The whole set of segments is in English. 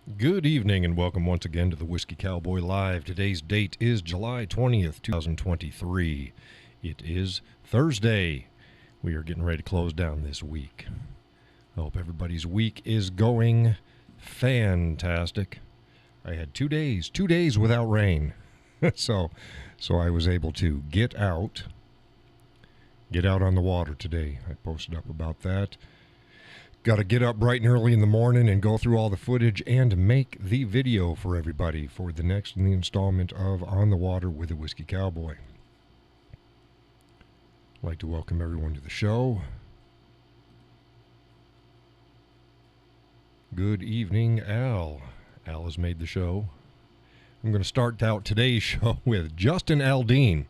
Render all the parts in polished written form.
Good evening and welcome once again to the Whiskey Cowboy Live. Today's date is July 20th, 2023. It is Thursday. We are getting ready to close down this week. I hope everybody's week is going fantastic. I had 2 days without rain. so I was able to get out on the water today. I posted up about that. Got to get up bright and early in the morning and go through all the footage and make the video for everybody for the next in the installment of On the Water with a Whiskey Cowboy. I'd like to welcome everyone to the show. Good evening, Al. Al has made the show. I'm going to start out today's show with Justin Aldean.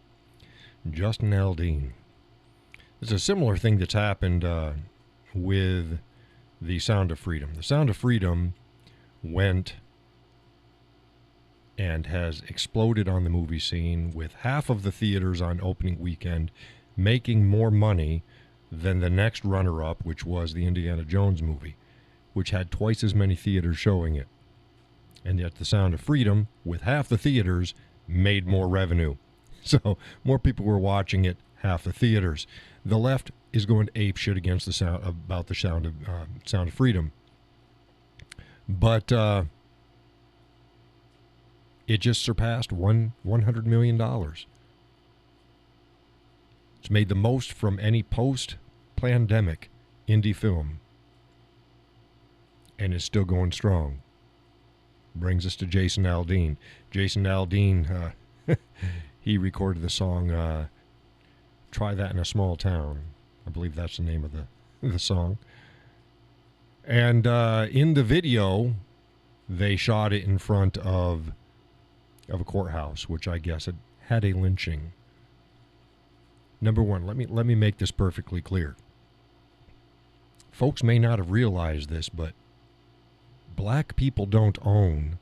Justin Aldean. It's a similar thing that's happened with The Sound of Freedom. The Sound of Freedom went and has exploded on the movie scene, with half of the theaters on opening weekend making more money than the next runner-up, which was the Indiana Jones movie, which had twice as many theaters showing it. And yet The Sound of Freedom, with half the theaters, made more revenue. So more people were watching it, half the theaters. The left is going apeshit against the sound about the Sound of Freedom, but it just surpassed $100 million. It's made the most from any post-pandemic indie film, and it's still going strong. Brings us to Jason Aldean. Jason Aldean, he recorded the song "Try That in a Small Town." I believe that's the name of the song. And in the video, they shot it in front of a courthouse, which I guess had a lynching. Number one, let me make this perfectly clear. Folks may not have realized this, but black people don't own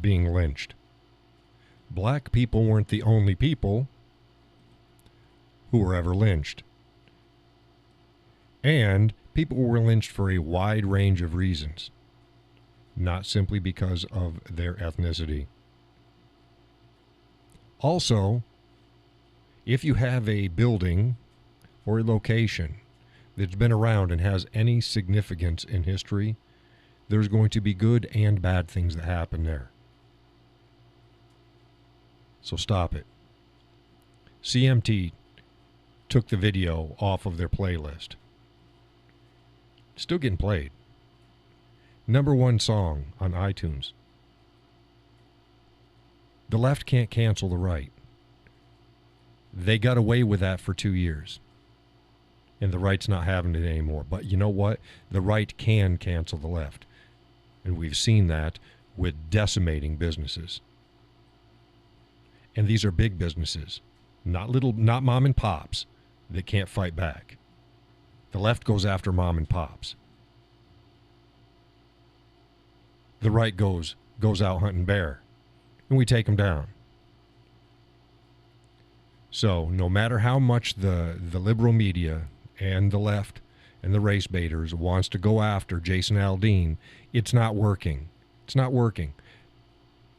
being lynched. Black people weren't the only people who were ever lynched. And people were lynched for a wide range of reasons, not simply because of their ethnicity. Also, if you have a building or a location that's been around and has any significance in history, there's going to be good and bad things that happen there. So stop it. CMT took the video off of their playlist. Still getting played. Number one song on iTunes. The left can't cancel the right. They got away with that for 2 years. And the right's not having it anymore. But you know what? The right can cancel the left. And we've seen that with decimating businesses. And these are big businesses. Not mom and pops that can't fight back. The left goes after mom and pops. The right goes out hunting bear, and we take them down. So no matter how much the liberal media and the left and the race baiters wants to go after Jason Aldean, it's not working. It's not working.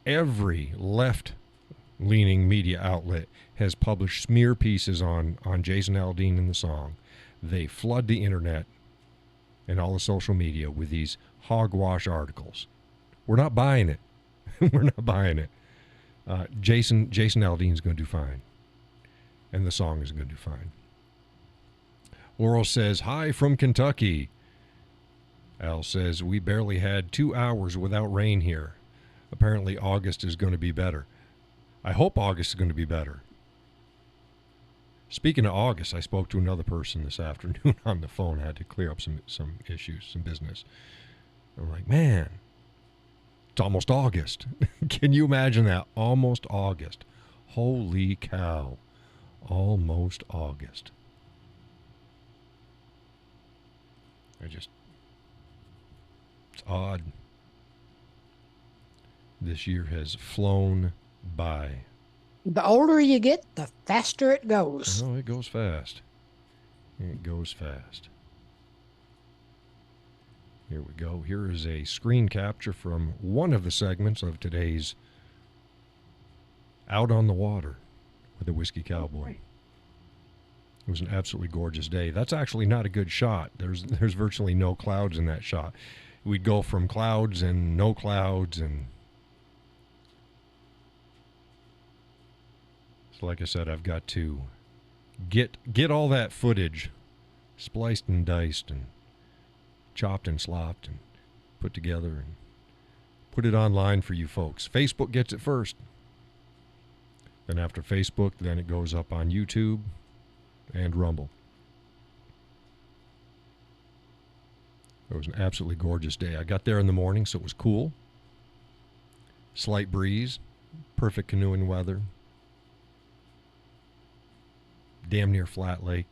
Every left-leaning media outlet has published smear pieces on Jason Aldean and the song. They flood the internet and all the social media with these hogwash articles. We're not buying it. We're not buying it. Jason Aldean's going to do fine. And the song is going to do fine. Laurel says, "Hi from Kentucky." Al says, "We barely had 2 hours without rain here. Apparently August is going to be better." I hope August is going to be better. Speaking of August, I spoke to another person this afternoon on the phone. I had to clear up some issues, some business. I'm like, man, it's almost August. Can you imagine that? Almost August. Holy cow. Almost August. It's odd. This year has flown by. The older you get, the faster it goes. Oh, it goes fast. It goes fast. Here we go. Here is a screen capture from one of the segments of today's Out on the Water with a Whiskey Cowboy. It was an absolutely gorgeous day. That's actually not a good shot. There's virtually no clouds in that shot. We'd go from clouds and no clouds, and so like I said, I've got to get all that footage spliced and diced and chopped and slopped and put together and put it online for you folks. Facebook gets it first. Then after Facebook, then it goes up on YouTube and Rumble. It was an absolutely gorgeous day. I got there in the morning, so it was cool. Slight breeze, perfect canoeing weather. Damn near flat lake.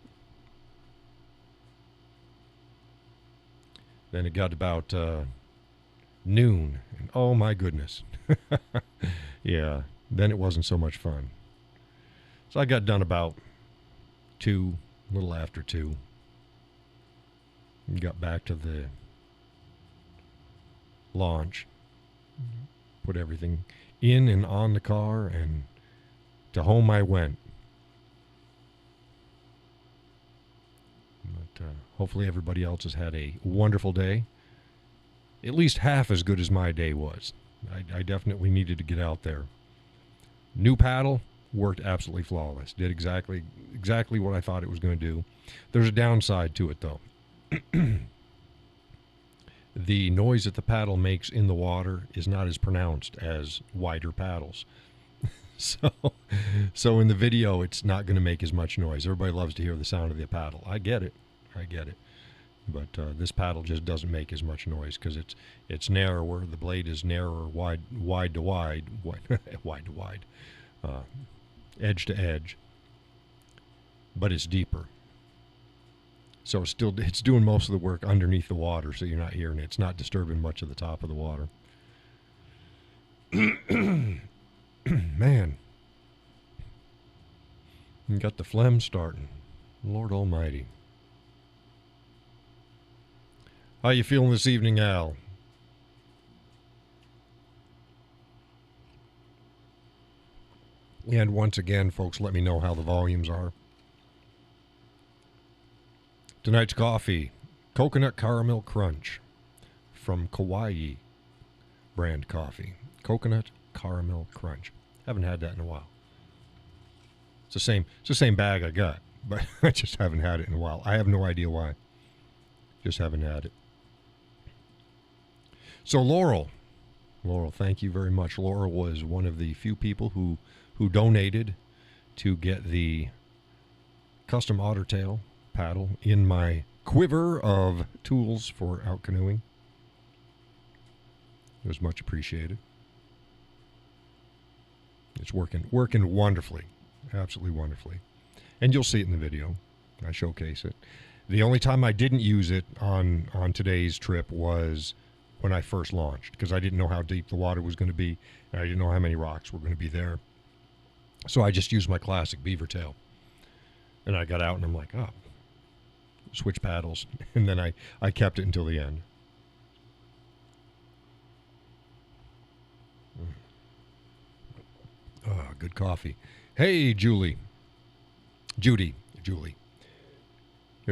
Then it got about noon, and oh my goodness. Yeah, then it wasn't so much fun. So I got done about 2, a little after 2. And got back to the launch, put everything in and on the car, and to home I went. But hopefully everybody else has had a wonderful day. At least half as good as my day was. I definitely needed to get out there. New paddle worked absolutely flawless. Did exactly what I thought it was going to do. There's a downside to it, though. The noise that the paddle makes in the water is not as pronounced as wider paddles. So in the video, it's not going to make as much noise. Everybody loves to hear the sound of the paddle. I get it. But this paddle just doesn't make as much noise because it's narrower. The blade is narrower, wide to wide, wide to wide, edge to edge. But it's deeper. So it's doing most of the work underneath the water, so you're not hearing it. It's not disturbing much of the top of the water. Man, you got the phlegm starting. Lord Almighty. How you feeling this evening, Al? And once again, folks, let me know how the volumes are. Tonight's coffee, Coconut Caramel Crunch from Kauai brand coffee. Coconut Caramel Crunch. Haven't had that in a while. It's the same bag I got, but I just haven't had it in a while. I have no idea why. Just haven't had it. So Laurel, thank you very much. Laurel was one of the few people who donated to get the custom otter tail paddle in my quiver of tools for out canoeing. It was much appreciated. It's working wonderfully, absolutely wonderfully. And you'll see it in the video. I showcase it. The only time I didn't use it on today's trip was when I first launched, because I didn't know how deep the water was going to be, and I didn't know how many rocks were going to be there. So I just used my classic beaver tail. And I got out and I'm like, oh, switch paddles. And then I kept it until the end. Oh, good coffee. Hey, Judy. Here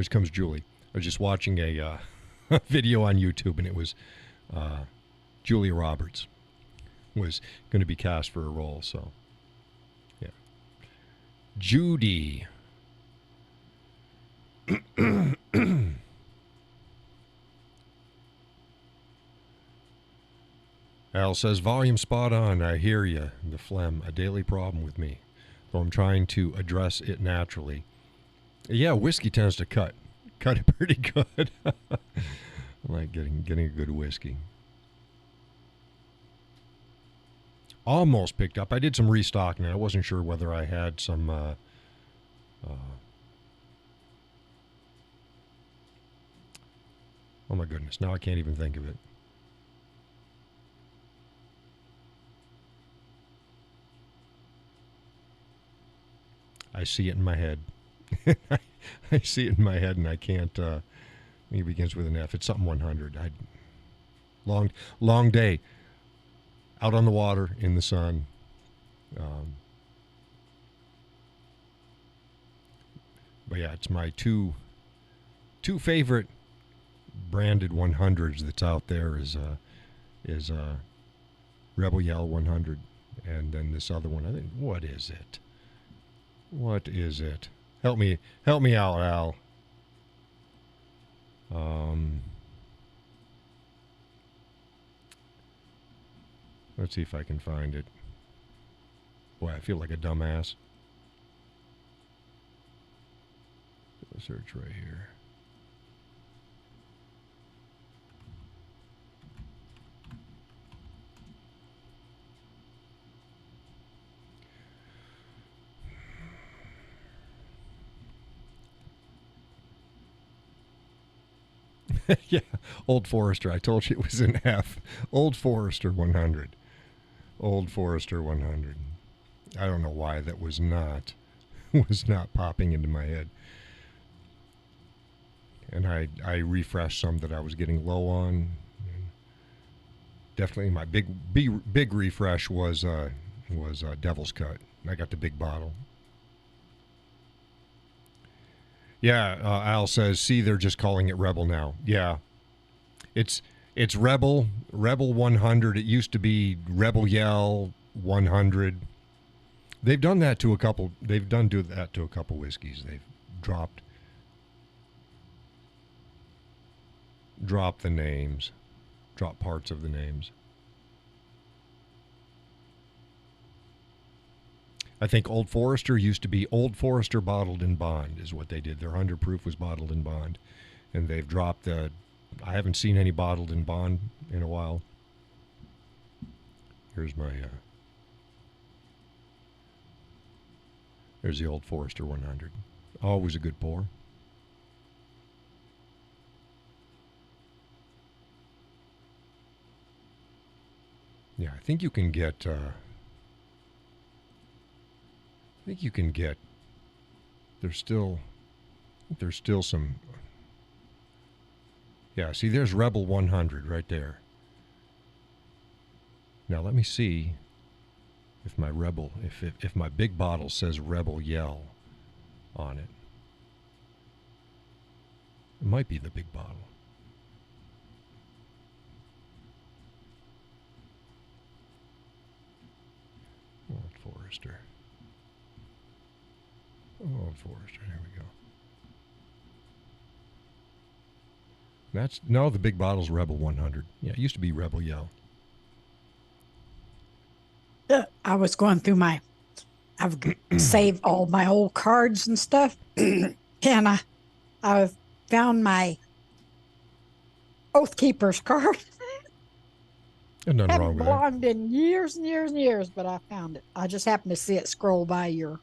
comes Julie. I was just watching a video on YouTube, and it was Julia Roberts was going to be cast for a role. So, yeah. Judy. Al says, volume spot on. I hear you. The phlegm, a daily problem with me. Though I'm trying to address it naturally. Yeah, whiskey tends to cut it pretty good. I like getting a good whiskey. Almost picked up. I did some restocking. I wasn't sure whether I had some oh my goodness, now I can't even think of it. I see it in my head. I see it in my head, and I can't. It begins with an F. It's something 100. long day out on the water in the sun. But yeah, it's my two favorite branded 100s that's out there is Rebel Yell 100, and then this other one. I think, what is it? What is it? Help me out, Al. Let's see if I can find it. Boy, I feel like a dumbass. Search right here. Yeah, Old Forester. I told you it was an F. Old Forester 100. Old Forester 100. I don't know why that was not popping into my head. And I refreshed some that I was getting low on. Definitely my big refresh was Devil's Cut. I got the big bottle. Yeah, Al says, see, they're just calling it Rebel now. Yeah, it's Rebel 100. It used to be Rebel Yell 100. They've done that to a couple. They've done do that to a couple whiskeys. They've dropped the names, drop parts of the names. I think Old Forester used to be Old Forester Bottled in Bond is what they did. Their 100 proof was bottled in Bond, and they've dropped the. I haven't seen any bottled in Bond in a while. Here's my. There's the Old Forester 100. Always a good pour. Yeah, I think you can get. There's still some. Yeah, see, there's Rebel 100 right there. Now let me see if my Rebel, if my big bottle says Rebel Yell on it. It might be the big bottle. Old Forester. Old Forester, there we go. No, the big bottle's Rebel 100. Yeah, it used to be Rebel Yell. I was going through I've saved all my old cards and stuff, and I found my Oath Keepers card. There's nothing wrong Haven't with that. belonged in years and years and years, but I found it. I just happened to see it scroll by your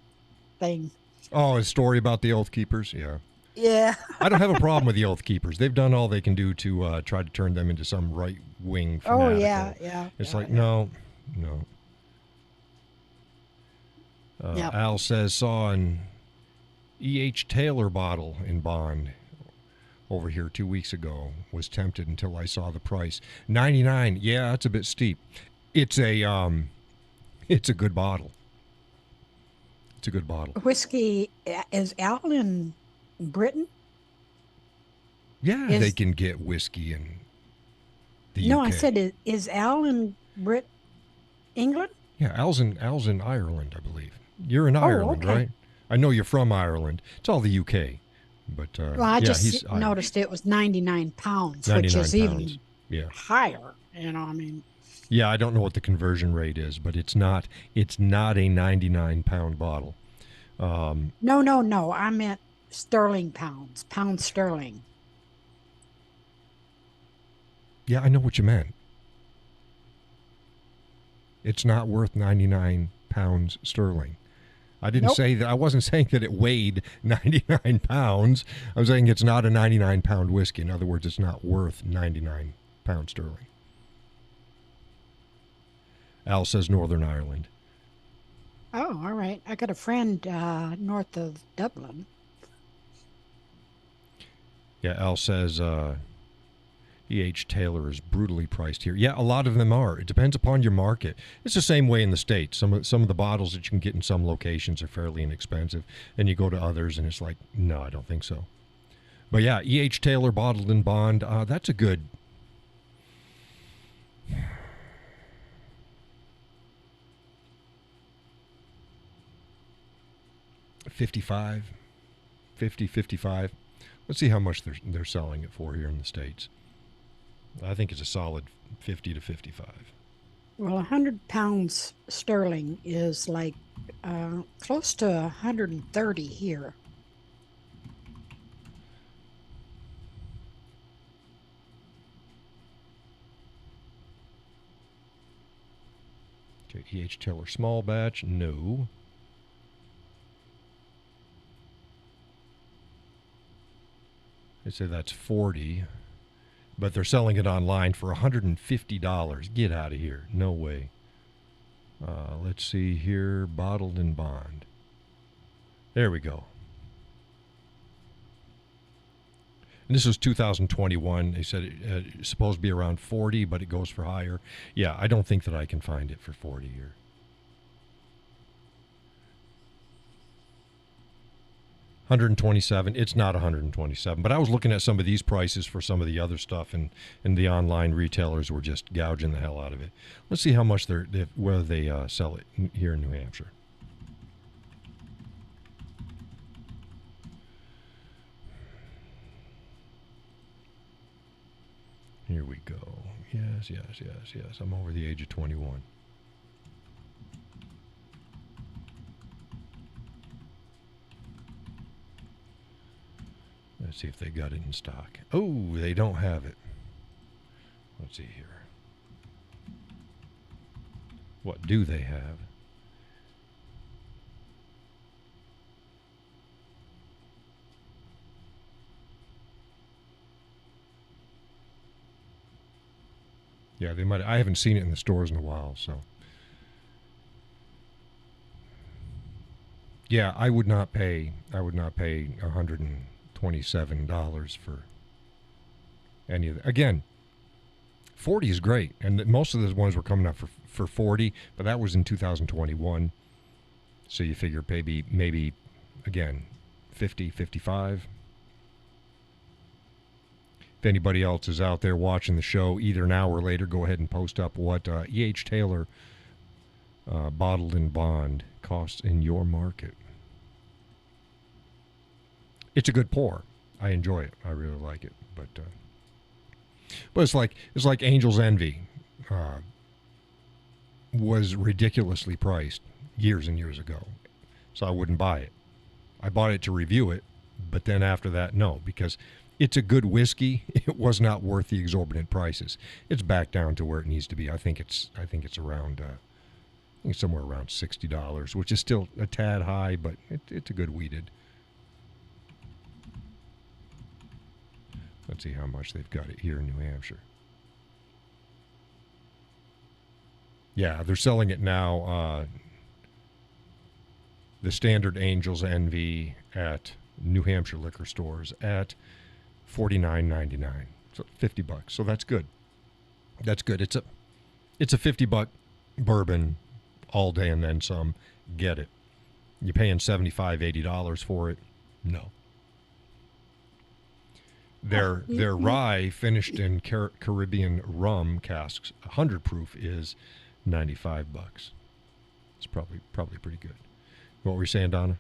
thing. Oh, a story about the Oath Keepers? Yeah. Yeah. I don't have a problem with the Oath Keepers. They've done all they can do to try to turn them into some right-wing fanatical. Oh, yeah. It's like, yeah. no. Yep. Al says, saw an E.H. Taylor bottle in Bond over here 2 weeks ago. Was tempted until I saw the price. $99. Yeah, that's a bit steep. It's a good bottle. It's a good bottle. Whiskey is out in Britain? Yeah, they can get whiskey in the UK. No, I said, is Al in England? Yeah, Al's in Ireland, I believe. You're in Ireland, okay. right? I know you're from Ireland. It's all the UK. But well, I just noticed it was 99 pounds, 99 which is pounds. Even higher. You know, I mean. Yeah, I don't know what the conversion rate is, but it's not a 99-pound bottle. No. I meant sterling pounds, pound sterling. Yeah, I know what you meant. It's not worth 99 pounds sterling. I didn't say that. I wasn't saying that it weighed 99 pounds. I was saying it's not a 99-pound whiskey. In other words, it's not worth 99 pounds sterling. Al says Northern Ireland. Oh, all right. I got a friend north of Dublin. Yeah, Al says E.H. Taylor is brutally priced here. Yeah, a lot of them are. It depends upon your market. It's the same way in the States. Some of the bottles that you can get in some locations are fairly inexpensive, and you go to others, and it's like, no, I don't think so. But yeah, E.H. Taylor Bottled in Bond, that's a good... 55, 50, 55. Let's see how much they're selling it for here in the States. I think it's a solid 50 to 55. Well, 100 pounds sterling is like close to 130 here. Okay, E.H. Taylor small batch, no. They say that's 40, but they're selling it online for $150. Get out of here. No way. Let's see here. Bottled in Bond. There we go. And this was 2021. They said it's supposed to be around 40, but it goes for higher. Yeah, I don't think that I can find it for 40 here. $127. It's not $127, but I was looking at some of these prices for some of the other stuff, and the online retailers were just gouging the hell out of it. Let's see how much whether they sell it here in New Hampshire. Here we go. Yes, yes, yes, yes. I'm over the age of 21. Let's see if they got it in stock. Oh, they don't have it. Let's see here. What do they have? Yeah, they might. I haven't seen it in the stores in a while, so. Yeah, I would not pay $127 for any of that. Again, 40 is great, and most of those ones were coming up for 40, but that was in 2021. So you figure maybe again 50, 55. If anybody else is out there watching the show, either now or later, go ahead and post up what E.H. Taylor Bottled in Bond costs in your market. It's a good pour. I enjoy it. I really like it. But it's like Angel's Envy was ridiculously priced years and years ago, so I wouldn't buy it. I bought it to review it, but then after that, no, because it's a good whiskey. It was not worth the exorbitant prices. It's back down to where it needs to be. I think it's around somewhere around $60, which is still a tad high, but it's a good wheated. Let's see how much they've got it here in New Hampshire. Yeah, they're selling it now. The standard Angel's Envy at New Hampshire liquor stores at $49.99, so $50. So that's good. That's good. It's a $50 bourbon, all day and then some. Get it. You paying $75, $80 for it? No. Their rye finished in Caribbean rum casks, 100 proof, is $95. It's probably pretty good. What were you saying, Donna?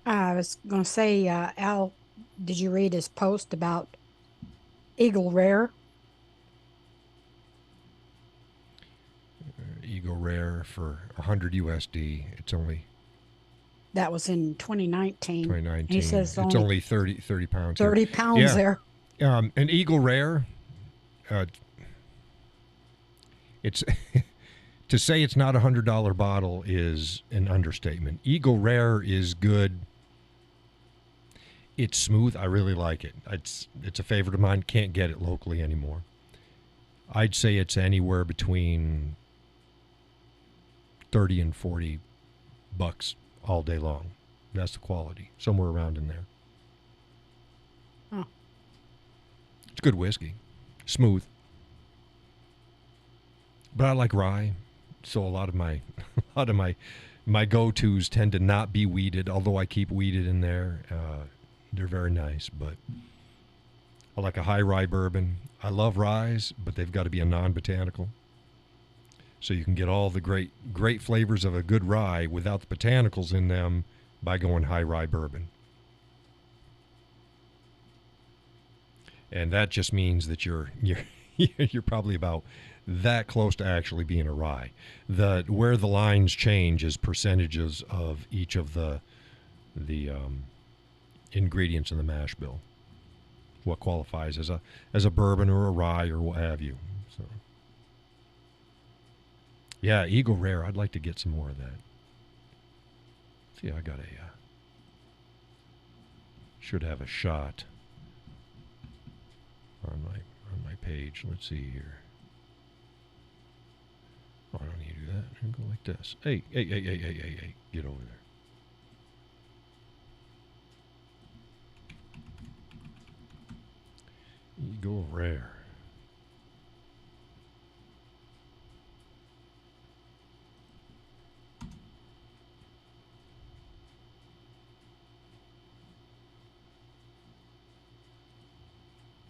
I was going to say, Al, did you read his post about Eagle Rare? Eagle Rare for 100 USD. It's only... That was in 2019. 2019. He says it's only 30 pounds. 30 pounds there. An Eagle Rare, it's to say it's not $100 bottle is an understatement. Eagle Rare is good. It's smooth. I really like it. It's a favorite of mine. Can't get it locally anymore. I'd say it's anywhere between $30 and $40 all day long. That's the quality. Somewhere around in there. Oh. It's good whiskey. Smooth. But I like rye, so a lot of my a lot of my go-tos tend to not be weeded, although I keep weeded in there. They're very nice, but I like a high rye bourbon. I love ryes, but they've got to be a non-botanical. So you can get all the great flavors of a good rye without the botanicals in them by going high rye bourbon. And that just means that you're you're probably about that close to actually being a rye. Where the lines change is percentages of each of the ingredients in the mash bill. What qualifies as a bourbon or a rye or what have you. So, yeah, Eagle Rare. I'd like to get some more of that. See, I got should have a shot on my page. Let's see here. Oh, I don't need to do that. I can go like this. Hey, get over there. Eagle Rare.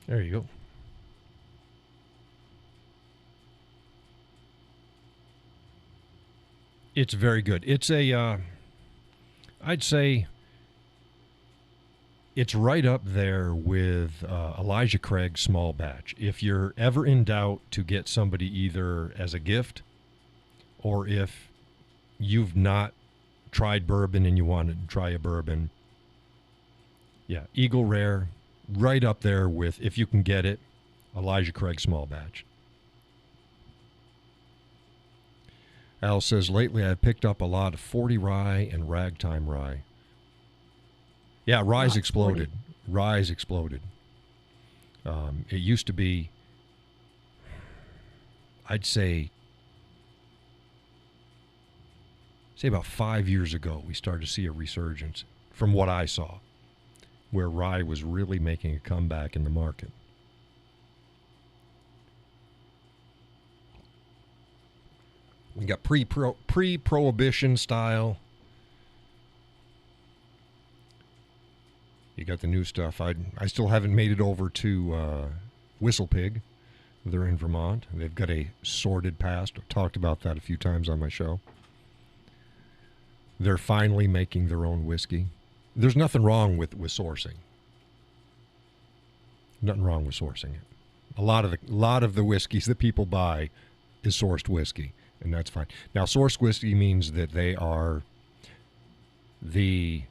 There you go. It's very good. It's I'd say it's right up there with Elijah Craig's small batch. If you're ever in doubt to get somebody either as a gift or if you've not tried bourbon and you want to try a bourbon, yeah, Eagle Rare, right up there with, if you can get it, Elijah Craig small batch. Al says, lately I've picked up a lot of 40 rye and ragtime rye. Yeah, rye's exploded. 40. Rye's exploded. It used to be, I'd say about 5 years ago, we started to see a resurgence from what I saw, where rye was really making a comeback in the market. We got pre-prohibition style. You got the new stuff. I still haven't made it over to Whistle Pig. They're in Vermont. They've got a sordid past. I've talked about that a few times on my show. They're finally making their own whiskey. There's nothing wrong with sourcing. Nothing wrong with sourcing it. A lot of the whiskeys that people buy is sourced whiskey, and that's fine. Now, sourced whiskey means that they are the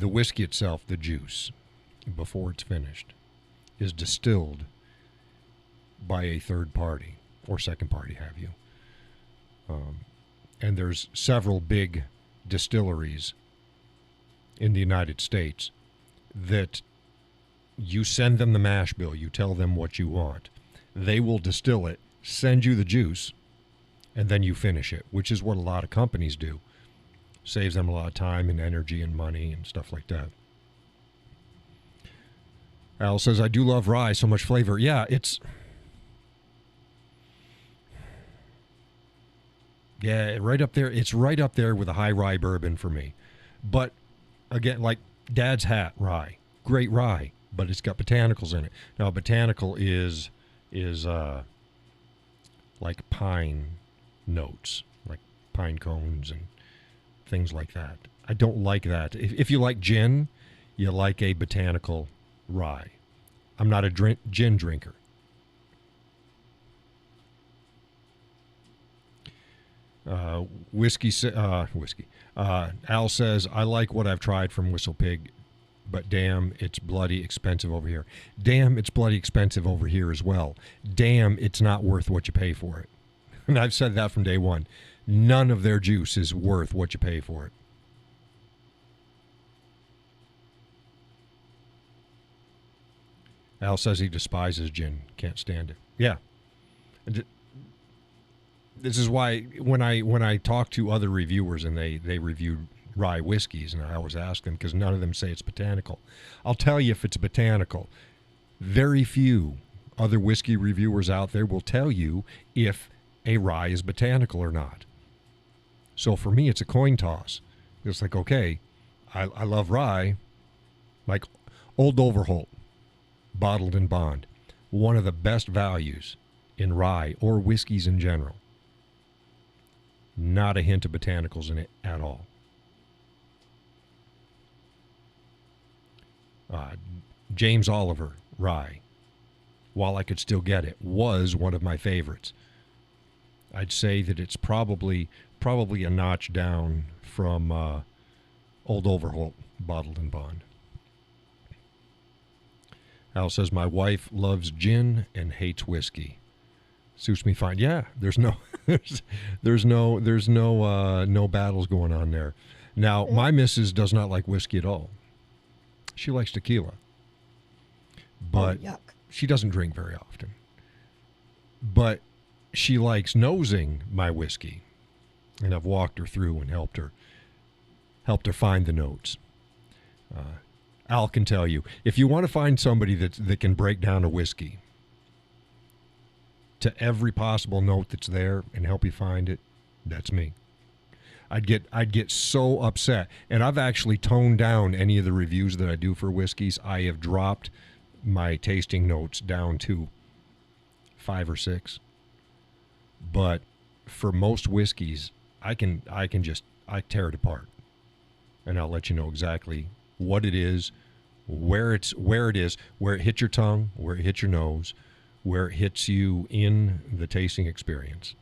whiskey itself, the juice, before it's finished, is distilled by a third party or second party, have you. And there's several big distilleries in the United States that you send them the mash bill, you tell them what you want. They will distill it, send you the juice, and then you finish it, which is what a lot of companies do. Saves them a lot of time and energy and money and stuff like that. Al says, I do love rye, so much flavor. Yeah, it's right up there. It's right up there with a high rye bourbon for me. But again, like Dad's Hat rye, great rye, but it's got botanicals in it. Now, botanical is like pine notes, like pine cones and things like that. I don't like that. If you like gin, you like a botanical rye. I'm not a gin drinker. Whiskey. Al says, I like what I've tried from Whistle Pig, but damn, it's bloody expensive over here. Damn, it's bloody expensive over here as well. Damn, it's not worth what you pay for it. And I've said that from day one. None of their juice is worth what you pay for it. Al says he despises gin. Can't stand it. Yeah. This is why when I talk to other reviewers and they reviewed rye whiskeys, and I always ask them because none of them say it's botanical. I'll tell you if it's botanical. Very few other whiskey reviewers out there will tell you if a rye is botanical or not. So for me, it's a coin toss. It's like, okay, I love rye, like Old Overholt, bottled in bond, one of the best values in rye or whiskeys in general. Not a hint of botanicals in it at all. James Oliver rye, while I could still get it, was one of my favorites. I'd say that it's probably a notch down from Old Overholt, bottled in bond. Al says, my wife loves gin and hates whiskey. Suits me fine. Yeah, there's no no battles going on there. Now, my missus does not like whiskey at all. She likes tequila, but she doesn't drink very often. But she likes nosing my whiskey, and I've walked her through and helped her find the notes. Al can tell you, if you want to find somebody that can break down a whiskey to every possible note that's there and help you find it, that's me. I'd get so upset, and I've actually toned down any of the reviews that I do for whiskeys. I have dropped my tasting notes down to 5 or 6. But for most whiskeys, I tear it apart, and I'll let you know exactly what it is, where it is, where it hits your tongue, where it hits your nose, where it hits you in the tasting experience.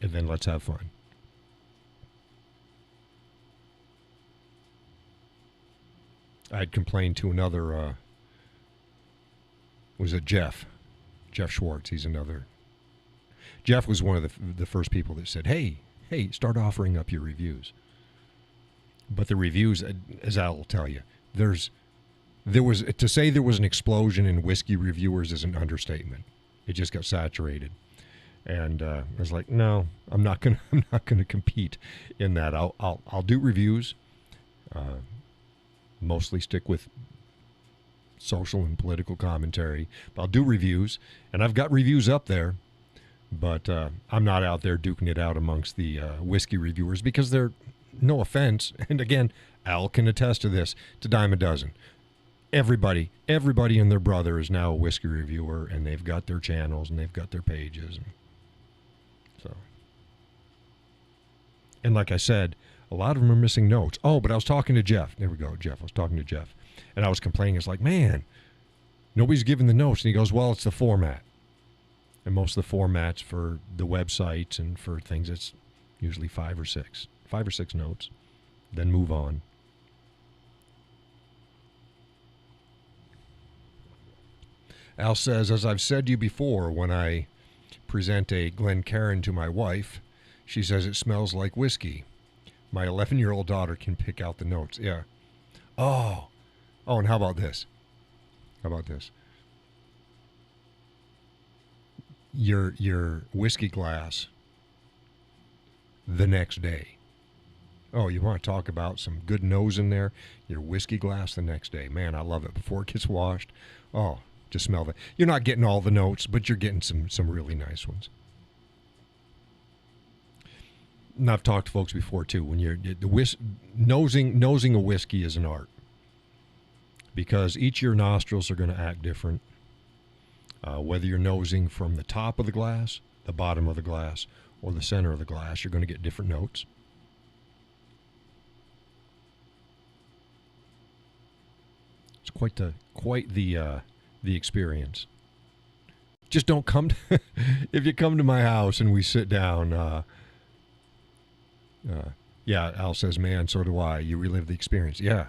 And then let's have fun. I'd complained to another, was it Jeff Schwartz? He's another. Jeff was one of the first people that said, hey, start offering up your reviews. But the reviews, as Al will tell you, there was to say there was an explosion in whiskey reviewers is an understatement. It just got saturated. And I was like, no, I'm not gonna compete in that. I'll do reviews. Mostly stick with social and political commentary. But I'll do reviews, and I've got reviews up there. But I'm not out there duking it out amongst the whiskey reviewers because they're, no offense, and again, Al can attest to this, it's a dime a dozen. Everybody and their brother is now a whiskey reviewer, and they've got their channels and they've got their pages. And like I said, a lot of them are missing notes. Oh, but I was talking to Jeff. There we go, Jeff. I was talking to Jeff. And I was complaining. It's like, man, nobody's giving the notes. And he goes, well, it's the format. And most of the formats for the websites and for things, it's usually 5 or 6 notes. Then move on. Al says, as I've said to you before, when I present a Glencairn to my wife, she says it smells like whiskey. My 11-year-old daughter can pick out the notes. Yeah. Oh, and how about this? Your whiskey glass the next day. Oh, you want to talk about some good nose in there? Your whiskey glass the next day. Man, I love it. Before it gets washed. Oh, just smell that. You're not getting all the notes, but you're getting some really nice ones. And I've talked to folks before too. When nosing a whiskey is an art, because each of your nostrils are going to act different. Whether you're nosing from the top of the glass, the bottom of the glass, or the center of the glass, you're going to get different notes. It's quite the experience. Just don't come to if you come to my house and we sit down. Yeah, Al says, man, so do I. You relive the experience. Yeah.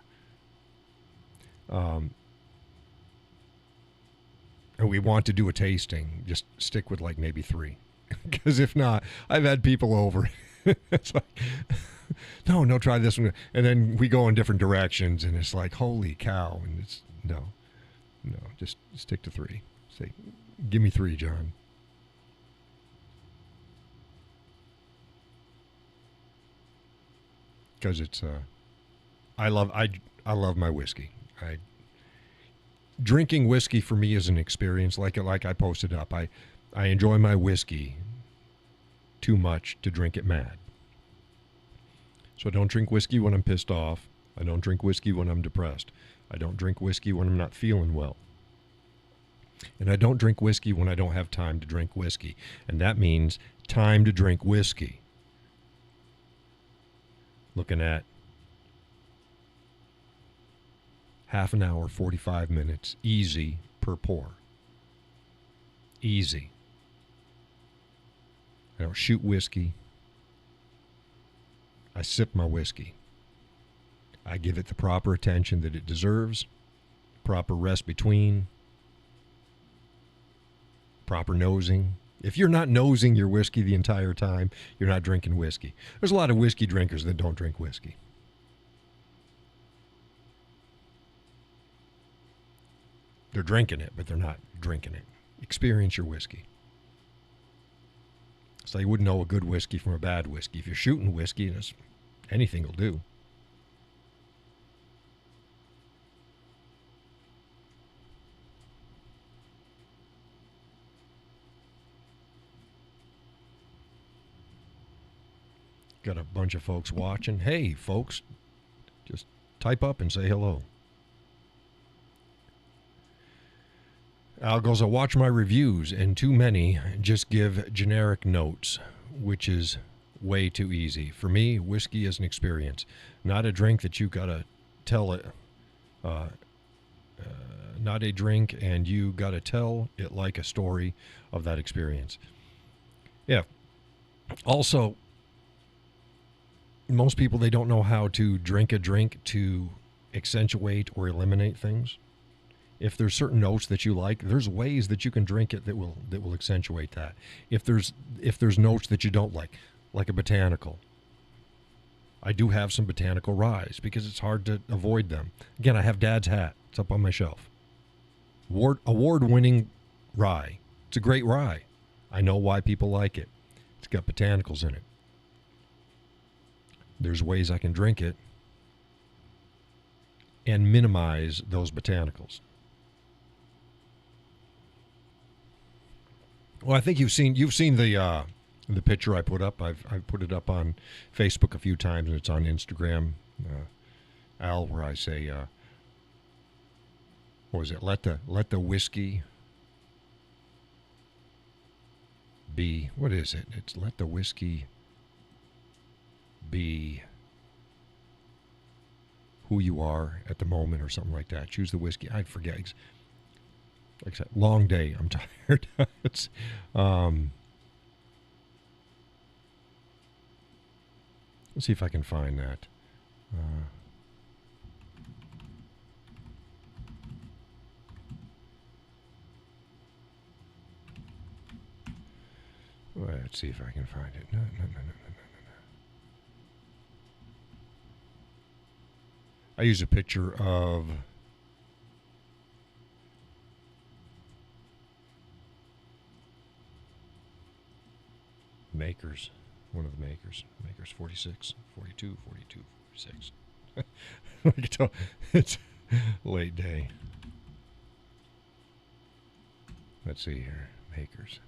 And we want to do a tasting. Just stick with like maybe 3. Because if not, I've had people over. It's like, no, try this one. And then we go in different directions, and it's like, holy cow. And it's, no, just stick to 3. Say, give me 3, John. because it's I love my whiskey. Drinking whiskey for me is an experience. Like I posted up, I enjoy my whiskey too much to drink it mad. So I don't drink whiskey when I'm pissed off. I don't drink whiskey when I'm depressed. I don't drink whiskey when I'm not feeling well. And I don't drink whiskey when I don't have time to drink whiskey. And that means time to drink whiskey. Looking at half an hour, 45 minutes, easy per pour. Easy. I don't shoot whiskey. I sip my whiskey. I give it the proper attention that it deserves, proper rest between, proper nosing. If you're not nosing your whiskey the entire time, you're not drinking whiskey. There's a lot of whiskey drinkers that don't drink whiskey. They're drinking it, but they're not drinking it. Experience your whiskey. So you wouldn't know a good whiskey from a bad whiskey. If you're shooting whiskey, anything will do. Got a bunch of folks watching. Hey, folks, just type up and say hello. Al goes, I watch my reviews, and too many just give generic notes, which is way too easy. For me, whiskey is an experience, not a drink that you got to tell it. Not a drink, and you got to tell it like a story of that experience. Yeah. Also, most people, they don't know how to drink a drink to accentuate or eliminate things. If there's certain notes that you like, there's ways that you can drink it that will accentuate that. If there's notes that you don't like a botanical, I do have some botanical ryes because it's hard to avoid them. Again, I have Dad's hat. It's up on my shelf. Award-winning rye. It's a great rye. I know why people like it. It's got botanicals in it. There's ways I can drink it and minimize those botanicals. Well, I think you've seen the picture I put up. I've put it up on Facebook a few times, and it's on Instagram, Al, where I say, what was it? Let the whiskey be. What is it? It's let the whiskey be who you are at the moment, or something like that. Choose the whiskey. I forget. Like I said, long day. I'm tired. It's let's see if I can find that. Let's see if I can find it. No. I use a picture of makers, one of the makers 46, 42, 46. It's late day. Let's see here, makers.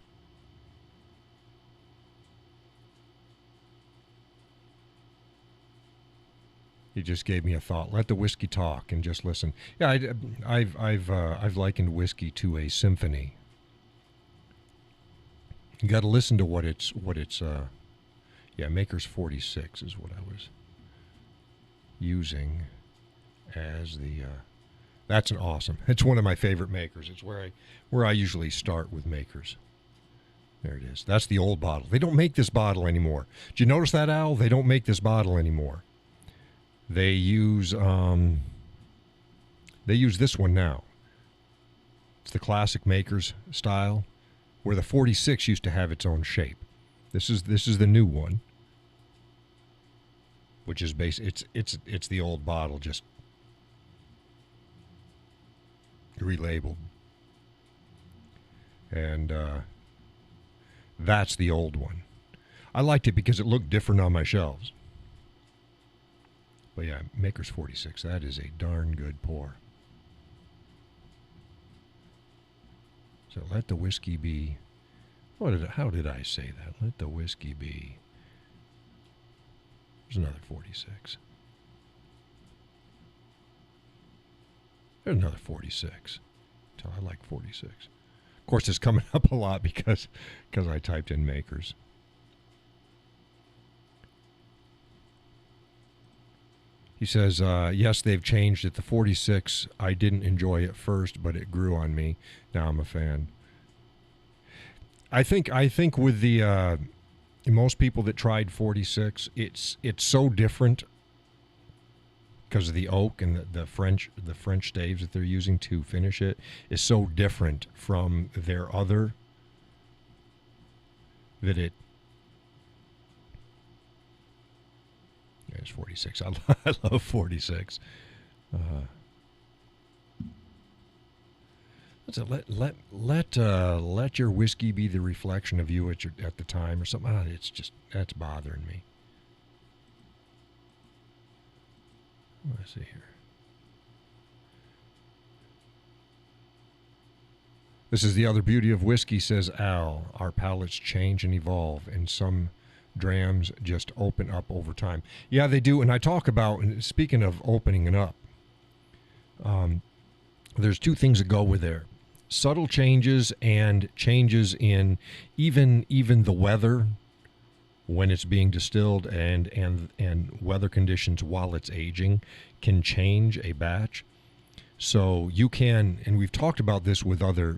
He just gave me a thought. Let the whiskey talk and just listen. Yeah, I've likened whiskey to a symphony. You got to listen to what it's. Maker's 46 is what I was using as the. That's an awesome. It's one of my favorite makers. It's where I usually start with makers. There it is. That's the old bottle. They don't make this bottle anymore. Did you notice that, Al? They don't make this bottle anymore. They use this one now. It's the classic Makers style, where the 46 used to have its own shape. This is the new one, which is it's the old bottle just relabeled, and that's the old one. I liked it because it looked different on my shelves. But yeah, Maker's 46. That is a darn good pour. So let the whiskey be. How did I say that? Let the whiskey be. There's another 46. There's another 46. So I like 46. Of course, it's coming up a lot because I typed in Makers. He says, yes, they've changed it. The 46, I didn't enjoy at first, but it grew on me. Now I'm a fan. I think with the most people that tried 46, it's so different because of the oak and the French staves that they're using to finish it is so different from their other that it. Yeah, it's 46. I love 46. Let your whiskey be the reflection of you at the time or something. It's just that's bothering me. Let's see here. This is the other beauty of whiskey, says Al. Our palates change and evolve, and some drams just open up over time. Yeah, they do. And I talk about, speaking of opening it up, there's two things that go with there. Subtle changes and changes in even the weather when it's being distilled and weather conditions while it's aging can change a batch. So you can, and we've talked about this with other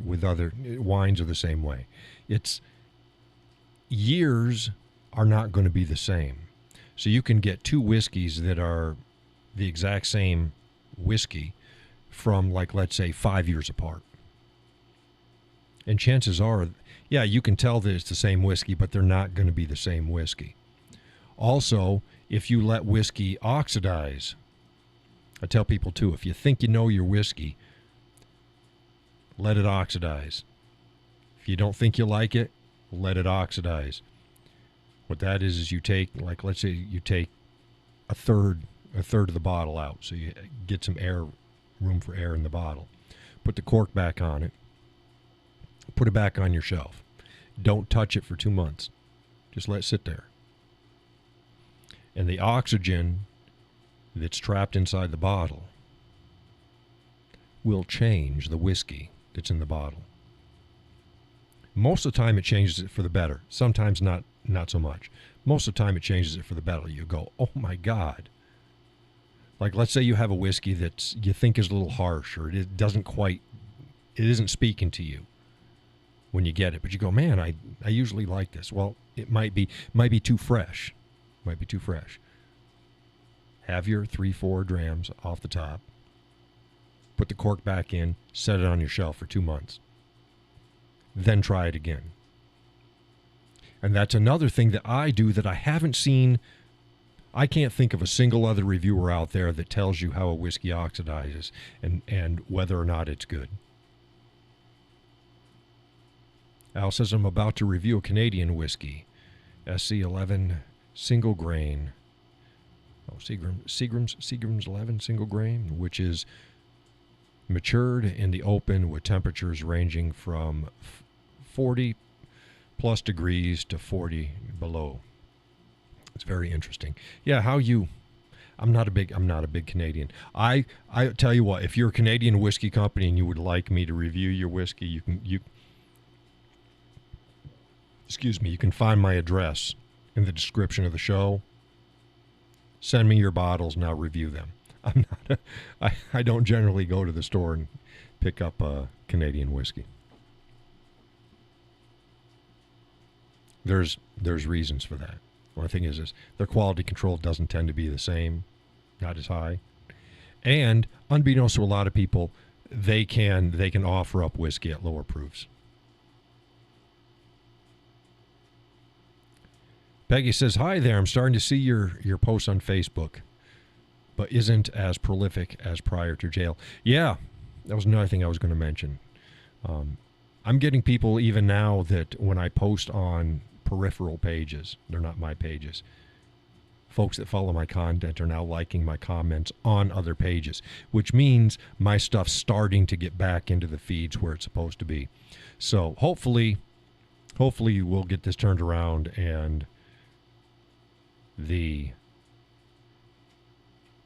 wines are the same way. It's years are not going to be the same. So you can get two whiskeys that are the exact same whiskey from, like, let's say 5 years apart. And chances are, yeah, you can tell that it's the same whiskey, but they're not going to be the same whiskey. Also, if you let whiskey oxidize, I tell people too, if you think you know your whiskey, let it oxidize. If you don't think you like it, let it oxidize. What that is you take, like, let's say you take a third of the bottle out, so you get some room for air in the bottle. Put the cork back on it. Put it back on your shelf. Don't touch it for 2 months. Just let it sit there. And the oxygen that's trapped inside the bottle will change the whiskey that's in the bottle. Most of the time it changes it for the better. Sometimes not so much. Most of the time it changes it for the better. You go, oh my God. Like, let's say you have a whiskey that you think is a little harsh, or it isn't speaking to you when you get it, but you go, man, I usually like this. Well, it might be too fresh. Might be too fresh. Have your 3-4 drams off the top. Put the cork back in. Set it on your shelf for 2 months. Then try it again. And that's another thing that I do that I haven't seen. I can't think of a single other reviewer out there that tells you how a whiskey oxidizes and whether or not it's good. Al says, I'm about to review a Canadian whiskey, SC11 single grain. Seagram's 11 single grain, which is matured in the open with temperatures ranging from 40 plus degrees to 40 below. It's very interesting. Yeah, I'm not a big Canadian. I tell you what, if you're a Canadian whiskey company and you would like me to review your whiskey, you can find my address in the description of the show. Send me your bottles and I'll review them. I don't generally go to the store and pick up Canadian whiskey. There's reasons for that. One thing is their quality control doesn't tend to be the same, not as high. And unbeknownst to a lot of people, they can offer up whiskey at lower proofs. Peggy says, hi there, I'm starting to see your posts on Facebook, but isn't as prolific as prior to jail. Yeah, that was another thing I was going to mention. I'm getting people even now that when I post on peripheral pages, they're not my pages, folks that follow my content are now liking my comments on other pages, which means my stuff's starting to get back into the feeds where it's supposed to be. So hopefully we'll get this turned around and the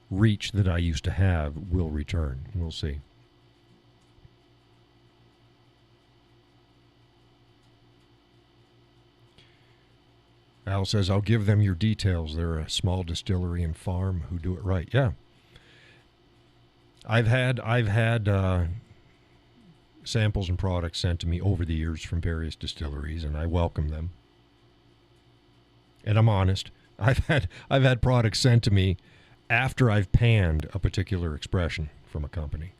reach that I used to have will return. We'll see. Al says, I'll give them your details. They're a small distillery and farm who do it right. Yeah. I've had samples and products sent to me over the years from various distilleries, and I welcome them. And I'm honest. I've had products sent to me after I've panned a particular expression from a company.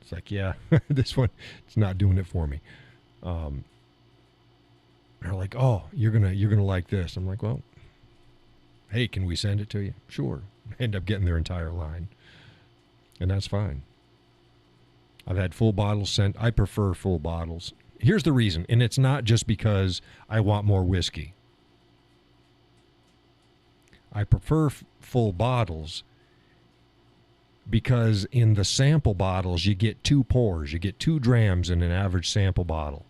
It's like, yeah, this one, it's not doing it for me. They're like, oh, you're gonna like this. I'm like, well, hey, can we send it to you? Sure. End up getting their entire line, and that's fine. I've had full bottles sent. I prefer full bottles. Here's the reason, and it's not just because I want more whiskey. I prefer full bottles because in the sample bottles, you get 2 pours. You get 2 drams in an average sample bottle.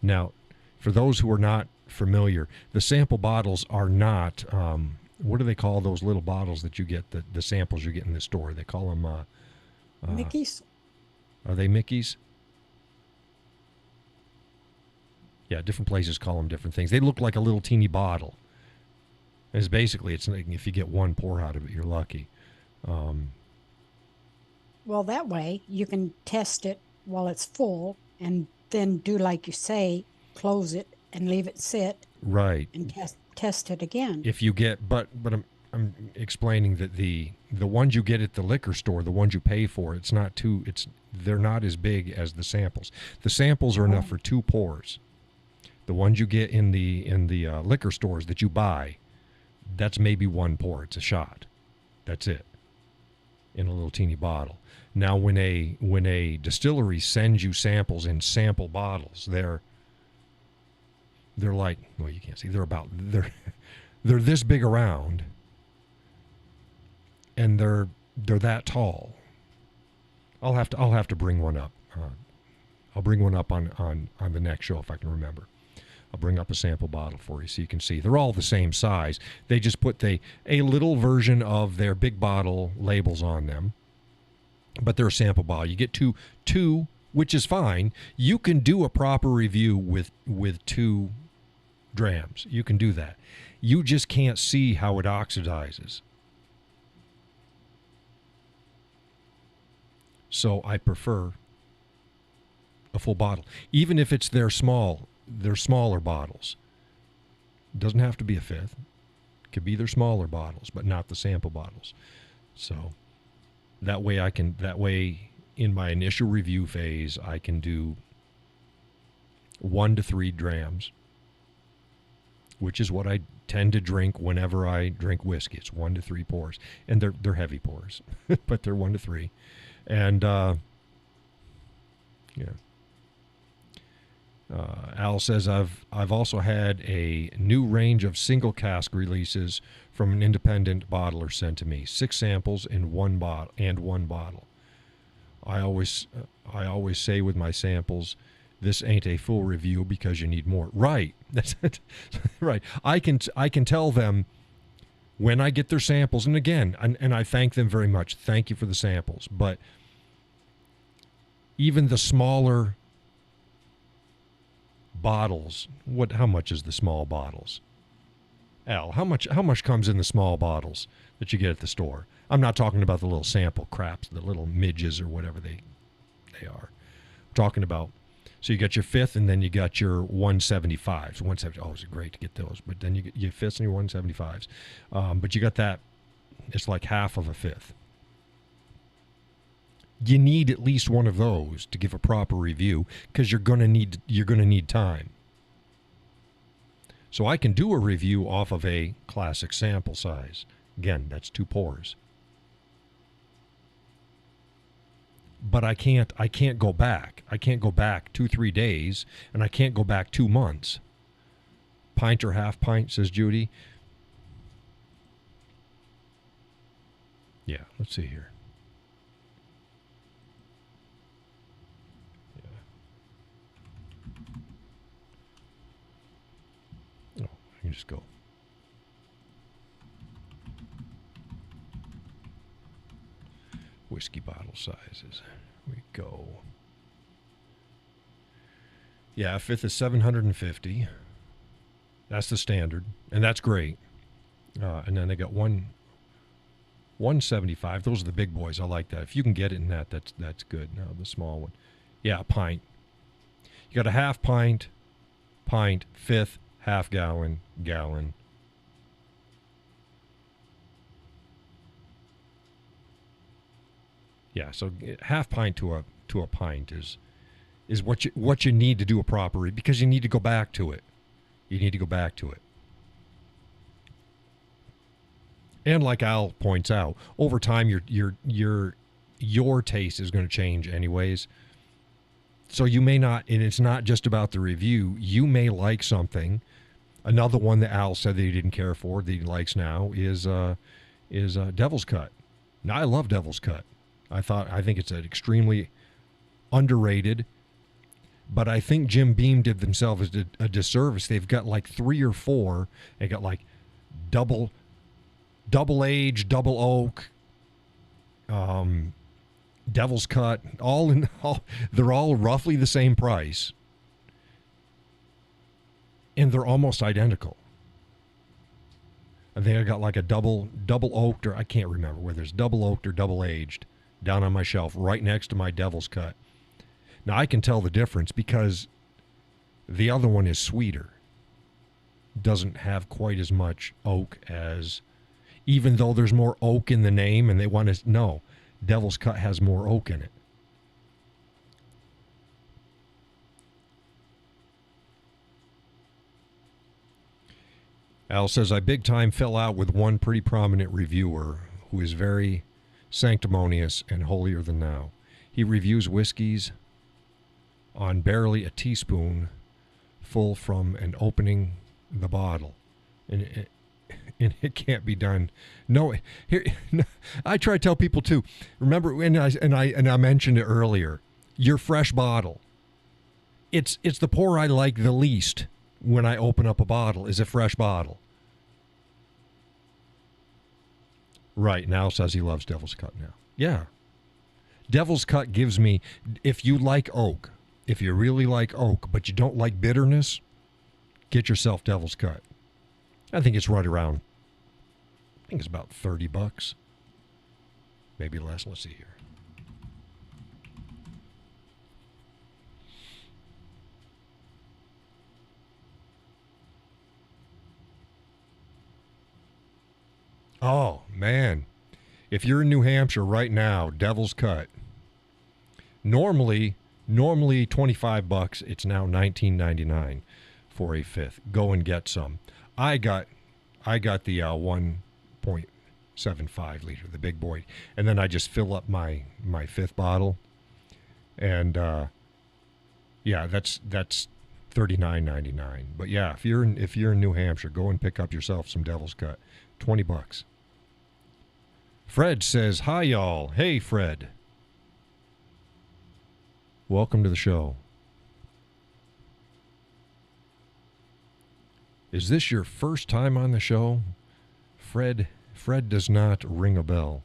Now, for those who are not familiar, the sample bottles are not, what do they call those little bottles that you get, the samples you get in the store? They call them... Mickey's? Are they Mickey's? Yeah, different places call them different things. They look like a little teeny bottle. It's basically, it's like if you get 1 pour out of it, you're lucky. Well, that way you can test it while it's full and then do like you say, close it and leave it sit. Right. And test it again. If you get, but I'm explaining that the ones you get at the liquor store, the ones you pay for, they're not as big as the samples. The samples are enough for 2 pours. The ones you get in the liquor stores that you buy, that's maybe 1 pour. It's a shot. That's it. In a little teeny bottle. Now, when a distillery sends you samples in sample bottles, they're like, well, you can't see. They're this big around, and they're that tall. I'll have to bring one up. I'll bring one up on the next show if I can remember. I'll bring up a sample bottle for you so you can see. They're all the same size. They just put a little version of their big bottle labels on them. But they're a sample bottle. You get two, which is fine. You can do a proper review with 2 drams. You can do that. You just can't see how it oxidizes. So I prefer a full bottle, even if it's their smaller bottles. It doesn't have to be a 5th. It could be their smaller bottles, but not the sample bottles. So that way in my initial review phase, I can do 1 to 3 drams, which is what I tend to drink whenever I drink whiskey. It's 1 to 3 pours, and they're heavy pours, but they're 1 to 3, and yeah. Al says, I've also had a new range of single cask releases from an independent bottler sent to me. 6 samples in 1 bottle. I always say with my samples, this ain't a full review because you need more. Right. That's it. Right. I can tell them when I get their samples, and again, and I thank them very much. Thank you for the samples. But even the smaller bottles, how much is the small bottles? Al, how much comes in the small bottles that you get at the store? I'm not talking about the little sample craps, the little midges or whatever they are. I'm talking about, so you got your 5th and then you got your 175s. 170, oh, it's great to get those. But then you get your 5ths and your 175s. But you got that, it's like half of a 5th. You need at least one of those to give a proper review because you're gonna need time. So I can do a review off of a classic sample size. Again, that's 2 pours. But I can't go back. I can't go back 2-3 days, and I can't go back 2 months. Pint or half pint, says Judy. Yeah, let's see here. Yeah. Oh, I can just go. Whiskey bottle sizes. Here we go. Yeah, a fifth is 750. That's the standard, and that's great. And then they got 175. Those are the big boys. I like that. If you can get it in that, that's good. No, the small one. Yeah, a pint. You got a half pint, fifth, half gallon, gallon. Yeah, so half pint to a pint is what you need to do a proper read, because you need to go back to it. You need to go back to it. And like Al points out, over time your taste is going to change anyways. So you may not, and it's not just about the review. You may like something. Another one that Al said that he didn't care for, that he likes now, is Devil's Cut. Now, I love Devil's Cut. I think it's an extremely underrated, but I think Jim Beam did themselves a disservice. They've got like 3 or 4. They got like double age, double oak, Devil's Cut, they're all roughly the same price, and they're almost identical. I think I got like a double oaked, or I can't remember whether it's double oaked or double aged, down on my shelf right next to my Devil's Cut. Now I can tell the difference because the other one is sweeter. Doesn't have quite as much oak as, even though there's more oak in the name, and they want to know Devil's Cut has more oak in it. Al says, I big time fell out with one pretty prominent reviewer who is very sanctimonious and holier than thou. He reviews whiskeys on barely a teaspoon full from an opening the bottle. And it can't be done. No, here I try to tell people too. Remember, and I mentioned it earlier. Your fresh bottle. It's the pour I like the least when I open up a bottle is a fresh bottle. Right, now says he loves Devil's Cut now. Yeah. Devil's Cut gives me, if you like oak, if you really like oak, but you don't like bitterness, get yourself Devil's Cut. I think it's right around, I think it's about $30. Maybe less. Let's see here. Oh, man. If you're in New Hampshire right now, Devil's Cut. Normally $25. It's now $19.99 for a fifth. Go and get some. I got the 1.75 liter, the big boy, and then I just fill up my fifth bottle, and yeah, that's $39.99. But yeah, if you're in New Hampshire, go and pick up yourself some Devil's Cut, $20. Fred says, hi, y'all. Hey, Fred. Welcome to the show. Is this your first time on the show? Fred does not ring a bell.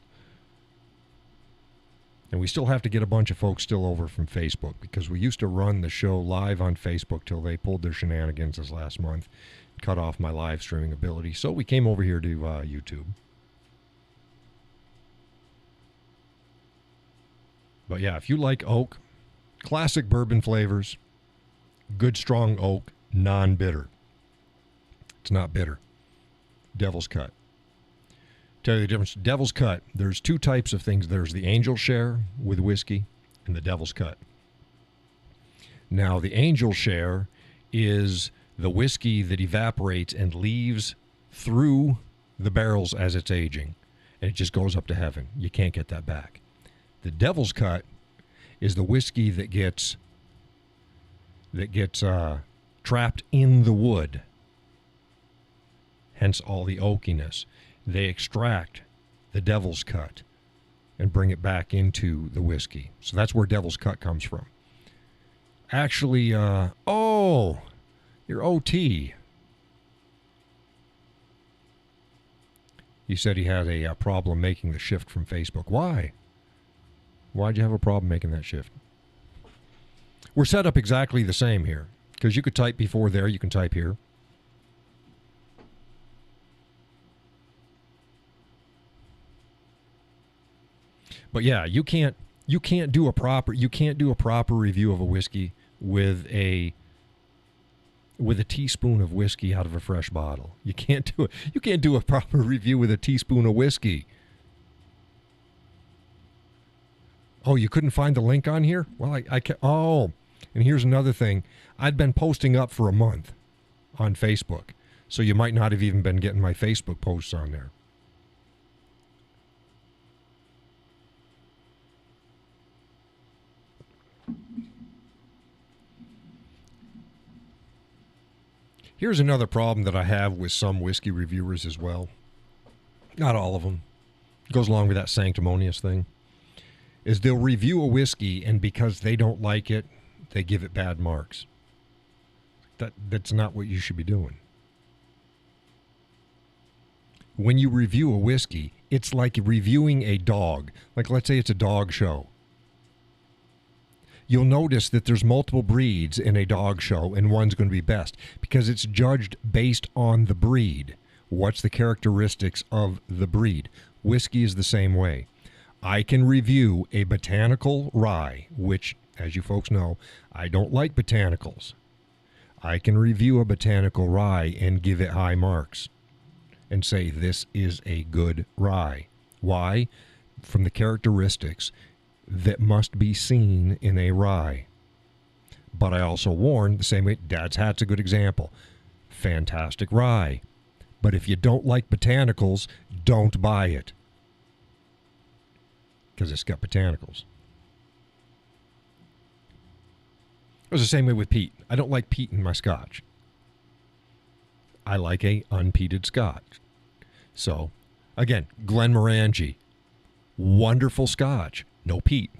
And we still have to get a bunch of folks still over from Facebook, because we used to run the show live on Facebook till they pulled their shenanigans this last month, cut off my live streaming ability. So we came over here to YouTube. But yeah, if you like oak, classic bourbon flavors, good strong oak, non-bitter. It's not bitter. Devil's Cut. Tell you the difference. Devil's Cut, there's 2 types of things. There's the Angel Share with whiskey and the Devil's Cut. Now, the Angel Share is the whiskey that evaporates and leaves through the barrels as it's aging, and it just goes up to heaven. You can't get that back. The Devil's Cut is the whiskey that gets trapped in the wood hence all the oakiness. They extract the devil's cut and bring it back into the whiskey. So that's where devil's cut comes from. Actually, oh, your OT. He said he had a problem making the shift from Facebook. Why? Why'd you have a problem making that shift? We're set up exactly the same here, because you could type before there, you can type here. But yeah, you can't do a proper review of a whiskey with a teaspoon of whiskey out of a fresh bottle. You can't do it. You can't do a proper review with a teaspoon of whiskey. Oh, you couldn't find the link on here? Well, I can. Oh, and here's another thing. I'd been posting up for a month on Facebook, so you might not have even been getting my Facebook posts on there. Here's another problem that I have with some whiskey reviewers as well. Not all of them. It goes along with that sanctimonious thing. Is they'll review a whiskey, and because they don't like it, they give it bad marks. That's not what you should be doing. When you review a whiskey, it's like reviewing a dog. Like, let's say it's a dog show. You'll notice that there's multiple breeds in a dog show, and one's going to be best because it's judged based on the breed. What's the characteristics of the breed? Whiskey is the same way. I can review a botanical rye, which, as you folks know, I don't like botanicals. I can review a botanical rye and give it high marks and say this is a good rye. Why? From the characteristics that must be seen in a rye. But I also warn the same way. Dad's Hat's a good example. Fantastic rye. But if you don't like botanicals, don't buy it, because it's got botanicals. It was the same way with peat. I don't like peat in my scotch. I like a unpeated scotch. So, again, Glenmorangie, wonderful scotch. No peat.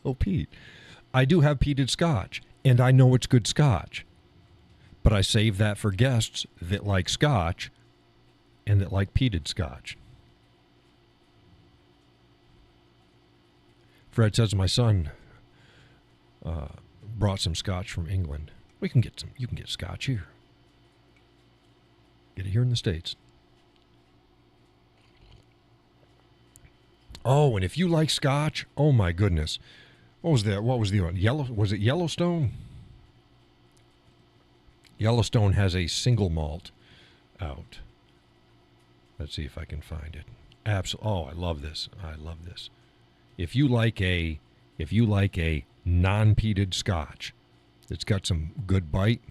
No peat. I do have peated scotch, and I know it's good scotch. But I save that for guests that like scotch and that like peated scotch. Fred says my son brought some scotch from England. We can get some. You can get scotch here. Get it here in the States. Oh, and if you like scotch, oh my goodness. What was that? What was the one? Was it Yellowstone? Yellowstone has a single malt out. Let's see if I can find it. Oh, I love this. I love this. If you like a non-peated scotch that's got some good bite.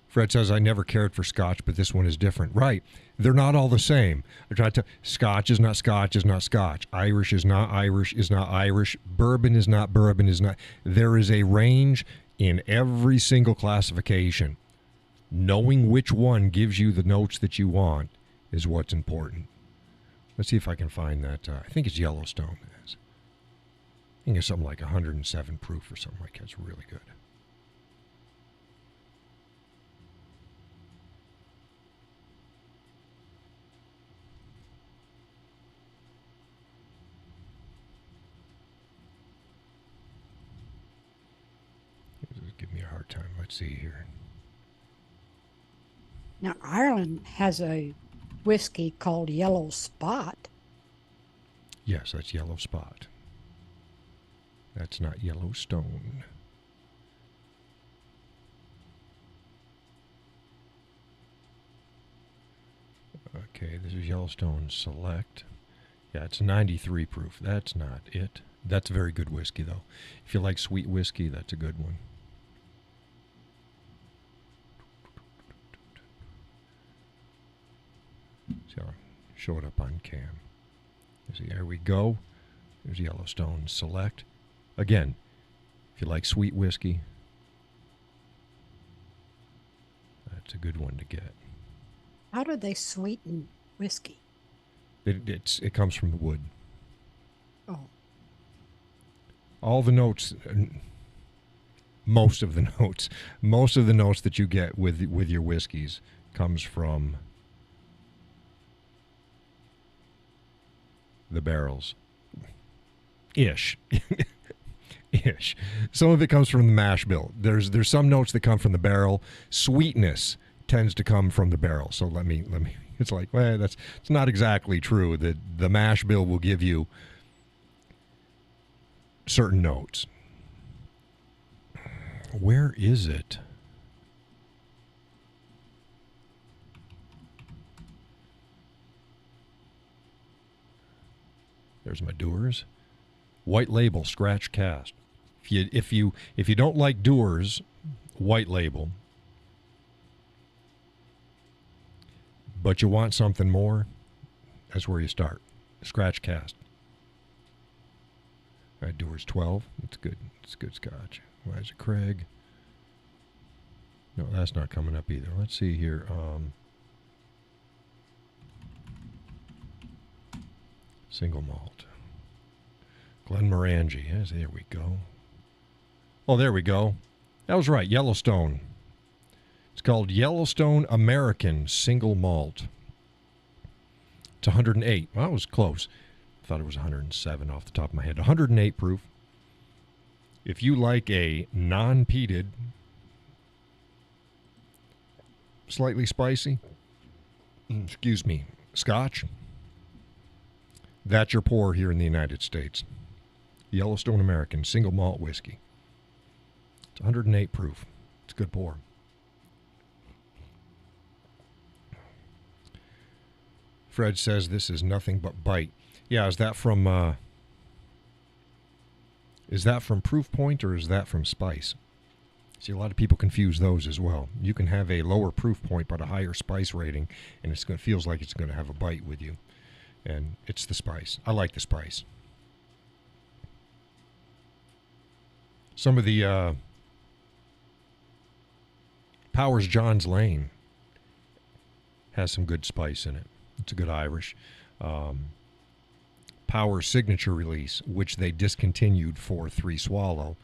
Fred says, I never cared for scotch, but this one is different. Right. They're not all the same. I tried to, scotch is not scotch is not scotch. Irish is not Irish is not Irish. Bourbon is not bourbon is not. There is a range in every single classification. Knowing which one gives you the notes that you want is what's important. Let's see if I can find that. I think it's Yellowstone. I think it's something like 107 proof or something like that. It's really good. Give me a hard time. Let's see here. Now, Ireland has a whiskey called Yellow Spot. Yes, that's Yellow Spot. That's not Yellowstone. Okay, this is Yellowstone Select. Yeah, it's 93 proof. That's not it. That's very good whiskey, though. If you like sweet whiskey, that's a good one. So, show it up on cam. See, there we go. There's Yellowstone Select. Again, if you like sweet whiskey, That's a good one to get. How do they sweeten whiskey? It comes from the wood. Oh, All the notes, most of the notes that you get with your whiskeys comes from the barrels. Ish. Ish. Some of it comes from the mash bill. There's some notes that come from the barrel. Sweetness tends to come from the barrel. So let me. It's like, well, it's not exactly true. The mash bill will give you certain notes. Where is it? There's my Dewar's. White label, scratch cast. If you don't like Dewar's, white label, but you want something more, that's where you start. Scratch cast. All right, Dewar's 12. That's good. It's good scotch. Why is it Craig? No, that's not coming up either. Let's see here. Single malt. Glenmorangie. Yes, there we go. Oh, there we go. That was right. Yellowstone. It's called Yellowstone American Single Malt. It's 108. Well, that was close. I thought it was 107 off the top of my head. 108 proof. If you like a non-peated, slightly spicy, scotch, that's your pour here in the United States. Yellowstone American Single Malt Whiskey. It's 108 proof. It's a good pour. Fred says this is nothing but bite. Yeah, is that from Proof Point or is that from Spice? See, a lot of people confuse those as well. You can have a lower proof point but a higher spice rating, and it feels like it's going to have a bite with you. And it's the spice. I like the spice. Some of the Powers John's Lane has some good spice in it. It's a good Irish. Powers Signature Release, which they discontinued for 3 Swallow.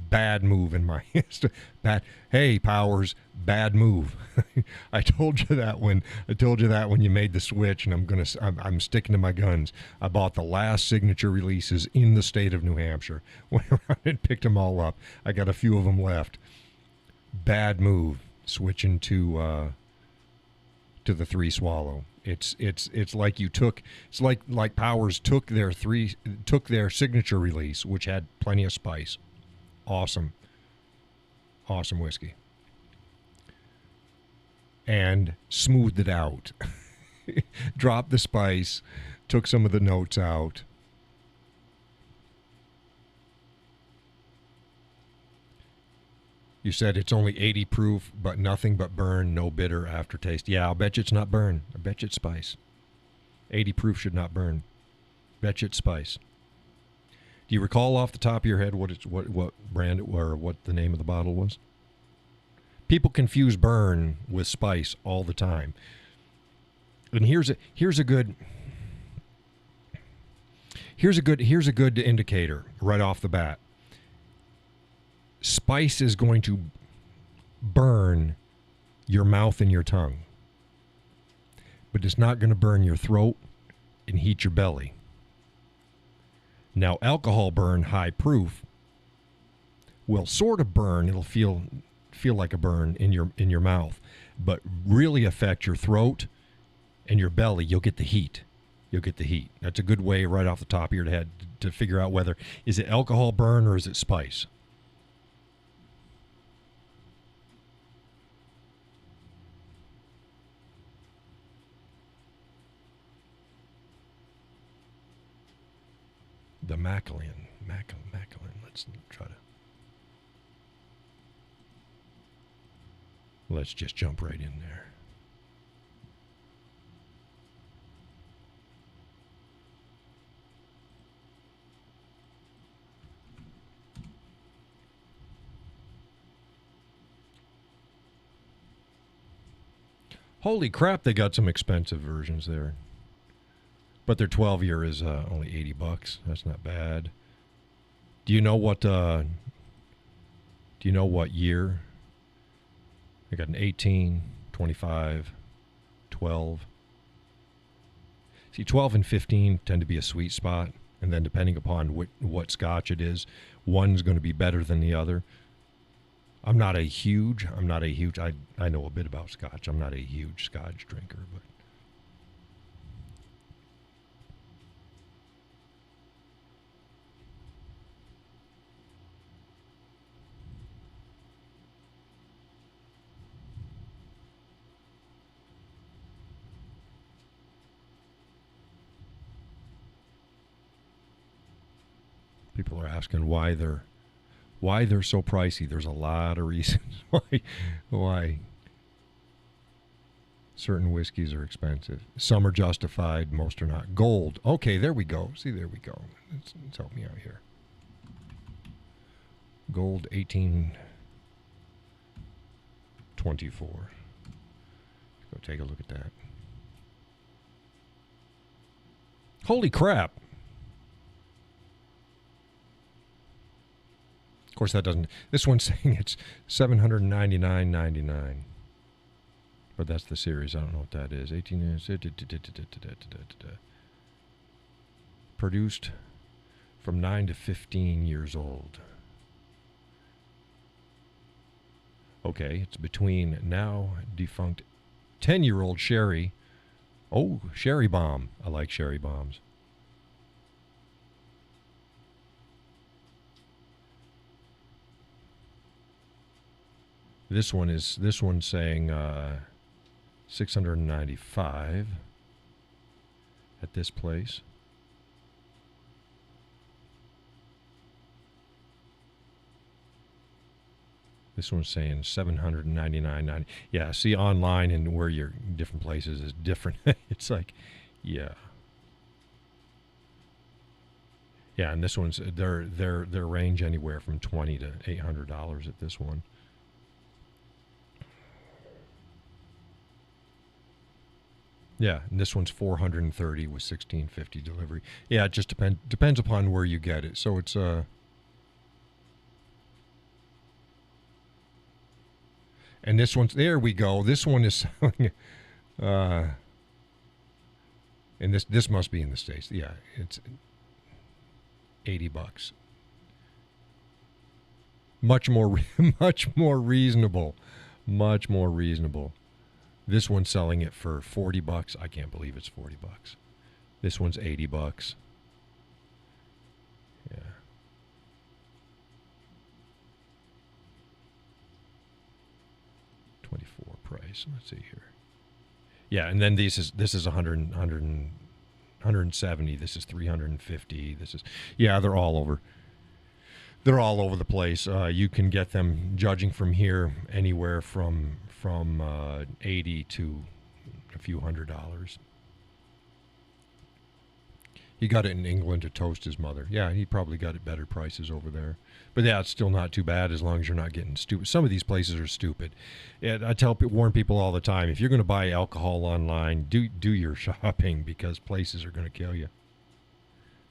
Bad move in my bad. Hey Powers, bad move. I told you that when you made the switch, and I'm sticking to my guns. I bought the last Signature Releases in the state of New Hampshire. Went around and picked them all up. I got a few of them left. Bad move switching to the 3 Swallow. It's like it's like Powers took their Signature Release, which had plenty of spice. Awesome whiskey, and smoothed it out. Dropped the spice, took some of the notes out. You said it's only 80 proof, but nothing but burn, no bitter aftertaste. Yeah, I'll bet you it's not burn. I bet you it's spice. 80 proof should not burn. Bet you it's spice. Do you recall off the top of your head what brand it or what the name of the bottle was? People confuse burn with spice all the time. And here's a good indicator right off the bat. Spice is going to burn your mouth and your tongue, but it's not going to burn your throat and heat your belly. Now, alcohol burn, high proof, will sort of burn. It'll feel like a burn in your mouth, but really affect your throat and your belly. You'll get the heat. That's a good way right off the top of your head to figure out whether is it alcohol burn or is it spice. The Macallan. Let's try to. Let's just jump right in there. Holy crap, they got some expensive versions there. But their 12-year is only $80. That's not bad. Do you know what year? I got an 18, 25, 12. See, 12 and 15 tend to be a sweet spot, and then depending upon what scotch it is, one's going to be better than the other. I know a bit about scotch. I'm not a huge scotch drinker, but people are asking why they're so pricey. There's a lot of reasons why certain whiskeys are expensive. Some are justified, most are not. Gold. Okay, there we go. See, there we go. Let's help me out here. Gold 1824. Go take a look at that. Holy crap. Of course, that doesn't. This one's saying it's $799.99, but that's the series. I don't know what that is. 18 years. Produced from 9 to 15 years old. Okay, it's between now defunct 10-year-old sherry. Oh, sherry bomb. I like sherry bombs. This one's saying $695 at this place. This one's saying $799.90. Yeah, see, online and where you're different places is different. It's like, yeah. Yeah, and this one's their range anywhere from $20 to $800 at this one. Yeah, and this one's $430 with $16.50 delivery. Yeah, it just depends upon where you get it. So it's and this one's, there we go. This one is selling and this must be in the States. Yeah, it's $80. Much more reasonable. Much more reasonable. This one's selling it for $40. I can't believe it's $40. This one's $80. Yeah. $24 price. Let's see here. Yeah, and then this is 170. This is 350. This is, yeah, they're all over. They're all over the place. You can get them, judging from here, anywhere from $80 to a few $100. He got it in England to toast his mother. Yeah, he probably got it better prices over there. But yeah, it's still not too bad as long as you're not getting stupid. Some of these places are stupid. And I warn people all the time, if you're going to buy alcohol online, do your shopping, because places are going to kill you.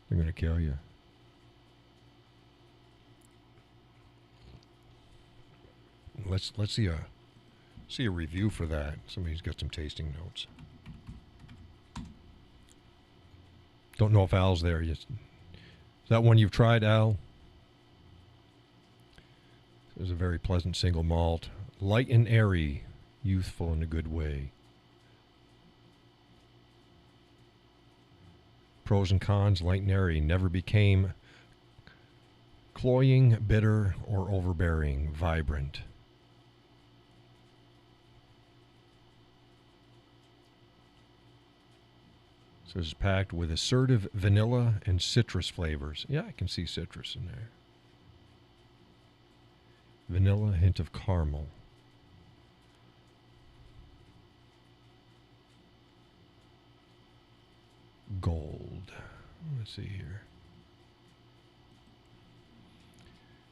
They're going to kill you. Let's see a review for that. Somebody's got some tasting notes. Don't know if Al's there yet. Is that one you've tried, Al? It was a very pleasant single malt. Light and airy, youthful in a good way. Pros and cons, light and airy, never became cloying, bitter, or overbearing, vibrant. So it's packed with assertive vanilla and citrus flavors. Yeah, I can see citrus in there. Vanilla, hint of caramel. Gold. Let's see here.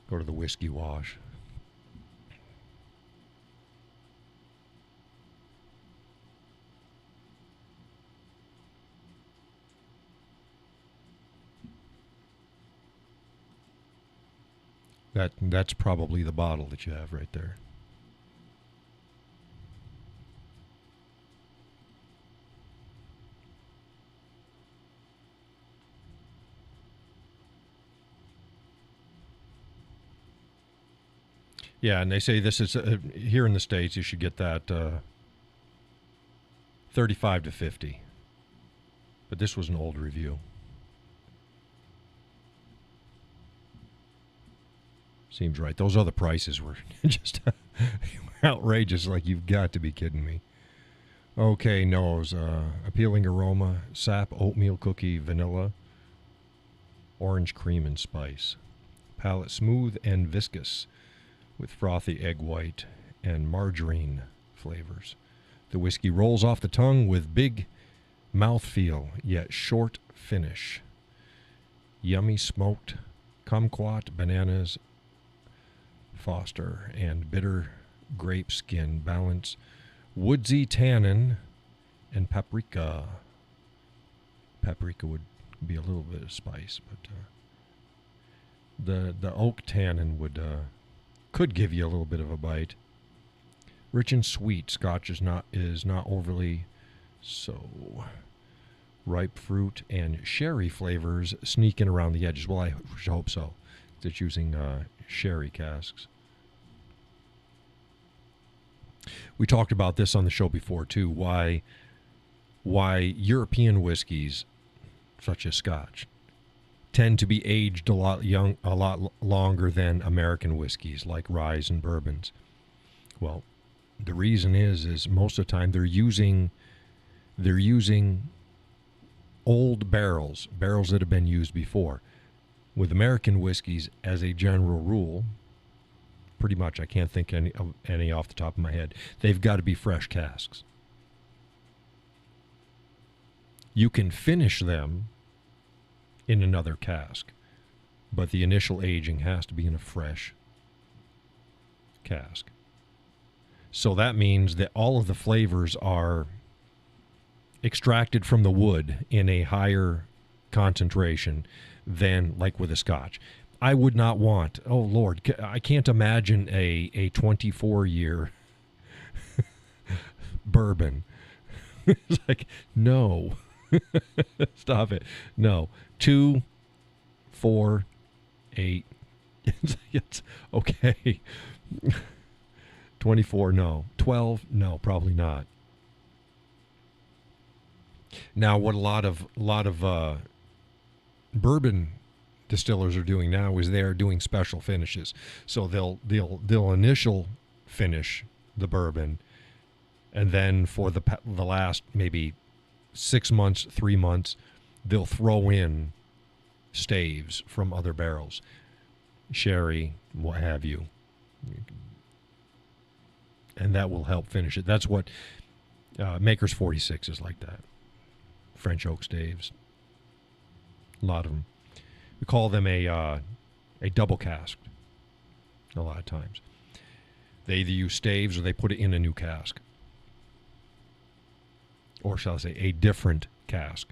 Go to the whiskey wash. That's probably the bottle that you have right there. Yeah, and they say this is here in the States. You should get that 35 to 50. But this was an old review. Seems right. Those other prices were just outrageous. Like, you've got to be kidding me. Okay, nose. Appealing aroma, sap, oatmeal cookie, vanilla, orange cream and spice. Palate smooth and viscous with frothy egg white and margarine flavors. The whiskey rolls off the tongue with big mouthfeel, yet short finish. Yummy smoked kumquat, bananas, Foster, and bitter grape skin balance woodsy tannin and paprika. Paprika would be a little bit of spice, but the oak tannin would could give you a little bit of a bite. Rich and sweet. Scotch is not overly so. Ripe fruit and sherry flavors sneak in around the edges. Well, I hope so. It's using sherry casks. We talked about this on the show before too. Why European whiskeys, such as Scotch, tend to be aged a lot longer than American whiskeys like rye and bourbons. Well, the reason is most of the time they're using old barrels that have been used before. With American whiskeys, as a general rule, pretty much I can't think any off the top of my head, they've got to be fresh casks. You can finish them in another cask, but the initial aging has to be in a fresh cask. So that means that all of the flavors are extracted from the wood in a higher concentration than like with a Scotch. I would not want, oh Lord, I can't imagine a 24-year bourbon. It's like, no. Stop it. No. 2, 4, 8. It's okay. 24, no. 12, no, probably not. Now, what a lot of bourbon distillers are doing now is they're doing special finishes. So they'll initial finish the bourbon, and then for the last maybe 6 months, 3 months, they'll throw in staves from other barrels, sherry, what have you, and that will help finish it. That's what Maker's 46 is like that. French oak staves, a lot of them. We call them a double cask. A lot of times, they either use staves or they put it in a new cask, or shall I say, a different cask.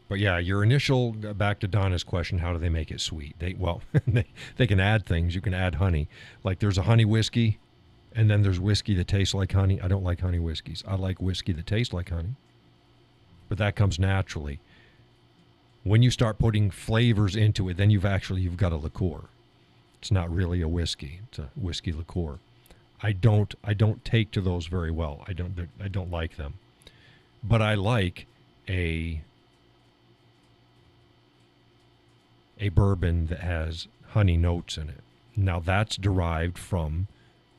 But yeah, your initial, back to Donna's question, how do they make it sweet? They can add things. You can add honey. Like there's a honey whiskey, and then there's whiskey that tastes like honey. I don't like honey whiskeys. I like whiskey that tastes like honey. But that comes naturally. When you start putting flavors into it, then you've got a liqueur. It's not really a whiskey. It's a whiskey liqueur. I don't take to those very well. I don't like them. But I like a bourbon that has honey notes in it. Now that's derived from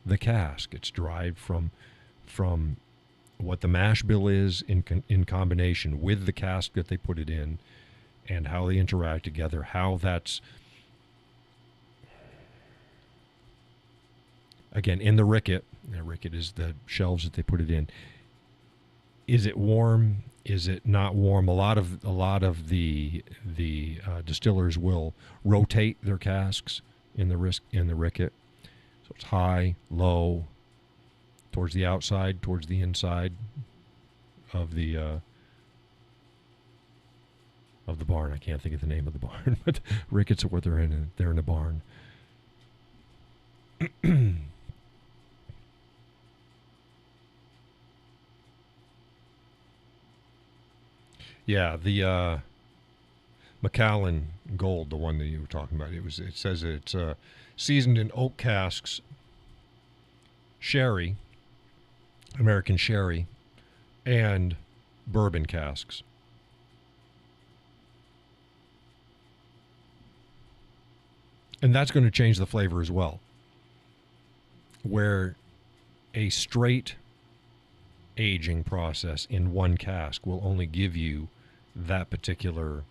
the cask. It's derived from what the mash bill is in combination with the cask that they put it in, and how they interact together, how that's, again, in the ricket. The ricket is the shelves that they put it in. Is it warm? Is it not warm? A lot of the distillers will rotate their casks in the ricket. So it's high, low, towards the outside, towards the inside of the of the barn. I can't think of the name of the barn, but rickets are what they're in. They're in a barn. Yeah, the Macallan Gold, the one that you were talking about. It says it's seasoned in oak casks, sherry, American sherry, and bourbon casks. And that's going to change the flavor as well. Where a straight aging process in one cask will only give you that particular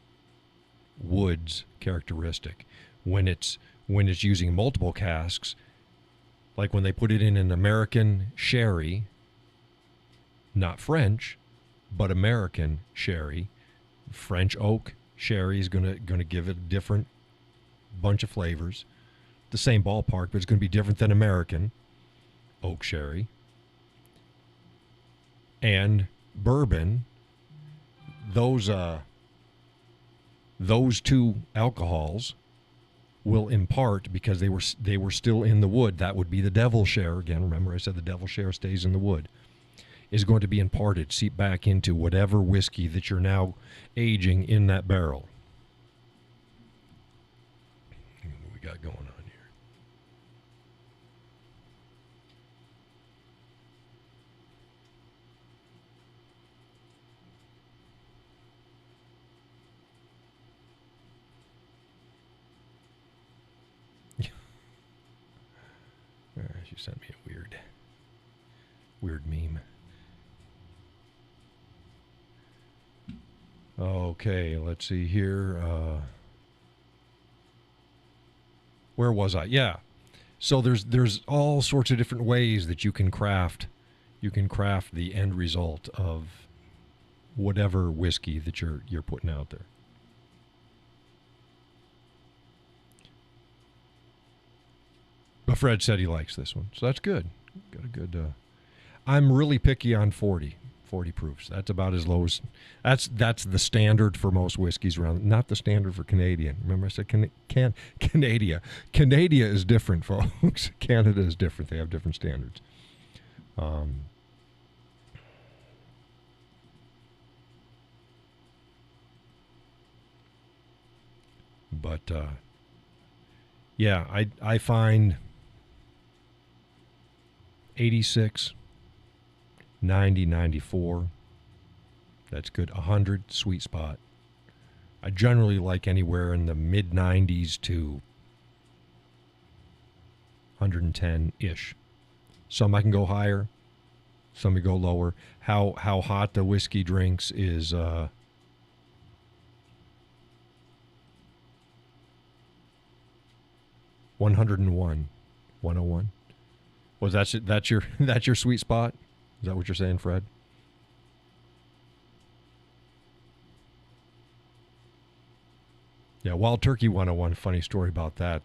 wood's characteristic. When it's using multiple casks, like when they put it in an American sherry, not French, but American sherry, French oak sherry is gonna give it a different bunch of flavors, the same ballpark, but it's going to be different than American oak sherry. And bourbon, those two alcohols will impart, because they were still in the wood. That would be the devil share. Again, remember I said the devil share stays in the wood. Is going to be imparted, seep back into whatever whiskey that you're now aging in that barrel. What we got going on here? She sent me a weird meme. Okay, let's see here. Where was I? Yeah. So there's all sorts of different ways that you can craft the end result of whatever whiskey that you're putting out there. But Fred said he likes this one, so that's good. Got a good. I'm really picky on 40 proofs. That's about as low as that's the standard for most whiskeys around. Not the standard for Canadian. Remember I said Canada. Canada is different, folks. Canada is different. They have different standards. But yeah, I find 86, 90, 94. That's good. 100, sweet spot. I generally like anywhere in the mid 90s to 110-ish. Some I can go higher, some I go lower. How hot the whiskey drinks is 101. 101. Was that's your sweet spot? Is that what you're saying, Fred? Yeah, Wild Turkey 101, funny story about that.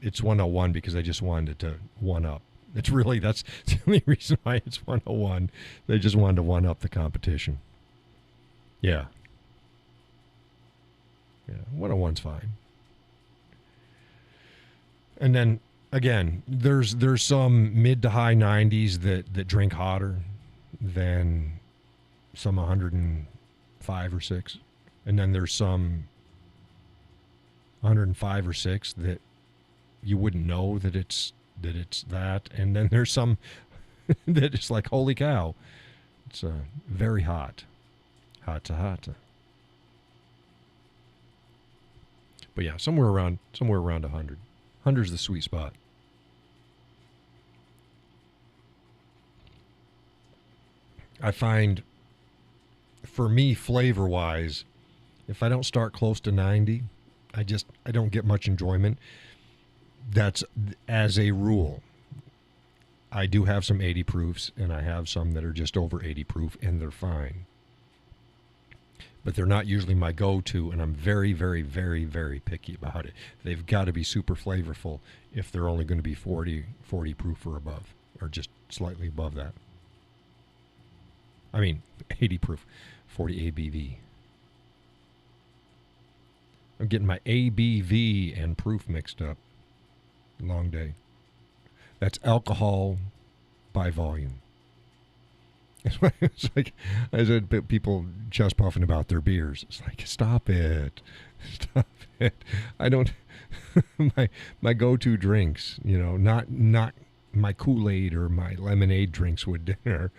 It's 101 because they just wanted to one up. That's the only reason why it's 101. They just wanted to one up the competition. Yeah. Yeah, 101's fine. And then again, there's some mid to high 90s that drink hotter than some 105 or 6. And then there's some 105 or 6 that you wouldn't know that it's that. And then there's some that it's like, holy cow, it's very hot. Hot. But yeah, somewhere around 100. 100 is the sweet spot. I find, for me, flavor-wise, if I don't start close to 90, I don't get much enjoyment. That's as a rule. I do have some 80 proofs, and I have some that are just over 80 proof, and they're fine. But they're not usually my go-to, and I'm very, very, very, very picky about it. They've got to be super flavorful if they're only going to be 40 proof or above, or just slightly above that. I mean, 80 proof, 40 ABV. I'm getting my ABV and proof mixed up. Long day. That's alcohol by volume. It's like I said, people chest puffing about their beers. It's like, stop it, stop it. I don't. my go-to drinks, not my Kool-Aid or my lemonade drinks with dinner.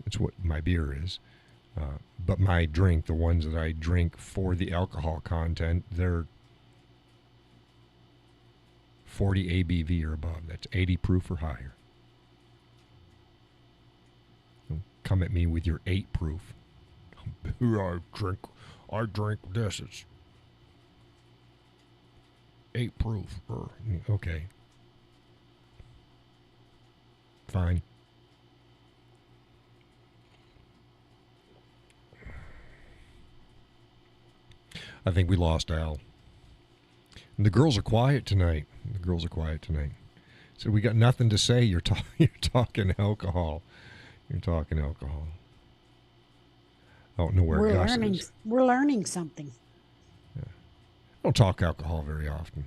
It's what my beer is. But my drink, the ones that I drink for the alcohol content, they're 40 ABV or above. That's 80 proof or higher. Don't come at me with your 8 proof. I drink this. It's 8 proof. Okay. Fine. I think we lost Al. And the girls are quiet tonight. So we got nothing to say. You're talking alcohol. You're talking alcohol. I don't know where Gus is. We're learning something. Yeah. I don't talk alcohol very often.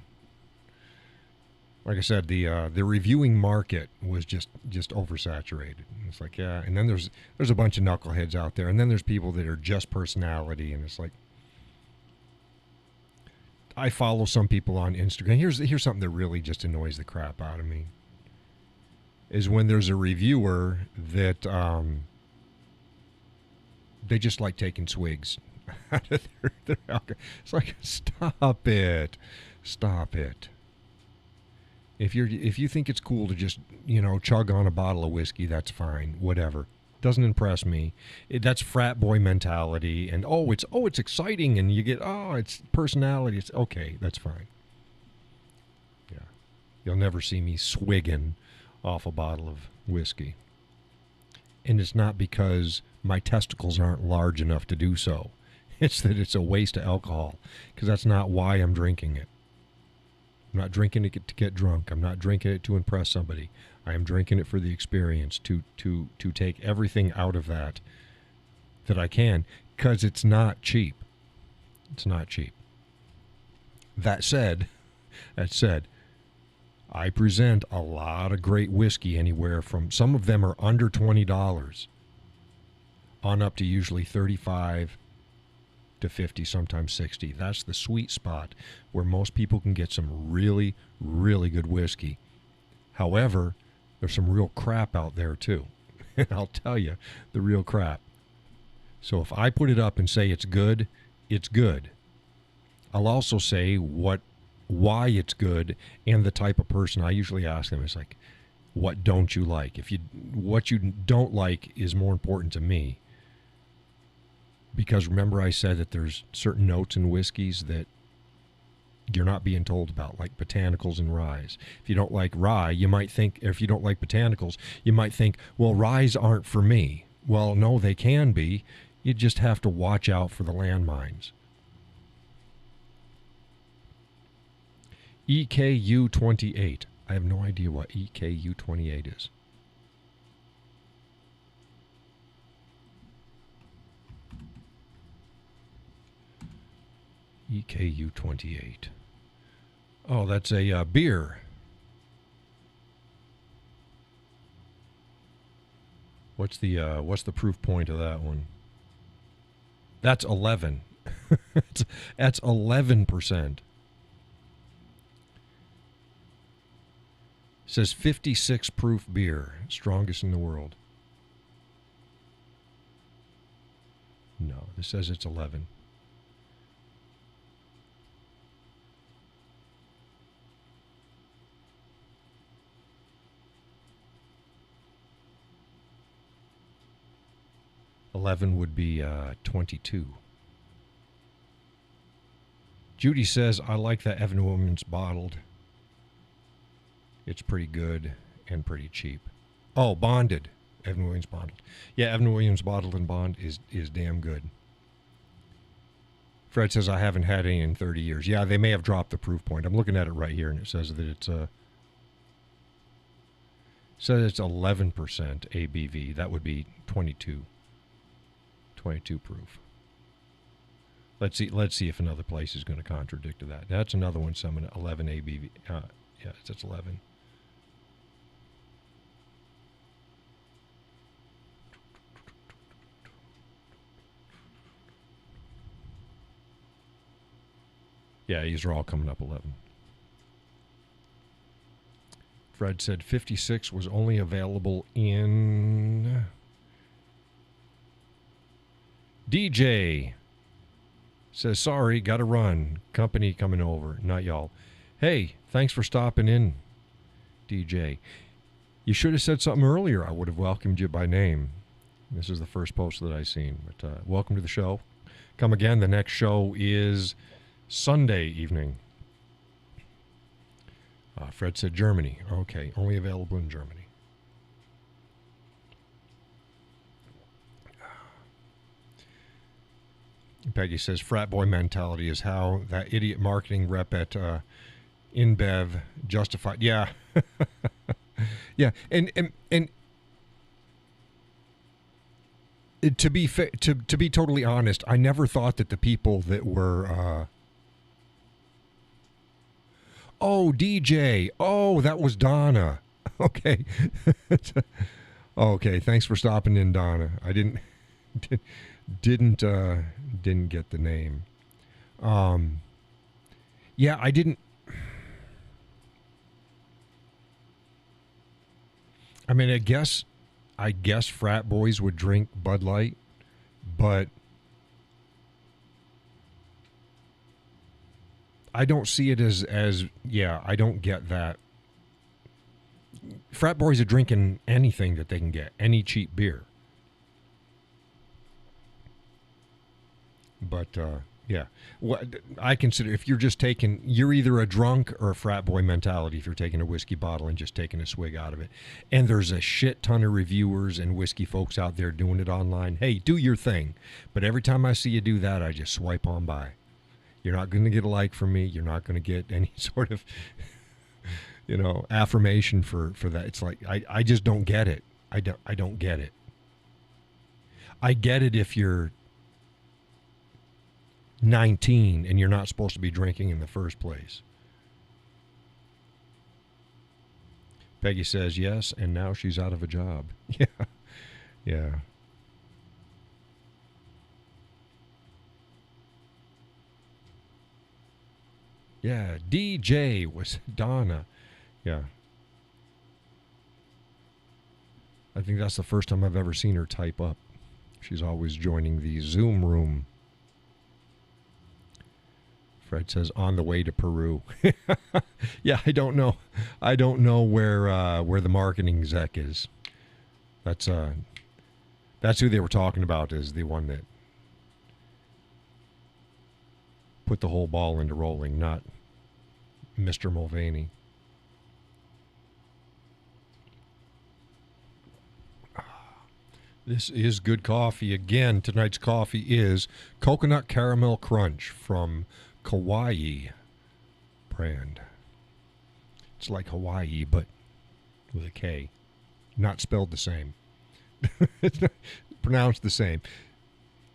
Like I said, the reviewing market was just oversaturated. It's like, yeah, and then there's a bunch of knuckleheads out there, and then there's people that are just personality, and it's like, I follow some people on Instagram. Here's something that really just annoys the crap out of me. Is when there's a reviewer that they just like taking swigs out of their alcohol. It's like, stop it. If you think it's cool to just chug on a bottle of whiskey, that's fine. Whatever. Doesn't impress me. That's frat boy mentality, and it's exciting, and you get it's personality. It's okay. That's fine. Yeah, you'll never see me swigging off a bottle of whiskey, and it's not because my testicles aren't large enough to do so. It's that it's a waste of alcohol, because that's not why I'm drinking it. I'm not drinking it to get drunk. I'm not drinking it to impress somebody. I am drinking it for the experience, to take everything out of that I can, because it's not cheap. It's not cheap. That said, I present a lot of great whiskey, anywhere from, some of them are under $20 on up to usually 35 to 50, sometimes 60. That's the sweet spot where most people can get some really, really good whiskey. However, there's some real crap out there too. And I'll tell you the real crap. So if I put it up and say it's good, it's good. I'll also say why it's good, and the type of person. I usually ask them is like, what don't you like? What you don't like is more important to me. Because remember I said that there's certain notes in whiskeys that you're not being told about, like botanicals and ryes. If you don't like rye, you might think, if you don't like botanicals, you might think, well, ryes aren't for me. Well, no, they can be. You just have to watch out for the landmines. EKU28. I have no idea what EKU28 is. EKU28. Oh, that's a beer. What's the proof point of that one? That's 11. That's 11%. Says 56 proof beer, strongest in the world. No, this says it's 11. $11 would be 22. Judy says, I like that Evan Williams bottled. It's pretty good and pretty cheap. Oh, bonded. Evan Williams bottled. Yeah, Evan Williams bottled and bond is damn good. Fred says, I haven't had any in 30 years. Yeah, they may have dropped the proof point. I'm looking at it right here, and it says that it's 11% ABV. That would be 22 proof. Let's see if another place is going to contradict to that. That's another one. Some 11 ABV. Yeah, that's 11. Yeah, these are all coming up 11. Fred said 56 was only available in DJ. Says, sorry, got to run. Company coming over, not y'all. Hey, thanks for stopping in, DJ. You should have said something earlier. I would have welcomed you by name. This is the first post that I seen. But welcome to the show. Come again. The next show is Sunday evening. Fred said Germany. Okay, only available in Germany. Peggy says frat boy mentality is how that idiot marketing rep at InBev justified. Yeah. Yeah. And to be to be totally honest, I never thought that the people that were oh, DJ. Oh, that was Donna. Okay. Okay, thanks for stopping in, Donna. I didn't get the name. Yeah, I didn't. I mean, I guess frat boys would drink Bud Light, but I don't see it as yeah, I don't get that. Frat boys are drinking anything that they can get, any cheap beer. But yeah, I consider if you're just taking, you're either a drunk or a frat boy mentality if you're taking a whiskey bottle and just taking a swig out of it. And there's a shit ton of reviewers and whiskey folks out there doing it online. Hey, do your thing. But every time I see you do that, I just swipe on by. You're not going to get a like from me. You're not going to get any sort of, affirmation for that. It's like, I just don't get it. I don't get it. I get it if you're 19 and you're not supposed to be drinking in the first place. Peggy says yes, and now she's out of a job. Yeah. Yeah. Yeah, DJ was Donna. Yeah. I think that's the first time I've ever seen her type up. She's always joining the Zoom room. Fred says on the way to Peru. Yeah, I don't know. I don't know where the marketing exec is. That's who they were talking about, is the one that put the whole ball into rolling, not Mr. Mulvaney. This is good coffee. Again, tonight's coffee is Coconut Caramel Crunch from Kauai brand. It's like Hawaii, but with a K. Not spelled the same. It's not pronounced the same.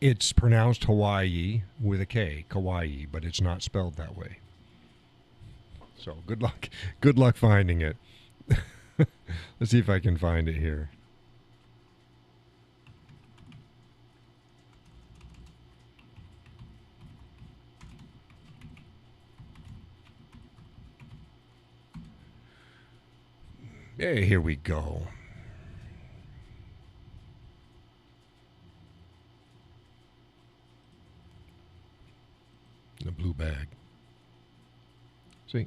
It's pronounced Hawaii with a K, Kauai, but it's not spelled that way. So good luck. Good luck finding it. Let's see if I can find it here. Hey, here we go. The blue bag. See?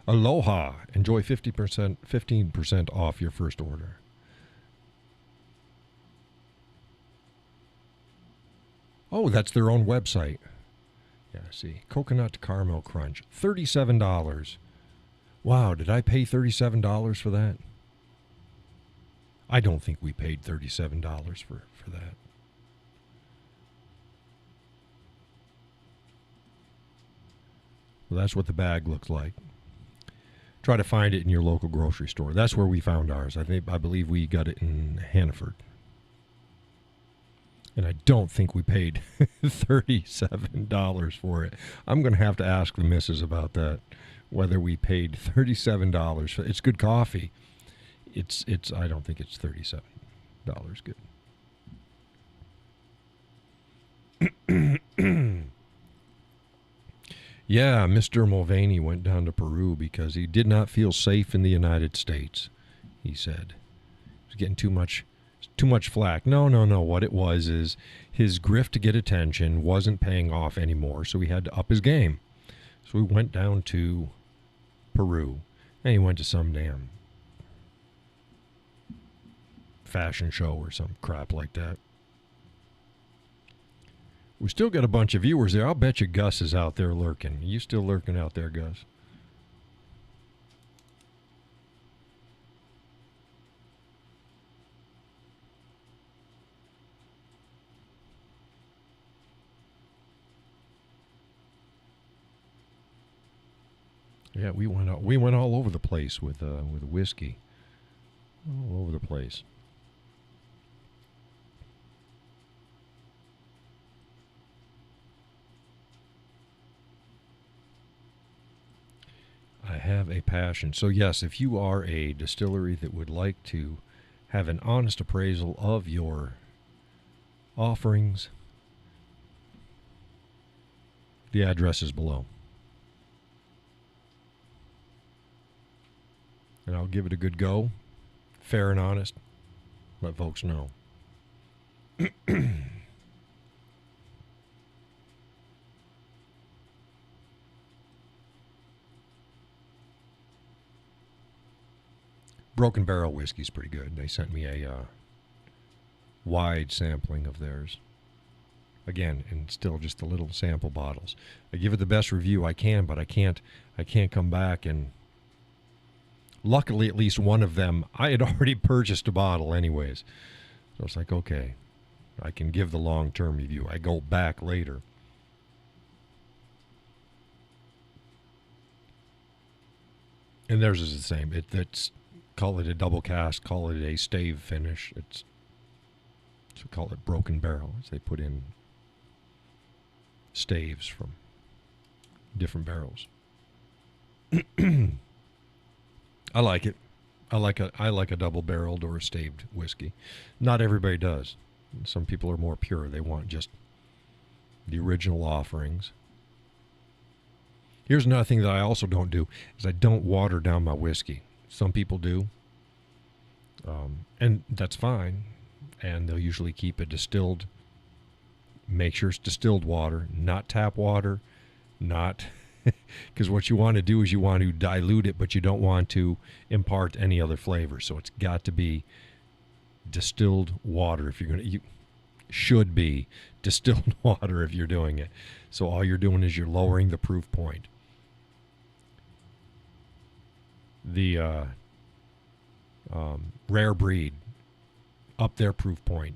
Aloha. Enjoy 15% off your first order. Oh, that's their own website. Yeah, see. Coconut Caramel Crunch. $37. Wow, did I pay $37 for that? I don't think we paid $37 for that. Well, that's what the bag looks like. Try to find it in your local grocery store. That's where we found ours. I believe we got it in Hannaford. And I don't think we paid $37 for it. I'm going to have to ask the missus about that, whether we paid $37 for it's good coffee. It's I don't think it's $37 good. Yeah, Mr. Mulvaney went down to Peru because he did not feel safe in the United States, he said. He was getting too much flack. No. What it was is his grift to get attention wasn't paying off anymore, so he had to up his game. So he went down to Peru, and he went to some damn fashion show or some crap like that. We still got a bunch of viewers there. I'll bet you Gus is out there lurking. Are you still lurking out there, Gus? Yeah, we went all over the place with whiskey. All over the place. I have a passion. So yes, if you are a distillery that would like to have an honest appraisal of your offerings, the address is below. And I'll give it a good go, fair and honest, let folks know. Broken Barrel whiskey's pretty good. They sent me a wide sampling of theirs. Again, and still just the little sample bottles. I give it the best review I can, but I can't come back and... Luckily, at least one of them, I had already purchased a bottle anyways. So it's like, okay, I can give the long-term review. I go back later. And theirs is the same. It's call it a double cask, call it a stave finish. So call it Broken Barrel, as they put in staves from different barrels. I like it. I like a double-barreled or a staved whiskey. Not everybody does. Some people are more pure. They want just the original offerings. Here's another thing that I also don't do, is I don't water down my whiskey. Some people do. And that's fine. And they'll usually keep it distilled. Make sure it's distilled water, not tap water, not... Because what you want to do is you want to dilute it, but you don't want to impart any other flavor. So it's got to be distilled water. If you're going to, you should be distilled water if you're doing it. So all you're doing is you're lowering the proof point. The Rare Breed up their proof point.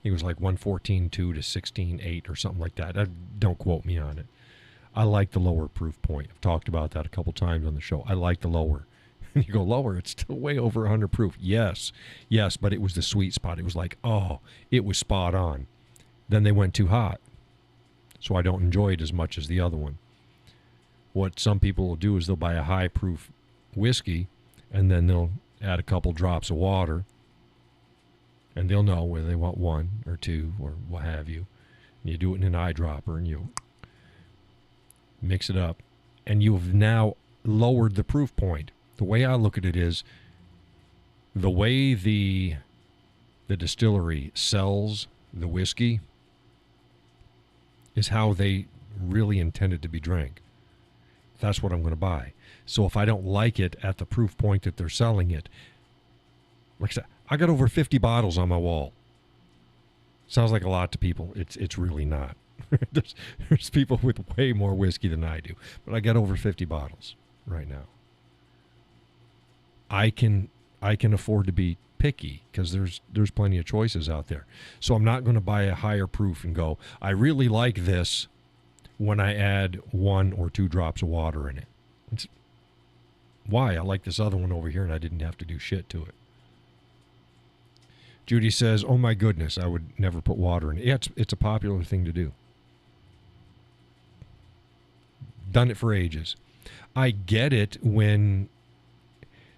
It was like 114.2 to 16.8 or something like that. Don't quote me on it. I like the lower proof point. I've talked about that a couple times on the show. I like the lower. And you go lower, it's still way over 100 proof. Yes, but it was the sweet spot. It was like, oh, it was spot on. Then they went too hot. So I don't enjoy it as much as the other one. What some people will do is they'll buy a high proof whiskey and then they'll add a couple drops of water. And they'll know whether they want 1 or 2 or what have you. And you do it in an eyedropper and you mix it up, and you've now lowered the proof point. The way I look at it is the way the distillery sells the whiskey is how they really intend it to be drank. That's what I'm going to buy. So if I don't like it at the proof point that they're selling it, like I said, I got over 50 bottles on my wall. Sounds like a lot to people. It's really not. There's people with way more whiskey than I do, but I got over 50 bottles right now. I can afford to be picky because there's plenty of choices out there. So I'm not going to buy a higher proof and go, I really like this when I add 1 or 2 drops of water in it. Why? I like this other one over here and I didn't have to do shit to it. Judy says, "Oh my goodness, I would never put water in it." Yeah, it's a popular thing to do. Done it for ages. I get it when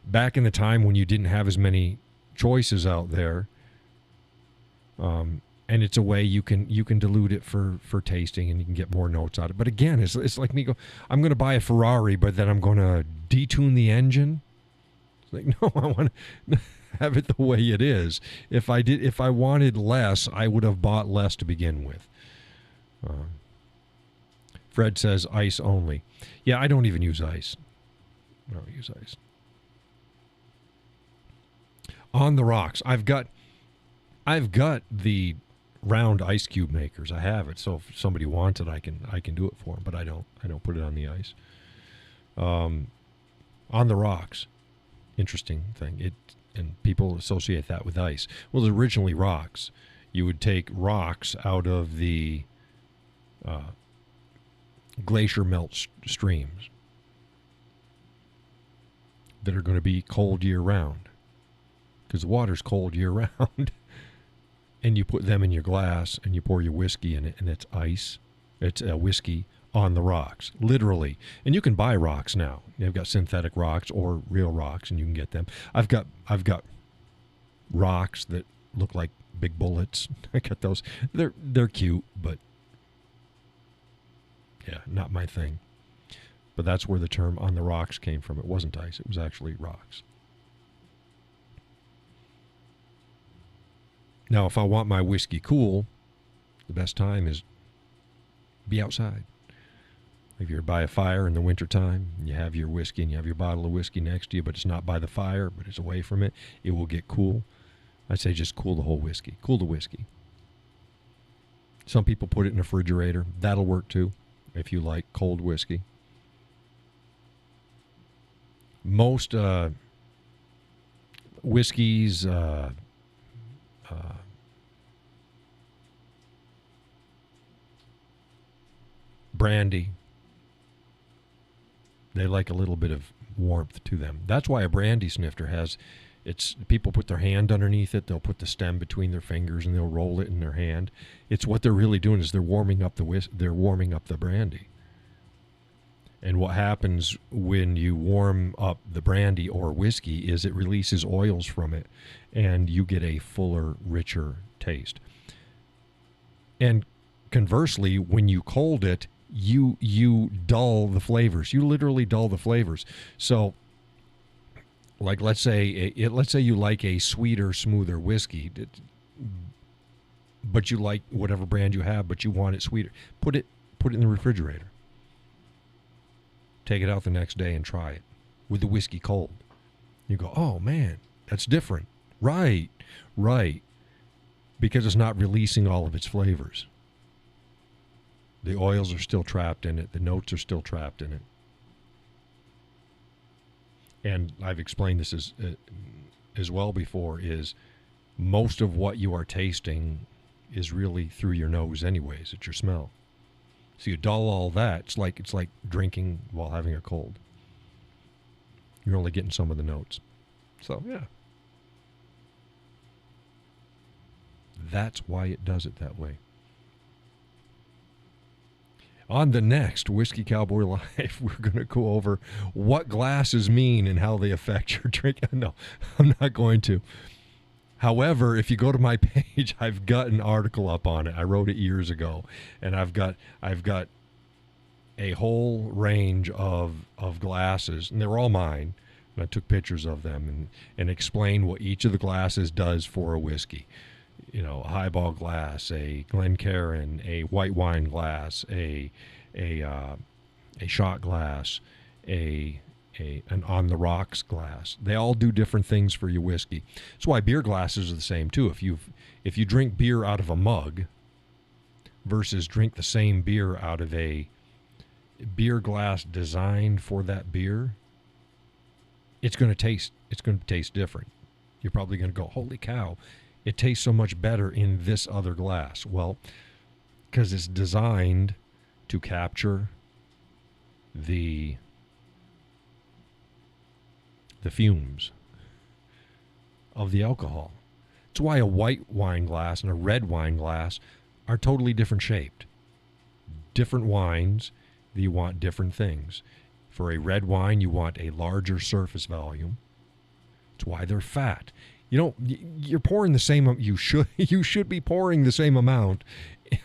back in the time when you didn't have as many choices out there, and it's a way you can dilute it for tasting, and you can get more notes out of it. But again, it's like me go, I'm going to buy a Ferrari, but then I'm going to detune the engine. It's like, no, I want to have it the way it is. If I wanted less, I would have bought less to begin with. Fred says ice only. Yeah, I don't even use ice. I don't use ice. On the rocks, I've got the round ice cube makers. I have it, so if somebody wants it, I can do it for them. But I don't put it on the ice. On the rocks, interesting thing. And people associate that with ice. Well, it's originally rocks. You would take rocks out of the glacier melt streams that are going to be cold year round, because the water's cold year round. And you put them in your glass and you pour your whiskey in it, and it's ice. It's a whiskey on the rocks, literally. And you can buy rocks now. They've got synthetic rocks or real rocks, and you can get them. I've got rocks that look like big bullets. I got those. They're cute, but yeah, not my thing. But that's where the term on the rocks came from. It wasn't ice. It was actually rocks. Now, if I want my whiskey cool, the best time is be outside. If you're by a fire in the wintertime, and you have your whiskey and you have your bottle of whiskey next to you, but it's not by the fire, but it's away from it, it will get cool. I'd say just cool the whole whiskey. Cool the whiskey. Some people put it in a refrigerator. That'll work too, if you like cold whiskey. Most whiskeys, brandy, they like a little bit of warmth to them. That's why a brandy snifter has, people put their hand underneath it. They'll put the stem between their fingers and they'll roll it in their hand. It's what they're really doing is they're warming up the brandy. And what happens when you warm up the brandy or whiskey is it releases oils from it, and you get a fuller, richer taste. And conversely, when you cold it, you dull the flavors. You literally dull the flavors. So, like let's say you like a sweeter, smoother whiskey, but you like whatever brand you have, but you want it sweeter. Put it in the refrigerator. Take it out the next day and try it with the whiskey cold. You go, oh man, that's different. Right. Because it's not releasing all of its flavors. The oils are still trapped in it. The notes are still trapped in it. And I've explained this as well before, is most of what you are tasting is really through your nose anyways. It's your smell. So you dull all that. It's like drinking while having a cold. You're only getting some of the notes. So, yeah. That's why it does it that way. On the next Whiskey Cowboy Live, we're going to go over what glasses mean and how they affect your drink. No, I'm not going to. However, if you go to my page, I've got an article up on it. I wrote it years ago, and I've got a whole range of glasses, and they were all mine. And I took pictures of them and explained what each of the glasses does for a whiskey. You know, a highball glass, a Glencairn, a white wine glass, a shot glass, an on the rocks glass. They all do different things for your whiskey. That's why beer glasses are the same too. If you drink beer out of a mug versus drink the same beer out of a beer glass designed for that beer, it's going to taste different. You're probably going to go, holy cow, it tastes so much better in this other glass. Well, because it's designed to capture the fumes of the alcohol. It's why a white wine glass and a red wine glass are totally different shaped. Different wines, you want different things. For a red wine, you want a larger surface volume. It's why they're fat. You're pouring the same. You should be pouring the same amount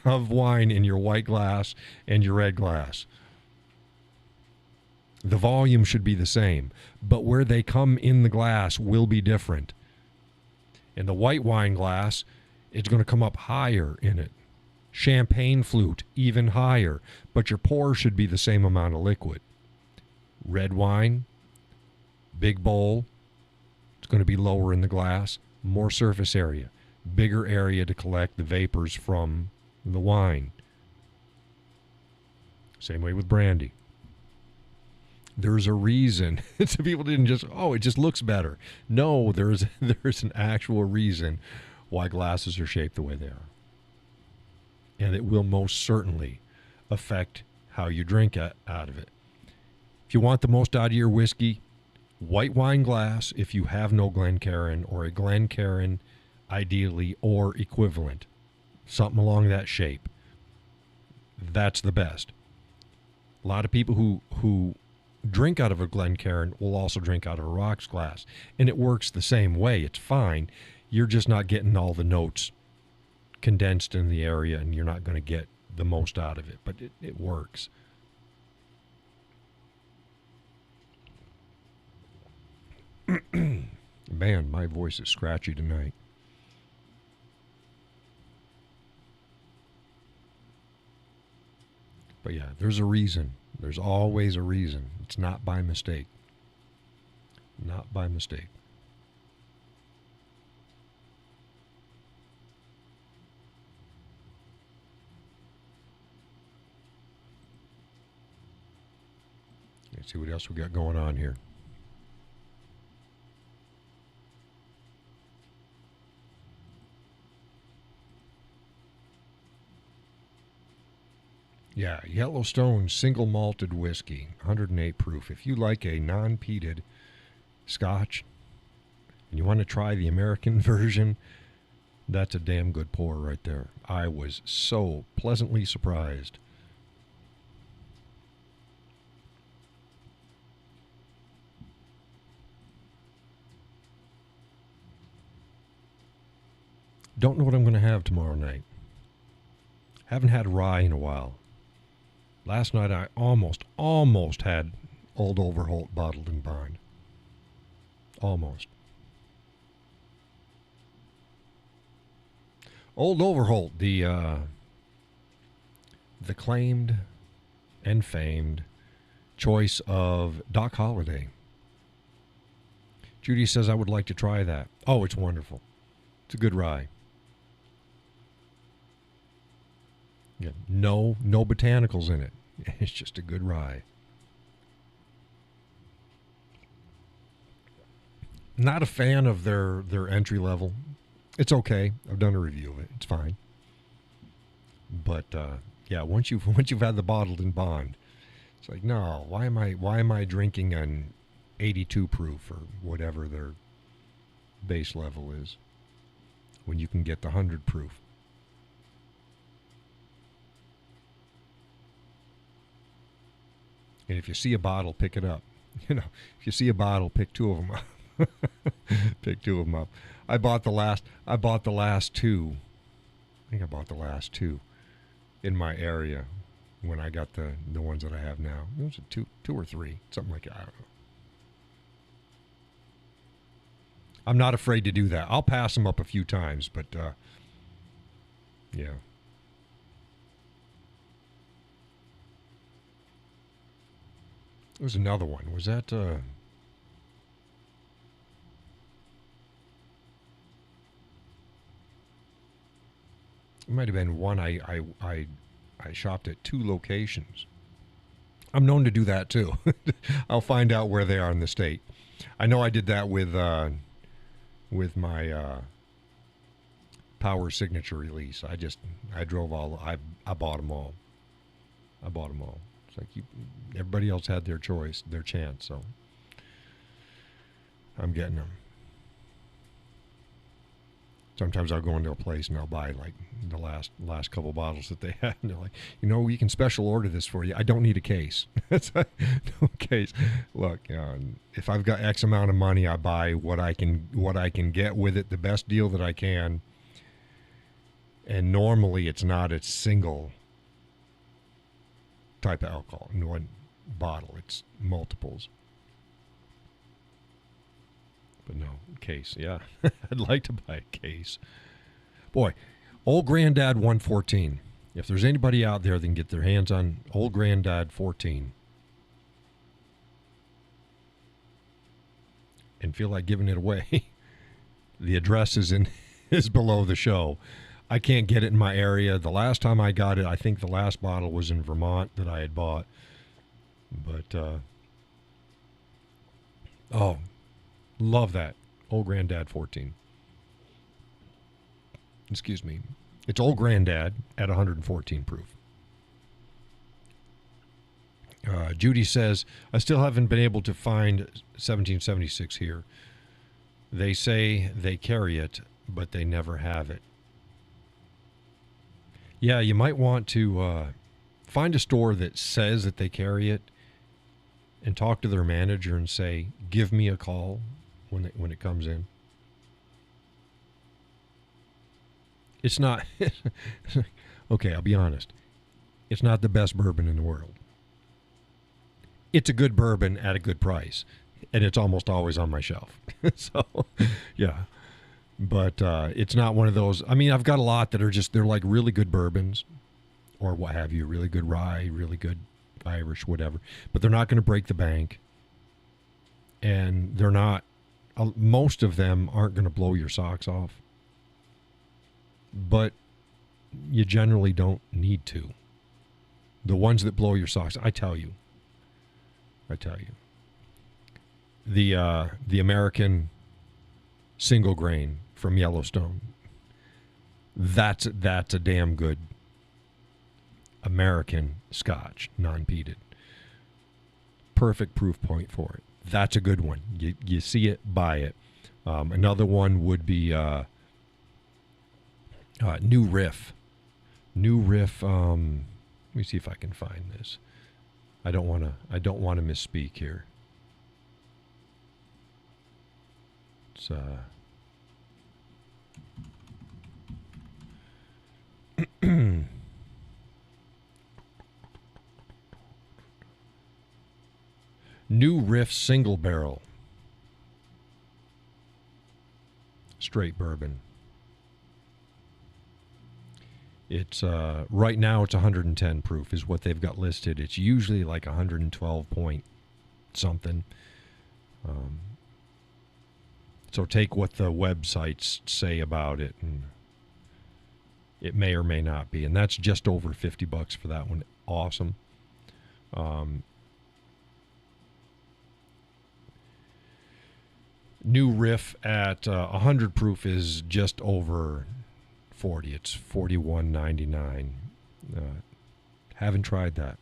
of wine in your white glass and your red glass. The volume should be the same, but where they come in the glass will be different. In the white wine glass, it's going to come up higher in it. Champagne flute, even higher, but your pour should be the same amount of liquid. Red wine, big bowl, it's going to be lower in the glass, more surface area, bigger area to collect the vapors from the wine. Same way with brandy. There's a reason. So people didn't just, it just looks better. No, there's an actual reason why glasses are shaped the way they are. And it will most certainly affect how you drink out of it. If you want the most out of your whiskey, white wine glass if you have no Glencairn, or a Glencairn ideally or equivalent. Something along that shape. That's the best. A lot of people who drink out of a Glencairn will also drink out of a rocks glass. And it works the same way. It's fine. You're just not getting all the notes condensed in the area, and you're not going to get the most out of it. But it works. Man, my voice is scratchy tonight. But yeah, there's a reason. There's always a reason. It's not by mistake. Not by mistake. Let's see what else we got going on here. Yeah, Yellowstone single malted whiskey, 108 proof. If you like a non-peated Scotch and you want to try the American version, that's a damn good pour right there. I was so pleasantly surprised. Don't know what I'm going to have tomorrow night. Haven't had rye in a while. Last night I almost had Old Overholt bottled in bond. Almost. Old Overholt, the claimed and famed choice of Doc Holliday. Judy says I would like to try that. Oh, it's wonderful. It's a good rye. Yeah, no botanicals in it. It's just a good rye. Not a fan of their entry level. It's okay. I've done a review of it. It's fine. But yeah, once you've had the bottled in bond, it's like, no, why am I drinking an 82 proof or whatever their base level is when you can get the 100 proof? And if you see a bottle, pick it up. If you see a bottle, pick two of them up. Pick two of them up. I bought the last two. I think I bought the last two in my area when I got the ones that I have now. It was two or three, something like that. I don't know. I'm not afraid to do that. I'll pass them up a few times, but yeah. There was another one. Was that it might have been one I shopped at two locations. I'm known to do that too. I'll find out where they are in the state. I know I did that with my Power Signature release. I drove all. I bought them all. It's like everybody else had their choice, their chance, so I'm getting them. Sometimes I'll go into a place and I'll buy like the last couple bottles that they had, and they're like, we can special order this for you. I don't need a case. No case. Look, if I've got X amount of money, I buy what I can get with it, the best deal that I can. And normally it's not a single type of alcohol in one bottle. It's multiples. But no, case, yeah. I'd like to buy a case. Boy, Old Granddad 114. If there's anybody out there that can get their hands on Old Granddad 14 and feel like giving it away, the address is below the show. I can't get it in my area. The last time I got it, I think the last bottle was in Vermont that I had bought. But, love that. Old Granddad 14. Excuse me. It's Old Granddad at 114 proof. Judy says, I still haven't been able to find 1776 here. They say they carry it, but they never have it. Yeah, you might want to find a store that says that they carry it and talk to their manager and say, give me a call when it comes in. It's not, okay, I'll be honest. It's not the best bourbon in the world. It's a good bourbon at a good price, and it's almost always on my shelf. So, yeah. But it's not one of those. I mean, I've got a lot that are they're like really good bourbons or what have you, really good rye, really good Irish, whatever. But they're not going to break the bank. And they're not, most of them aren't going to blow your socks off. But you generally don't need to. The ones that blow your socks, I tell you. The American single grain from Yellowstone, that's a damn good American Scotch, non-peated. Perfect proof point for it. That's a good one. You see it, buy it. Another one would be New Riff. New Riff. Let me see if I can find this. I don't want to misspeak here. It's New Riff Single Barrel straight bourbon. It's right now it's 110 proof is what they've got listed. It's usually like 112 point something. So take what the websites say about it, and it may or may not be. And that's just over $50 for that one. Awesome. New Riff at 100 proof is just over 40. It's $41.99. Haven't tried that.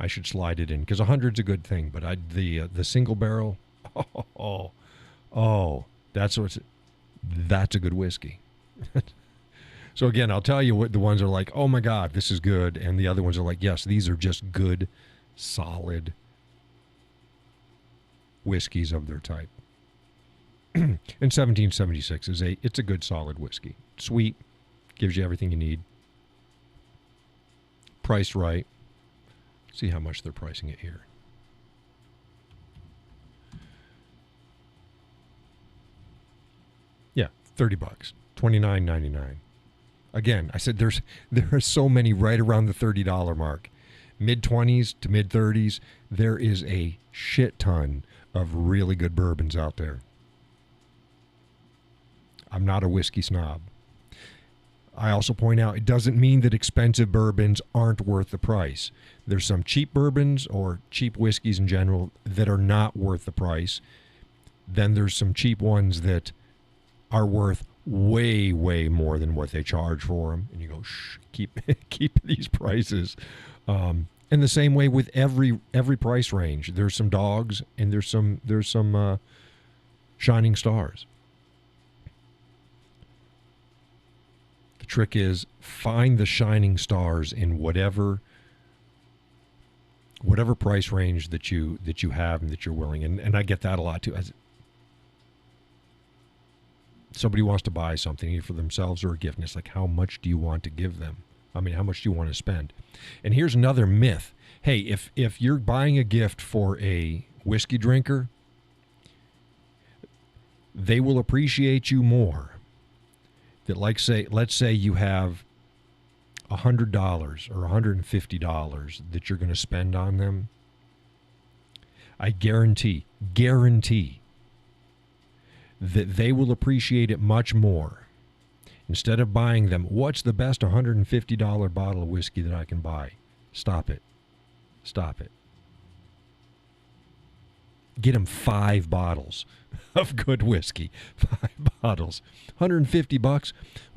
I should slide it in because 100's a good thing. But the single barrel, that's a good whiskey. So again, I'll tell you what the ones are like. Oh my God, this is good, and the other ones are like, yes, these are just good, solid whiskeys of their type. And 1776 it's a good solid whiskey. Sweet, gives you everything you need. Priced right. See how much they're pricing it here. Yeah, $30, $29.99. Again, I said there are so many right around the $30 mark. Mid-20s to mid-30s, there is a shit ton of really good bourbons out there. I'm not a whiskey snob. I also point out it doesn't mean that expensive bourbons aren't worth the price. There's some cheap bourbons or cheap whiskeys in general that are not worth the price. Then there's some cheap ones that are worth way, way more than what they charge for them. And you go, shh, keep these prices. And the same way with every price range. There's some dogs and there's some shining stars. Trick is find the shining stars in whatever price range that you have and that you're willing. And I get that a lot too. As somebody wants to buy something either for themselves or a gift, and it's like, how much do you want to give them? I mean, how much do you want to spend? And here's another myth. Hey, if you're buying a gift for a whiskey drinker, they will appreciate you more. That, like, let's say you have $100 or $150 that you're going to spend on them. I guarantee that they will appreciate it much more. Instead of buying them, what's the best $150 bottle of whiskey that I can buy? Stop it. Get them 5 bottles of good whiskey. 5 bottles. $150. Well,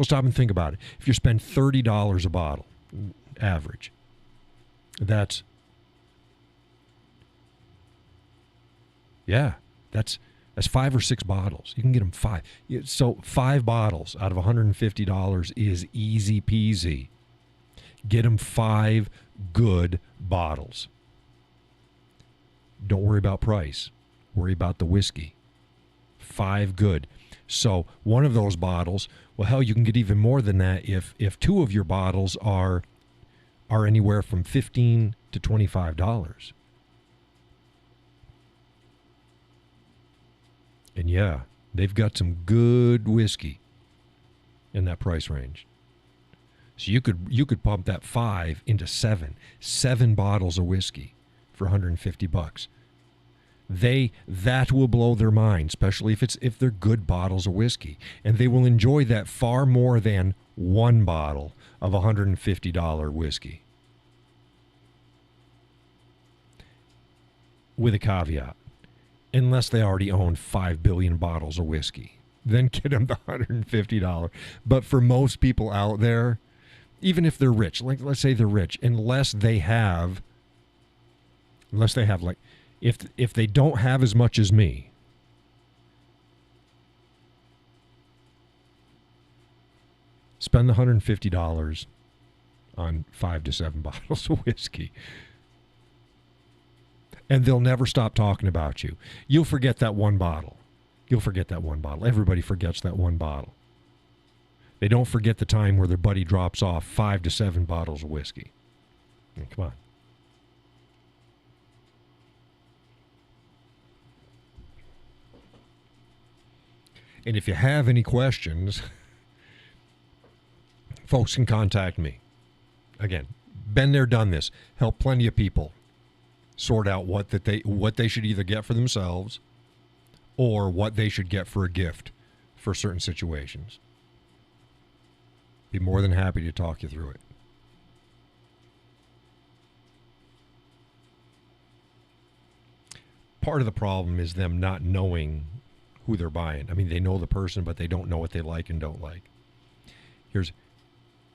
stop and think about it. If you spend $30 a bottle, average, that's 5 or 6 bottles. You can get them 5. So 5 bottles out of $150 is easy peasy. Get them 5 good bottles. Don't worry about price. Worry about the whiskey. 5 good. So one of those bottles, well, hell, you can get even more than that if 2 of your bottles are anywhere from $15 to $25. And yeah, they've got some good whiskey in that price range. So you could pump that 5 into 7 bottles of whiskey for $150. That will blow their mind, especially if they're good bottles of whiskey, and they will enjoy that far more than 1 bottle of $150 whiskey. With a caveat, unless they already own 5 billion bottles of whiskey, then get them the $150. But for most people out there, even if they're rich, like let's say they're rich, unless they have like, if they don't have as much as me, spend the $150 on 5 to 7 bottles of whiskey. And they'll never stop talking about you. You'll forget that 1 bottle. Everybody forgets that 1 bottle. They don't forget the time where their buddy drops off 5 to 7 bottles of whiskey. Come on. And if you have any questions, folks can contact me. Again, been there, done this. Help plenty of people sort out what they should either get for themselves or what they should get for a gift for certain situations. Be more than happy to talk you through it. Part of the problem is them not knowing who they're buying. I mean, they know the person, but they don't know what they like and don't like.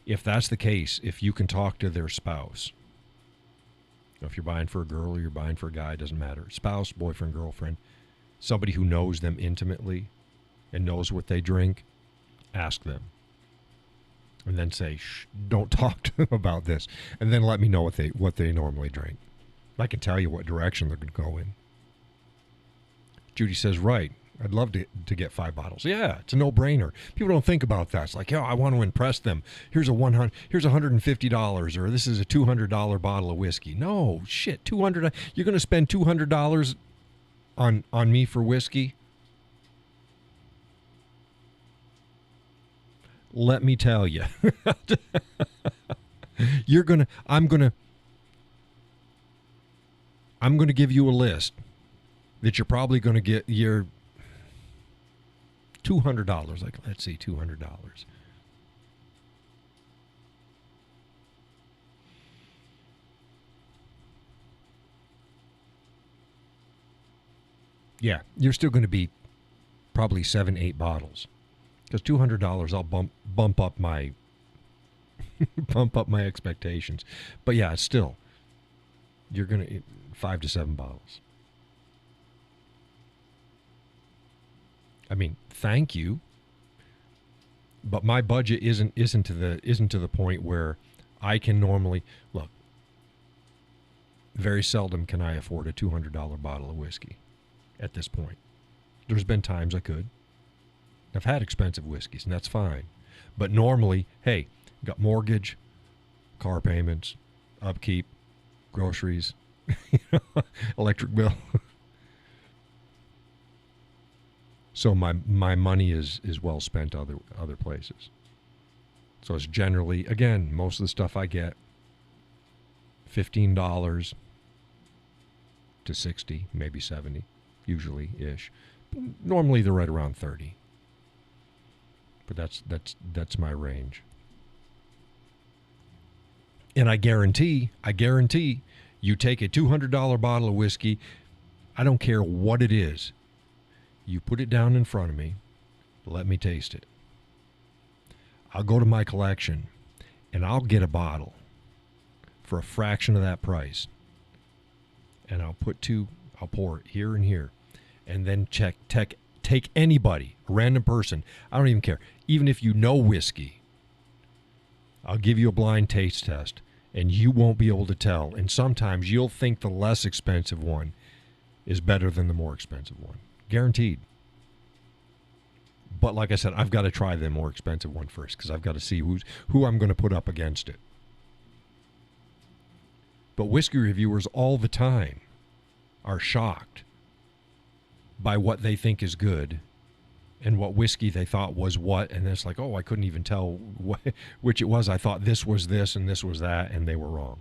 If that's the case, if you can talk to their spouse, if you're buying for a girl or you're buying for a guy, it doesn't matter. Spouse, boyfriend, girlfriend, somebody who knows them intimately and knows what they drink, ask them. And then say, shh, don't talk to them about this. And then let me know what they normally drink. I can tell you what direction they're going to go in. Judy says, right, I'd love to get 5 bottles. Yeah, it's a no-brainer. People don't think about that. It's like, I want to impress them. Here's $150, or this is a $200 bottle of whiskey. No, shit, $200. You're going to spend $200 on me for whiskey? Let me tell you. I'm going to give you a list that you're probably going to get your $200. Like, let's see, $200. Yeah, you're still going to be probably 7-8 bottles, because $200 I'll bump up my expectations. But yeah, still, you're going to 5 to 7 bottles. I mean, thank you. But my budget isn't to the point where I can normally look. Very seldom can I afford a $200 bottle of whiskey at this point. There's been times I could. I've had expensive whiskeys, and that's fine. But normally, hey, got mortgage, car payments, upkeep, groceries, electric bill. So my money is well spent other places. So it's generally, again, most of the stuff I get, $15 to 60, maybe 70, usually ish. Normally they're right around 30. But that's my range. And I guarantee you take a $200 bottle of whiskey, I don't care what it is. You put it down in front of me, let me taste it. I'll go to my collection and I'll get a bottle for a fraction of that price. And I'll pour it here and here. And then take anybody, a random person, I don't even care. Even if you know whiskey, I'll give you a blind taste test and you won't be able to tell. And sometimes you'll think the less expensive one is better than the more expensive one. Guaranteed. But like I said, I've got to try the more expensive one first because I've got to see who I'm going to put up against it. But whiskey reviewers all the time are shocked by what they think is good and what whiskey they thought was what. And it's like, oh, I couldn't even tell which it was. I thought this was this and this was that, and they were wrong.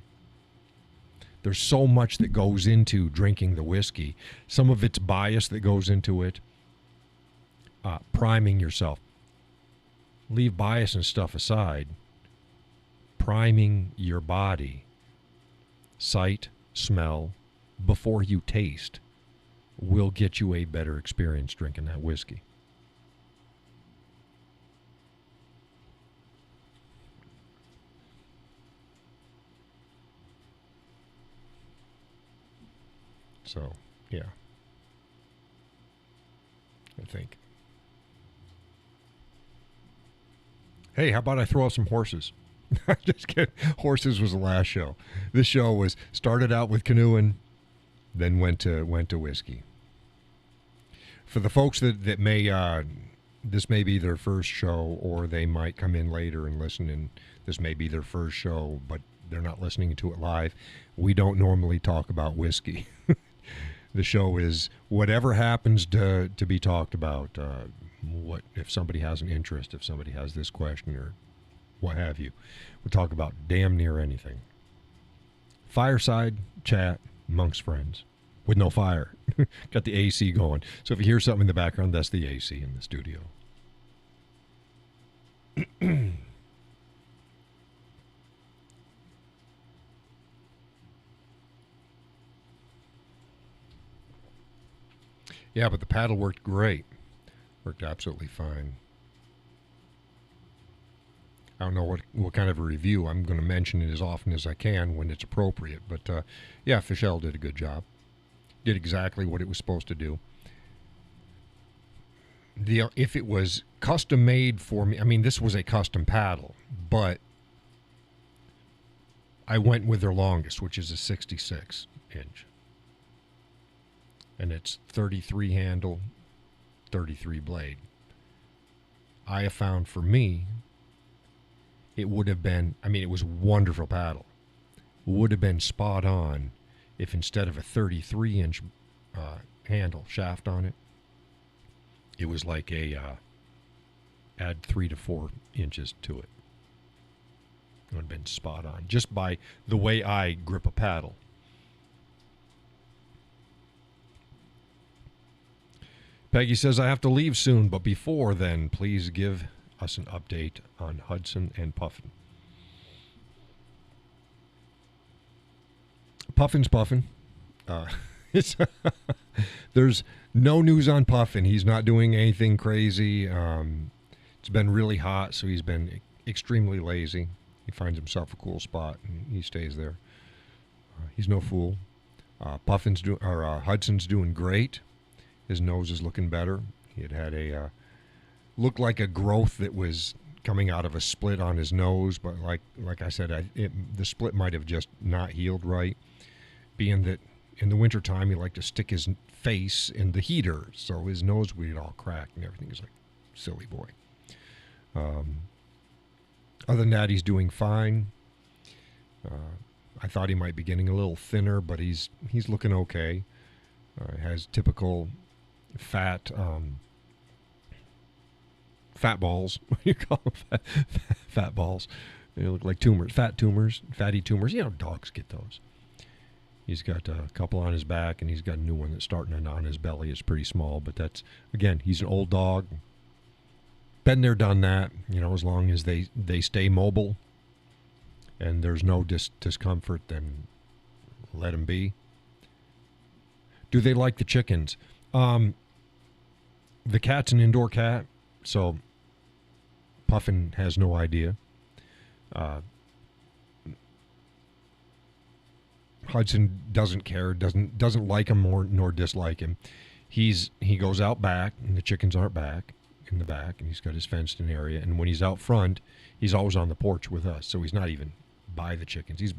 There's so much that goes into drinking the whiskey. Some of it's bias that goes into it. Priming yourself. Leave bias and stuff aside. Priming your body, sight, smell, before you taste, will get you a better experience drinking that whiskey. So, yeah. I think. Hey, how about I throw out some horses? Just kidding. Horses was the last show. This show started out with canoeing, then went to whiskey. For the folks that may this may be their first show, or they might come in later and listen, and this may be their first show, but they're not listening to it live. We don't normally talk about whiskey. The show is whatever happens to be talked about. What if somebody has an interest, if somebody has this question or what have you. We'll talk about damn near anything. Fireside chat amongst friends with no fire. Got the AC going. So if you hear something in the background, that's the AC in the studio. Yeah, but the paddle worked great. Worked absolutely fine. I don't know what kind of a review. I'm going to mention it as often as I can when it's appropriate. But, yeah, Fischel did a good job. Did exactly what it was supposed to do. If it was custom made for me, I mean, this was a custom paddle, but I went with their longest, which is a 66 inch. And it's 33 handle, 33 blade. I have found for me, it would have been, I mean, it was a wonderful paddle. Would have been spot on if instead of a 33 inch handle shaft on it, it was like add 3 to 4 inches to it. It would have been spot on just by the way I grip a paddle. Peggy says, I have to leave soon, but before then, please give us an update on Hudson and Puffin. Puffin's Puffin. There's no news on Puffin. He's not doing anything crazy. It's been really hot, so he's been extremely lazy. He finds himself a cool spot, and he stays there. He's no fool. Hudson's doing great. His nose is looking better. He had a looked like a growth that was coming out of a split on his nose, but like I said, the split might have just not healed right, being that in the wintertime he liked to stick his face in the heater, so his nose would get all cracked and everything. He's like, silly boy. Other than that, he's doing fine. I thought he might be getting a little thinner, but he's looking okay. Has typical fat balls. What do you call them? Fat balls. They look like tumors, fatty tumors. You know, dogs get those. He's got a couple on his back, and he's got a new one that's starting on his belly. It's pretty small, but that's, again, he's an old dog. Been there, done that. You know, as long as they stay mobile and there's no discomfort, then let them be. Do they like the chickens? The cat's an indoor cat, so Puffin has no idea. Hudson doesn't care, doesn't like him nor dislike him. He goes out back, and the chickens aren't back in the back, and he's got his fenced-in area. And when he's out front, he's always on the porch with us, so he's not even by the chickens. He's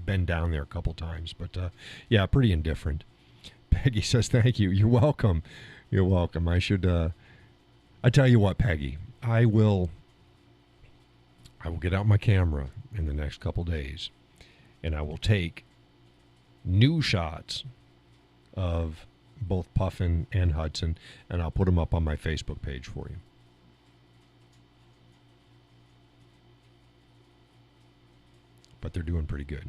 been down there a couple times, but yeah, pretty indifferent. Peggy says, "Thank you. You're welcome. You're welcome." I should. I tell you what, Peggy, I will get out my camera in the next couple days, and I will take new shots of both Puffin and Hudson, and I'll put them up on my Facebook page for you. But they're doing pretty good.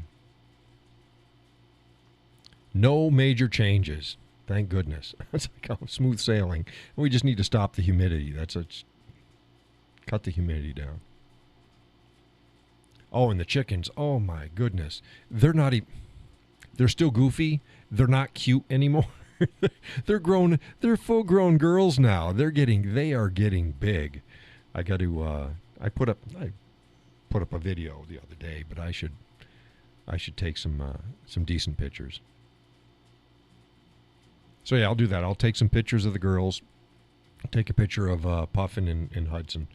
No major changes. Thank goodness. It's like, oh, smooth sailing. We just need to stop the humidity. Cut the humidity down. Oh, and the chickens. Oh my goodness. They're not even, they're still goofy. They're not cute anymore. They're grown. They're full-grown girls now. They are getting big. I got to. I put up a video the other day, but I should take some decent pictures. So yeah, I'll do that. I'll take some pictures of the girls. Take a picture of Puffin and Hudson.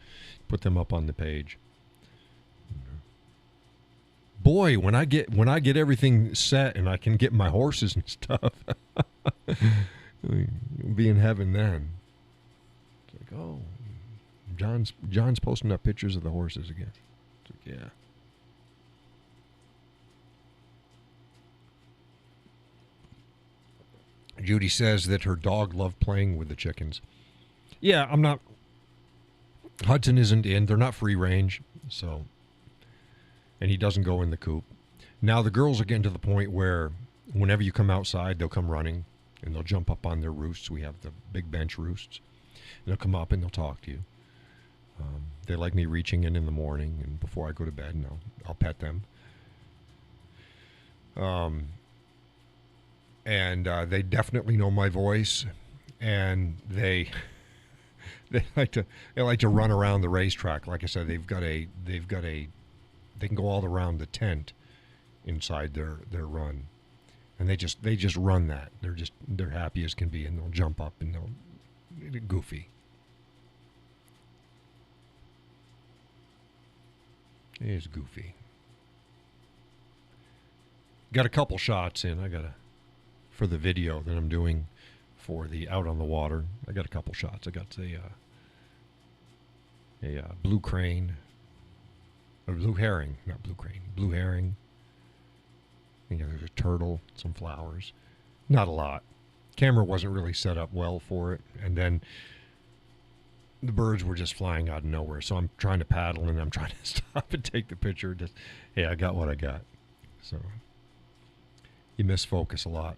Put them up on the page. Boy, when I get everything set and I can get my horses and stuff, we'll be in heaven then. It's like, oh, John's posting up pictures of the horses again. It's like, yeah. Judy says that her dog loved playing with the chickens. Yeah, I'm not. Hudson isn't in. They're not free range, so. And he doesn't go in the coop. Now the girls are getting to the point where whenever you come outside, they'll come running and they'll jump up on their roosts. We have the big bench roosts. And they'll come up and they'll talk to you. They like me reaching in the morning and before I go to bed, and I'll pet them. And they definitely know my voice, and they like to run around the racetrack. Like I said, they can go all around the tent inside their run, and they just run that. They're happy as can be, and they'll jump up and they're goofy. It is goofy. Got a couple shots in. For the video that I'm doing for the Out on the Water. I got a couple shots. I got a blue crane. Or blue herring, not blue crane. Blue herring. I think there's a turtle, some flowers. Not a lot. Camera wasn't really set up well for it. And then the birds were just flying out of nowhere. So I'm trying to paddle and I'm trying to stop and take the picture. Just, hey, I got what I got. So you miss focus a lot.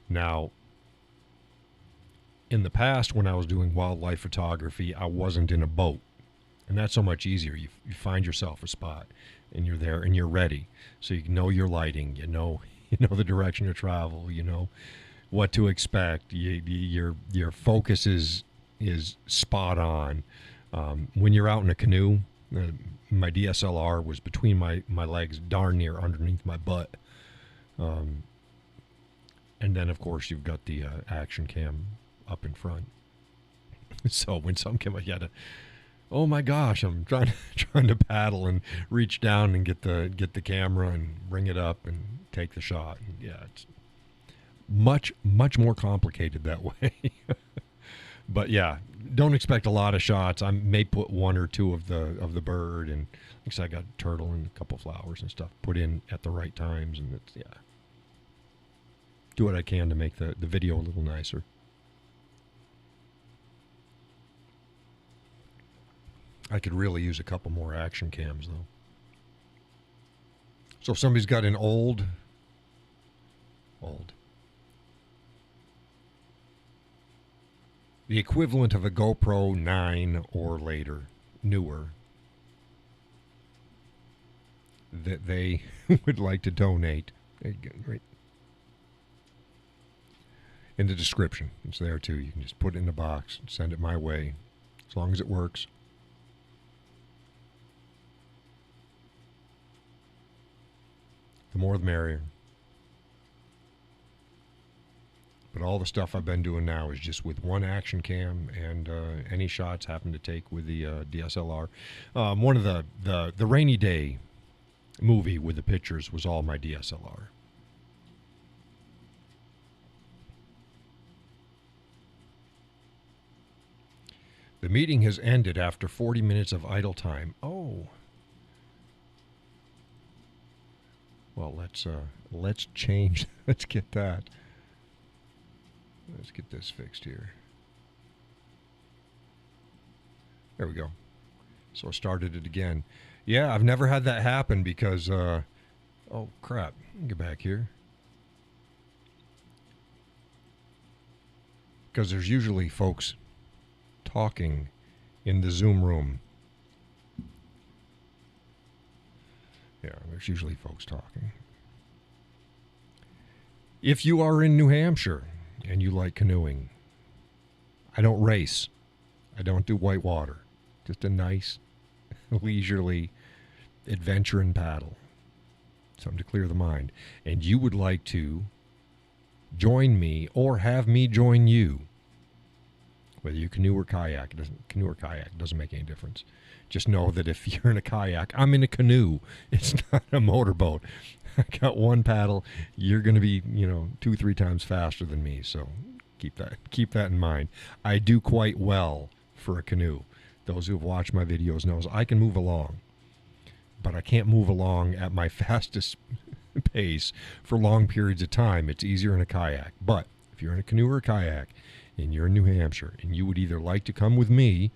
Now, in the past when I was doing wildlife photography, I wasn't in a boat. And that's so much easier. You find yourself a spot, and you're there, and you're ready. So you know your lighting, you know the direction of travel, you know what to expect. Your focus is spot on. When you're out in a canoe, my DSLR was between my legs, darn near underneath my butt. And then, of course, you've got the action cam up in front. So when some came up, you had to oh my gosh, I'm trying trying to paddle and reach down and get the camera and bring it up and take the shot. And yeah, it's much more complicated that way. But yeah, don't expect a lot of shots. I may put one or two of the bird, and like I said, I got a turtle and a couple flowers and stuff put in at the right times, and it's yeah. Do what I can to make the video a little nicer. I could really use a couple more action cams though. So if somebody's got an old the equivalent of a GoPro 9 or later, newer, that they would like to donate, right in the description. It's there too. You can just put it in the box and send it my way, as long as it works. The more the merrier. But all the stuff I've been doing now is just with one action cam, and any shots happen to take with the DSLR. One of the rainy day movie with the pictures was all my DSLR. The meeting has ended after 40 minutes of idle time. Oh. Well, let's change. Let's get that. Let's get this fixed here. There we go. So I started it again. Yeah, I've never had that happen because, oh crap, get back here. Because there's usually folks talking in the Zoom room. Yeah, there's usually folks talking. If you are in New Hampshire and you like canoeing, I don't race. I don't do whitewater. Just a nice, leisurely adventure and paddle. Something to clear the mind. And you would like to join me or have me join you, whether you canoe or kayak, doesn't make any difference. Just know that if you're in a kayak, I'm in a canoe. It's not a motorboat. I got one paddle. You're going to be, 2-3 times faster than me. So keep that in mind. I do quite well for a canoe. Those who have watched my videos knows I can move along, but I can't move along at my fastest pace for long periods of time. It's easier in a kayak. But if you're in a canoe or a kayak and you're in New Hampshire and you would either like to come with me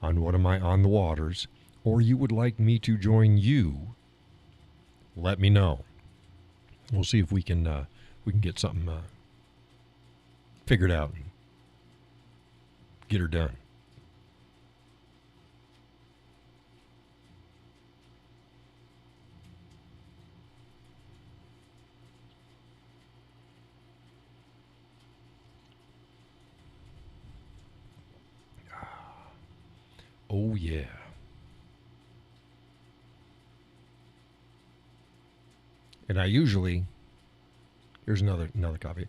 on one of my on the waters, or you would like me to join you, let me know. We'll see if we can get something figured out and get her done. Oh yeah. And I usually, here's another copy.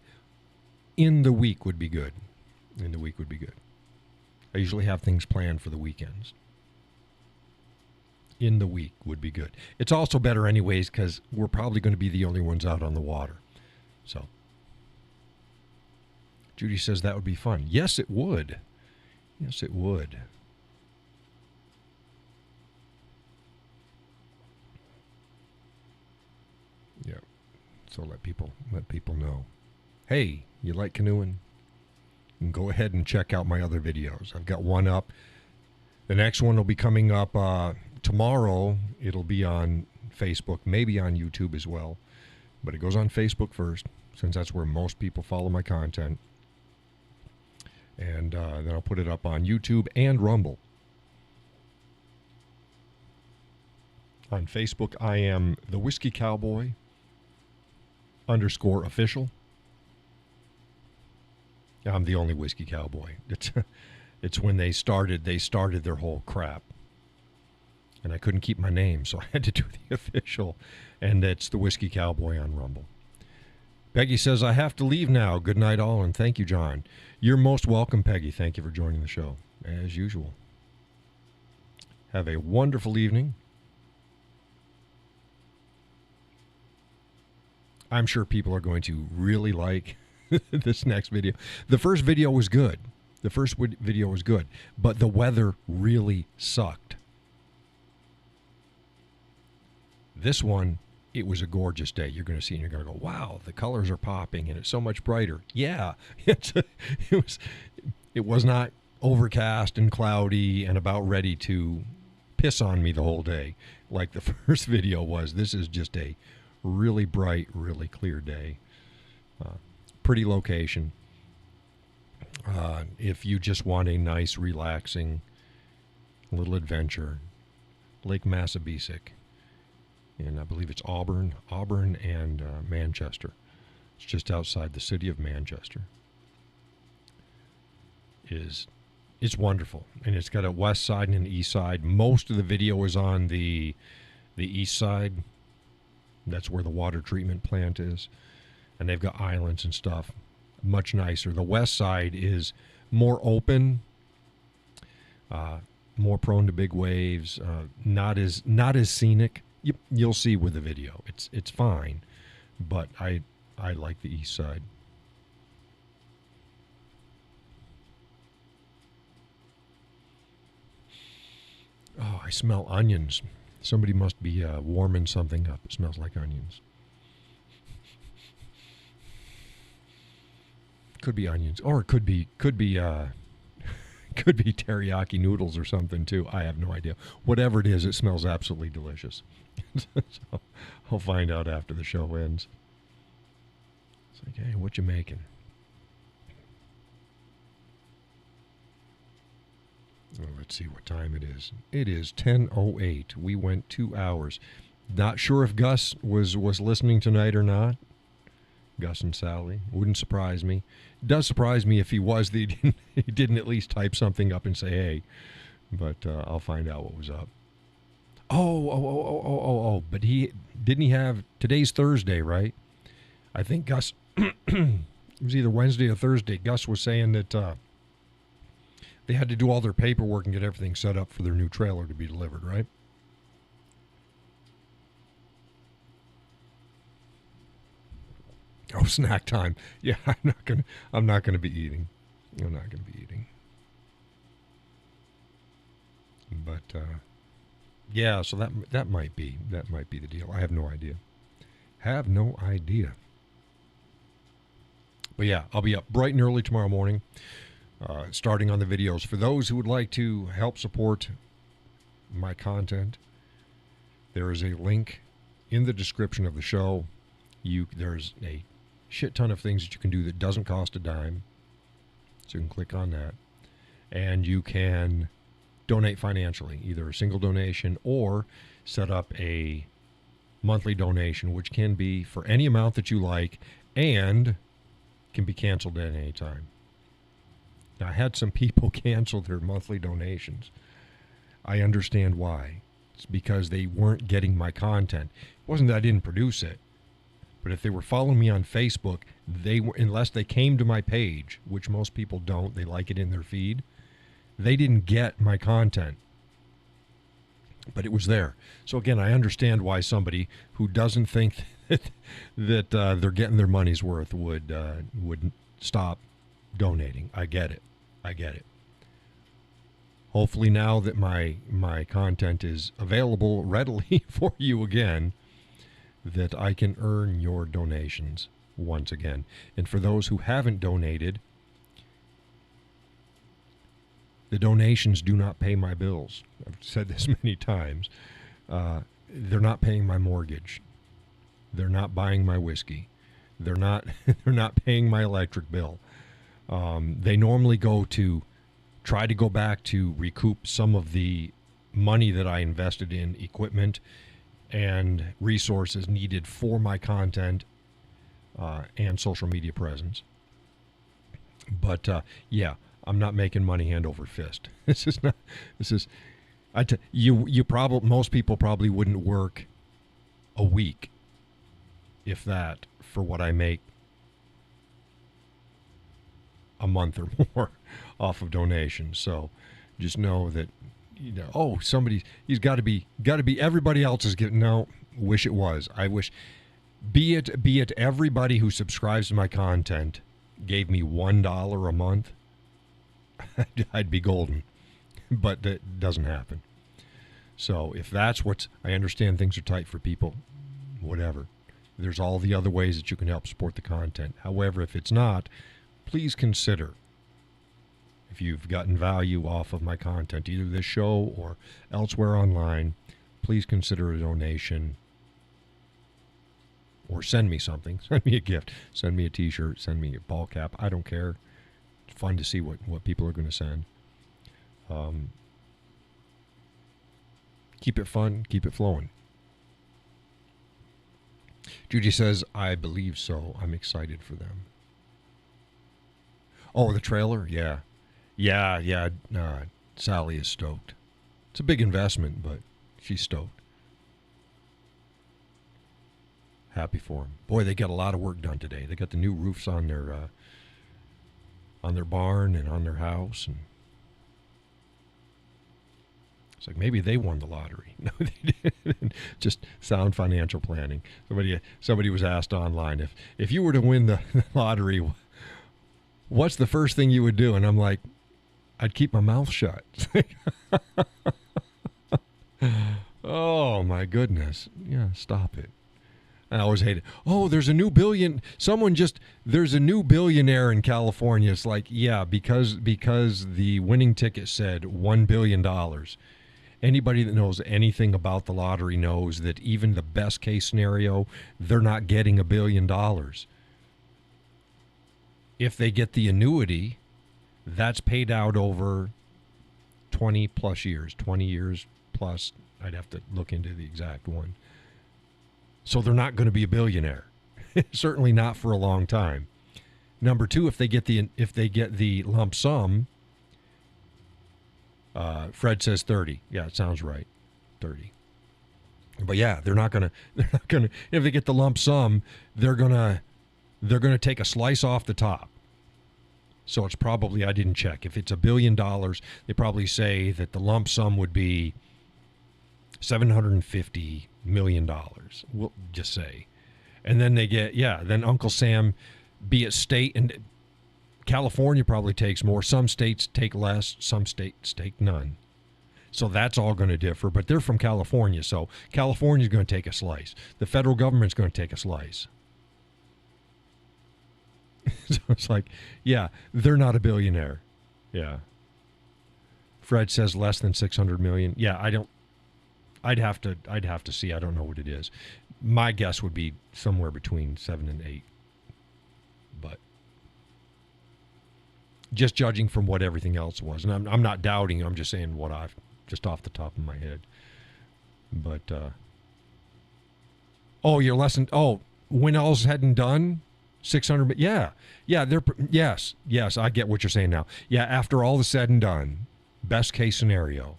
In the week would be good. In the week would be good. I usually have things planned for the weekends. In the week would be good. It's also better anyways because we're probably going to be the only ones out on the water. So, Judy says that would be fun. Yes, it would. Yes, it would. Yeah. So let people know. Hey, you like canoeing? And go ahead and check out my other videos. I've got one up. The next one will be coming up tomorrow. It'll be on Facebook, maybe on YouTube as well. But it goes on Facebook first, since that's where most people follow my content. And then I'll put it up on YouTube and Rumble. On Facebook, I am the Whiskey Cowboy _official. I'm the only Whiskey Cowboy. It's when they started their whole crap. And I couldn't keep my name, so I had to do the official. And it's the Whiskey Cowboy on Rumble. Peggy says, I have to leave now. Good night, all, and thank you, John. You're most welcome, Peggy. Thank you for joining the show, as usual. Have a wonderful evening. I'm sure people are going to really like this next video. The first video was good. Video was good, but the weather really sucked. This one, it was a gorgeous day. You're going to see and you're going to go, wow, the colors are popping and it's so much brighter. Yeah, it was not overcast and cloudy and about ready to piss on me the whole day like the first video was. This is just a really bright, really clear day. Pretty location. If you just want a nice, relaxing little adventure, Lake Massabesic. And I believe it's Auburn and Manchester. It's just outside the city of Manchester. It's wonderful, and it's got a west side and an east side. Most of the video is on the east side. That's where the water treatment plant is, and they've got islands and stuff. Much nicer. The west side is more open, more prone to big waves. Not as scenic. You'll see with the video. It's fine, but I like the east side. Oh, I smell onions. Somebody must be warming something up. It smells like onions. Could be onions, or it could be teriyaki noodles or something too. I have no idea. Whatever it is, it smells absolutely delicious. So I'll find out after the show ends. It's like, hey, what you making? Well, let's see what time it is. It is 10:08. We went 2 hours. Not sure if Gus was listening tonight or not. Gus and Sally. Wouldn't surprise me. It does surprise me if he was. He didn't at least type something up and say, hey. But I'll find out what was up. Oh. But didn't he have, today's Thursday, right? I think Gus, it was either Wednesday or Thursday. Gus was saying that they had to do all their paperwork and get everything set up for their new trailer to be delivered, right? Oh, snack time. Yeah, I'm not gonna be eating. I'm not gonna be eating. But yeah, so that might be the deal. I have no idea. But yeah, I'll be up bright and early tomorrow morning, starting on the videos. For those who would like to help support my content, there is a link in the description of the show. There's a shit ton of things that you can do that doesn't cost a dime. So you can click on that. And you can donate financially, either a single donation or set up a monthly donation, which can be for any amount that you like and can be canceled at any time. Now, I had some people cancel their monthly donations. I understand why. It's because they weren't getting my content. It wasn't that I didn't produce it. But if they were following me on Facebook, unless they came to my page, which most people don't, they like it in their feed, they didn't get my content. But it was there. So again, I understand why somebody who doesn't think that they're getting their money's worth would stop donating. I get it. Hopefully now that my content is available readily for you again, that I can earn your donations once again. And for those who haven't donated, the donations do not pay my bills. I've said this many times. They're not paying my mortgage. They're not buying my whiskey. They're not paying my electric bill. They normally go to try to go back to recoup some of the money that I invested in equipment and resources needed for my content and social media presence. But yeah, I'm not making money hand over fist. Most people probably wouldn't work a week, if that, for what I make a month or more off of donations. So just know that oh, he's got to be everybody else is getting, no, wish it was. I wish, be it everybody who subscribes to my content gave me $1 a month, I'd be golden. But that doesn't happen. So if that's I understand things are tight for people, whatever. There's all the other ways that you can help support the content. However, if it's not, please consider, if you've gotten value off of my content, either this show or elsewhere online, please consider a donation or send me something. Send me a gift. Send me a t-shirt. Send me a ball cap. I don't care. It's fun to see what people are going to send. Keep it fun. Keep it flowing. Judy says, I believe so. I'm excited for them. Oh, the trailer? Yeah. Yeah. Sally is stoked. It's a big investment, but she's stoked. Happy for them. Boy, they got a lot of work done today. They got the new roofs on their barn and on their house, and it's like maybe they won the lottery. No, they didn't. Just sound financial planning. Somebody was asked online, if you were to win the lottery, what's the first thing you would do? And I'm like, I'd keep my mouth shut. Oh my goodness. Yeah, stop it. I always hate it. Oh, there's a new there's a new billionaire in California. It's like, yeah, because the winning ticket said $1 billion. Anybody that knows anything about the lottery knows that even the best case scenario, they're not getting $1 billion. If they get the annuity, that's paid out over 20 plus years, 20 years plus. I'd have to look into the exact one. So they're not going to be a billionaire. Certainly not for a long time. Number two, if they get the lump sum, Fred says 30. Yeah, it sounds right. 30. But yeah, they're not gonna if they get the lump sum, they're gonna take a slice off the top. So it's probably, I didn't check. If it's $1 billion, they probably say that the lump sum would be $750 million. We'll just say. And then they get, then Uncle Sam, be it state, and California probably takes more. Some states take less. Some states take none. So that's all going to differ. But they're from California, so California's going to take a slice. The federal government's going to take a slice. So it's like, yeah, they're not a billionaire. Yeah. Fred says less than 600 million. Yeah, I'd have to see. I don't know what it is. My guess would be somewhere between 7 and 8. But just judging from what everything else was, and I'm not doubting. I'm just saying what I've just off the top of my head. But your lesson. Oh, when all's said and done, 600. Yeah. Yes. I get what you're saying now. Yeah, after all is said and done, best case scenario.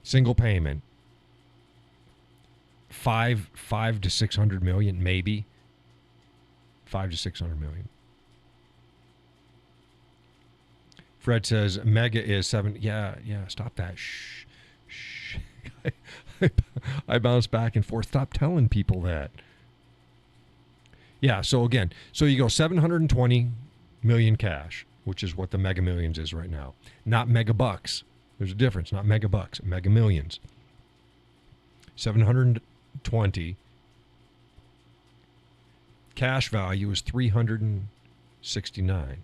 Single payment, 5 to 600 million, maybe 5 to 600 million. Fred says mega is 7. Yeah. Stop that. Shh. I bounce back and forth. Stop telling people that. Yeah. So again, you go 720 million cash, which is what the Mega Millions is right now. Not mega bucks. There's a difference, not mega bucks, mega millions. 720. Cash value is 369.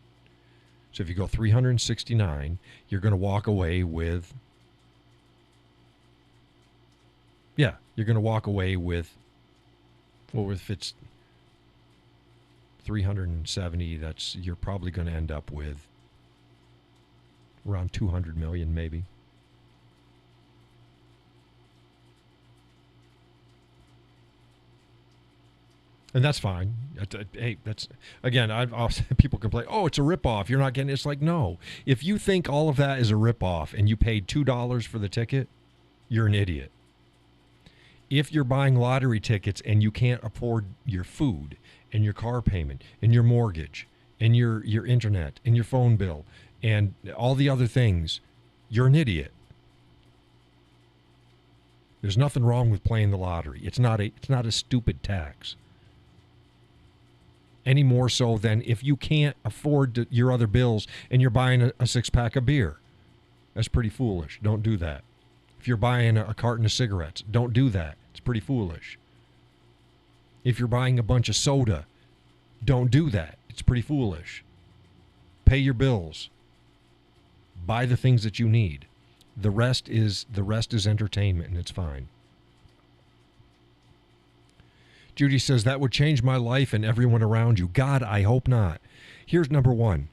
So if you go 369, you're going to walk away with, well, if it's 370, you're probably going to end up with around 200 million, maybe. And that's fine. Hey, that's, again, people complain, oh, it's a ripoff. You're not getting it. It's like, no. If you think all of that is a ripoff and you paid $2 for the ticket, you're an idiot. If you're buying lottery tickets and you can't afford your food and your car payment and your mortgage and your internet and your phone bill and all the other things, you're an idiot. There's nothing wrong with playing the lottery. It's not a stupid tax. Any more so than if you can't afford your other bills and you're buying a six-pack of beer. That's pretty foolish. Don't do that. If you're buying a carton of cigarettes, don't do that. It's pretty foolish. If you're buying a bunch of soda, don't do that. It's pretty foolish. Pay your bills. Buy the things that you need. The rest is entertainment, and it's fine. Judy says, that would change my life and everyone around you. God, I hope not. Here's number one.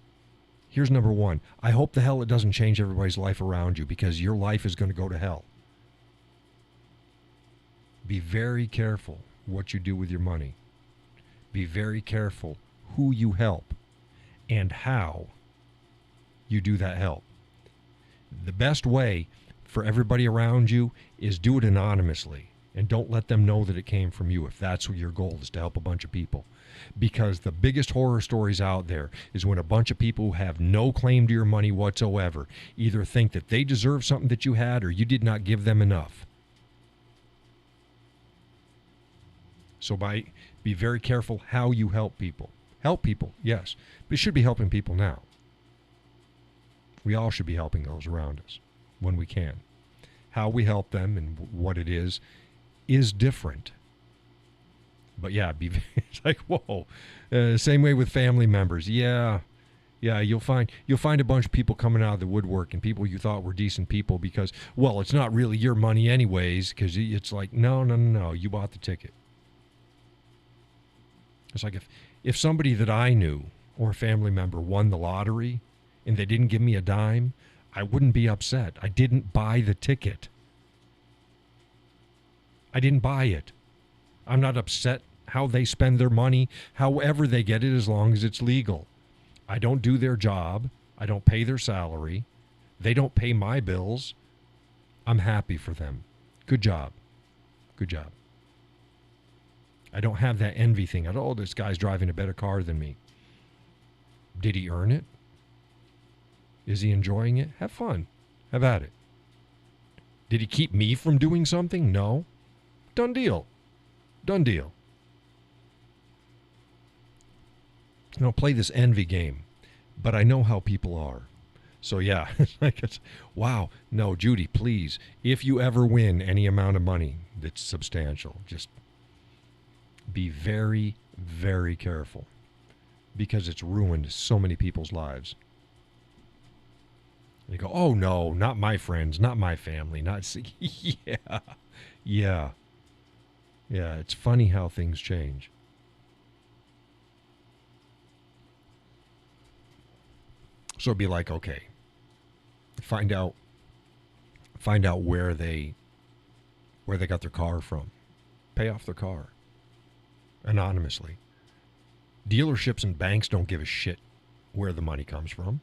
I hope the hell it doesn't change everybody's life around you, because your life is going to go to hell. Be very careful what you do with your money. Be very careful who you help and how you do that help. The best way for everybody around you is do it anonymously, and don't let them know that it came from you if that's what your goal is, to help a bunch of people. Because the biggest horror stories out there is when a bunch of people who have no claim to your money whatsoever either think that they deserve something that you had or you did not give them enough. So be very careful how you help people. Help people, yes, but you should be helping people now. We all should be helping those around us when we can. How we help them and what it is different. But yeah, it's like, whoa. Same way with family members. Yeah, you'll find a bunch of people coming out of the woodwork, and people you thought were decent people because, well, it's not really your money anyways, because it's like, no, you bought the ticket. It's like if somebody that I knew or a family member won the lottery and they didn't give me a dime, I wouldn't be upset. I didn't buy the ticket. I didn't buy it. I'm not upset how they spend their money, however they get it, as long as it's legal. I don't do their job. I don't pay their salary. They don't pay my bills. I'm happy for them. Good job. Good job. I don't have that envy thing. I don't, oh, this guy's driving a better car than me. Did he earn it? Is he enjoying it? Have fun. Have at it. Did he keep me from doing something? No. Done deal. Done deal. I don't play this envy game, but I know how people are. So yeah, wow. No, Judy, please, if you ever win any amount of money that's substantial, just be very, very careful, because it's ruined so many people's lives. They go, oh no, not my friends, not my family, not yeah. It's funny how things change. So it'd be like, okay, find out where they got their car from. Pay off their car anonymously. Dealerships and banks don't give a shit where the money comes from.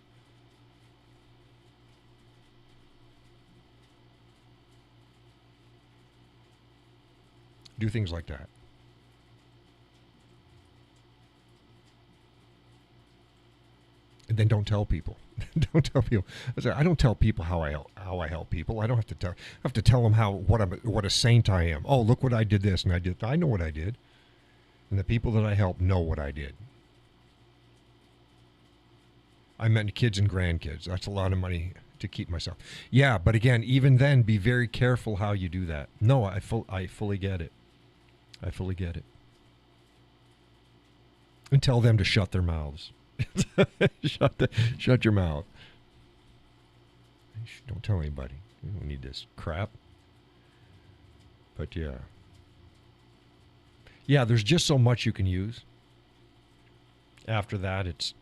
Do things like that. And then don't tell people. Don't tell people. I don't tell people how I help people. I don't have to tell. I have to tell them what a saint I am. Oh, look what I did this and I did. I know what I did, and the people that I help know what I did. I meant kids and grandkids. That's a lot of money to keep myself. Yeah, but again, even then, be very careful how you do that. No, I fully get it. I fully get it. And tell them to shut their mouths. Shut your mouth. Don't tell anybody. You don't need this crap. But yeah, there's just so much you can use. After that, it's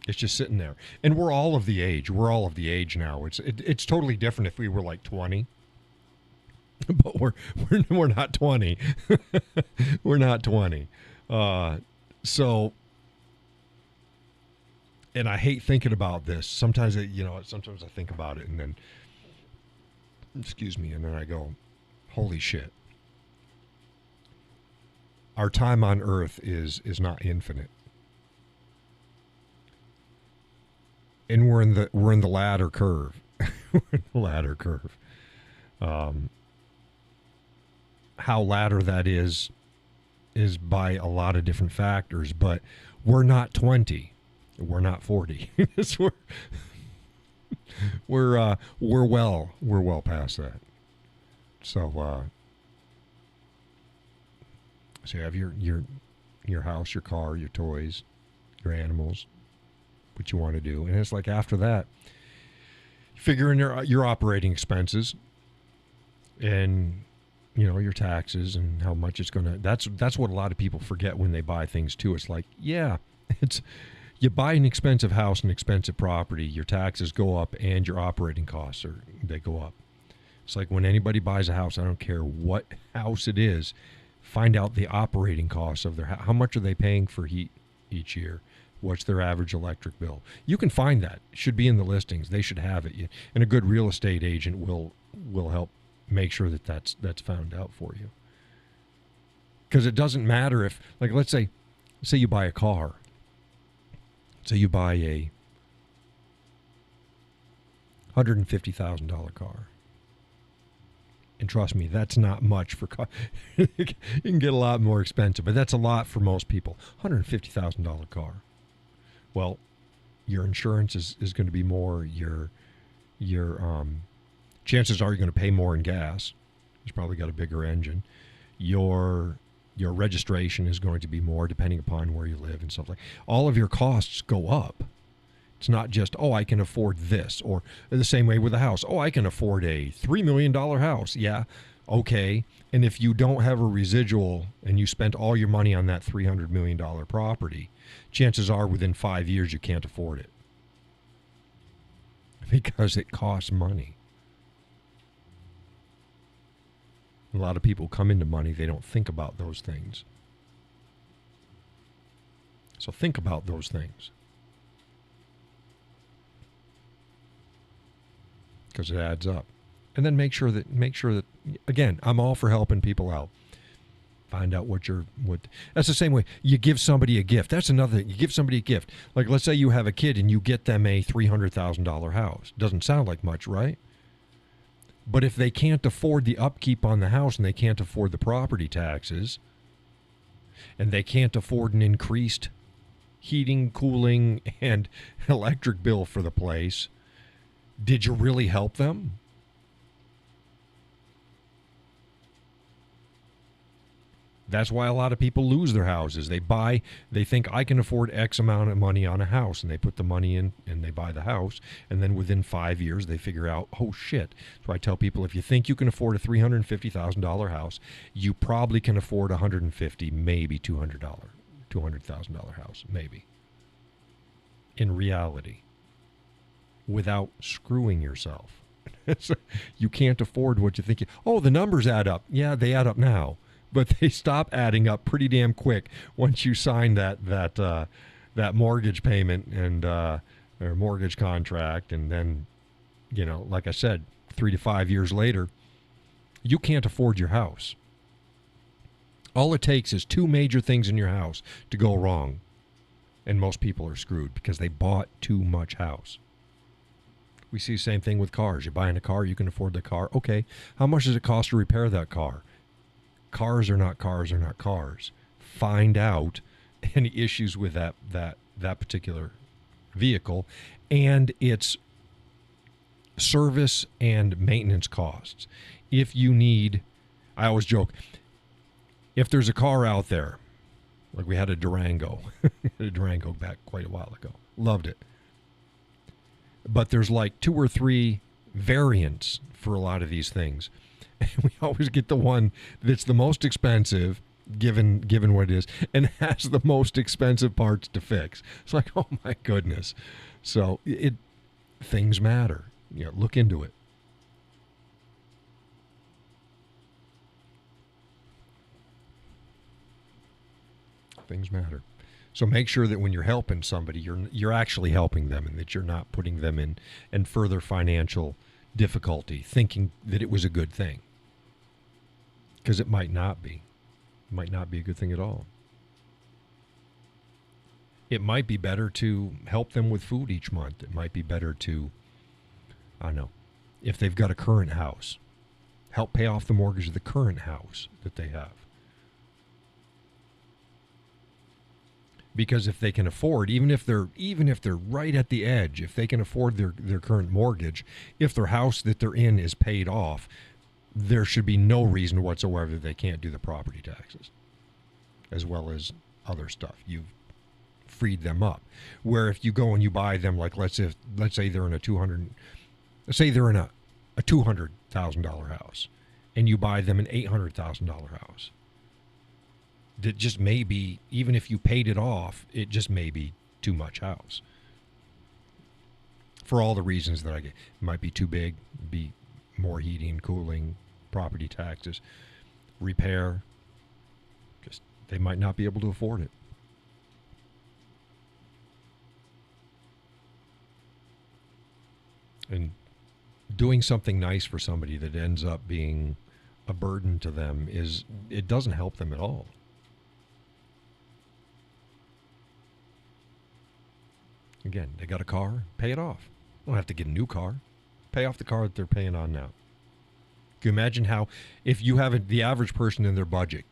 just sitting there. And we're all of the age. We're all of the age now. It's totally different if we were like 20. But we're not 20. We're not 20. So. And I hate thinking about this. Sometimes I think about it and then, and then I go, holy shit. Our time on earth is not infinite. And we're in the ladder curve. ladder curve. How ladder that is by a lot of different factors, but we're not 20. We're not 40. we're well past that. So so you have your house, your car, your toys, your animals, what you want to do. And it's like after that, figure in your operating expenses and your taxes and how much it's going to. That's what a lot of people forget when they buy things too. It's like, yeah, it's you buy an expensive house and expensive property, your taxes go up and your operating costs they go up. It's like when anybody buys a house, I don't care what house it is, find out the operating costs of their house. How much are they paying for heat each year? What's their average electric bill? You can find that. It should be in the listings. They should have it. And a good real estate agent will help make sure that that's found out for you. Because it doesn't matter if, like, let's say you buy a car. Say you buy a $150,000 car. And trust me, that's not much for car. You can get a lot more expensive, but that's a lot for most people. $150,000 car. Well, your insurance is going to be more. Your chances are you're going to pay more in gas. It's probably got a bigger engine. Your registration is going to be more depending upon where you live and stuff like. All of your costs go up. It's not just, oh, I can afford this, or the same way with a house. Oh, I can afford a $3 million house. Yeah, okay. And if you don't have a residual and you spent all your money on that $300 million property, chances are within 5 years you can't afford it because it costs money. A lot of people come into money, they don't think about those things. So think about those things. Because it adds up. And then make sure that again, I'm all for helping people out. Find out what that's the same way you give somebody a gift. That's another thing. You give somebody a gift. Like, let's say you have a kid and you get them a $300,000 house. Doesn't sound like much, right? But if they can't afford the upkeep on the house and they can't afford the property taxes and they can't afford an increased heating, cooling, and electric bill for the place, did you really help them? That's why a lot of people lose their houses. They think I can afford X amount of money on a house, and they put the money in and they buy the house, and then within 5 years they figure out, oh shit. So I tell people, if you think you can afford a $350,000 house, you probably can afford $150,000, maybe $200,000 house, maybe. In reality, without screwing yourself. You can't afford what you think. Oh, the numbers add up. Yeah, they add up now. But they stop adding up pretty damn quick once you sign that mortgage payment and or mortgage contract, and then, like I said, 3 to 5 years later, you can't afford your house. All it takes is 2 major things in your house to go wrong, and most people are screwed because they bought too much house. We see the same thing with cars. You're buying a car, you can afford the car. Okay, how much does it cost to repair that car? Cars are not cars are not cars. Find out any issues with that particular vehicle and its service and maintenance costs. If you need, I always joke, if there's a car out there, like we had a Durango, back quite a while ago. Loved it. But there's like 2 or 3 variants for a lot of these things. And we always get the one that's the most expensive, given what it is, and has the most expensive parts to fix. It's like, oh my goodness. So things matter. Look into it. Things matter. So make sure that when you're helping somebody, you're actually helping them, and that you're not putting them in further financial difficulty, thinking that it was a good thing. Because it might not be. It might not be a good thing at all. It might be better to help them with food each month. It might be better to, I don't know, if they've got a current house. Help pay off the mortgage of the current house that they have. Because if they can afford, even if they're right at the edge, if they can afford their current mortgage, if their house that they're in is paid off, there should be no reason whatsoever they can't do the property taxes, as well as other stuff. You've freed them up. Where if you go and you buy them, like let's say they're in a $200,000 house, and you buy them an $800,000 house. That just may be, even if you paid it off, it just may be too much house. For all the reasons that I get. It might be too big, be more heating, cooling, property taxes, repair. Just they might not be able to afford it. And doing something nice for somebody that ends up being a burden to them it doesn't help them at all. Again, they got a car, pay it off. Don't have to get a new car. Pay off the car that they're paying on now. Can you imagine how, if you have the average person in their budget,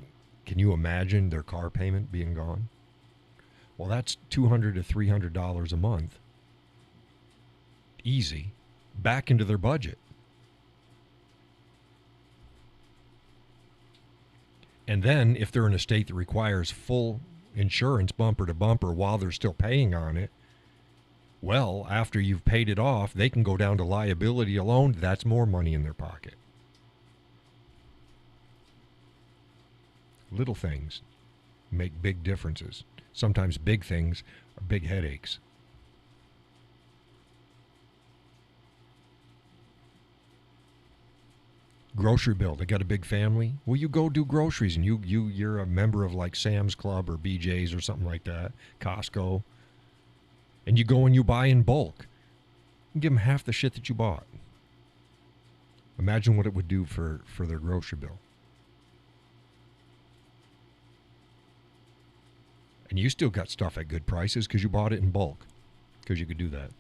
can you imagine their car payment being gone? Well, that's $200 to $300 a month. Easy. Back into their budget. And then if they're in a state that requires full insurance bumper to bumper while they're still paying on it, well, after you've paid it off, they can go down to liability alone. That's more money in their pocket. Little things make big differences. Sometimes big things are big headaches. Grocery bill. They got a big family. Well, you go do groceries, and you're a member of like Sam's Club or BJ's or something like that, Costco, and you go and you buy in bulk. You give them half the shit that you bought. Imagine what it would do for their grocery bill. And you still got stuff at good prices because you bought it in bulk, because you could do that.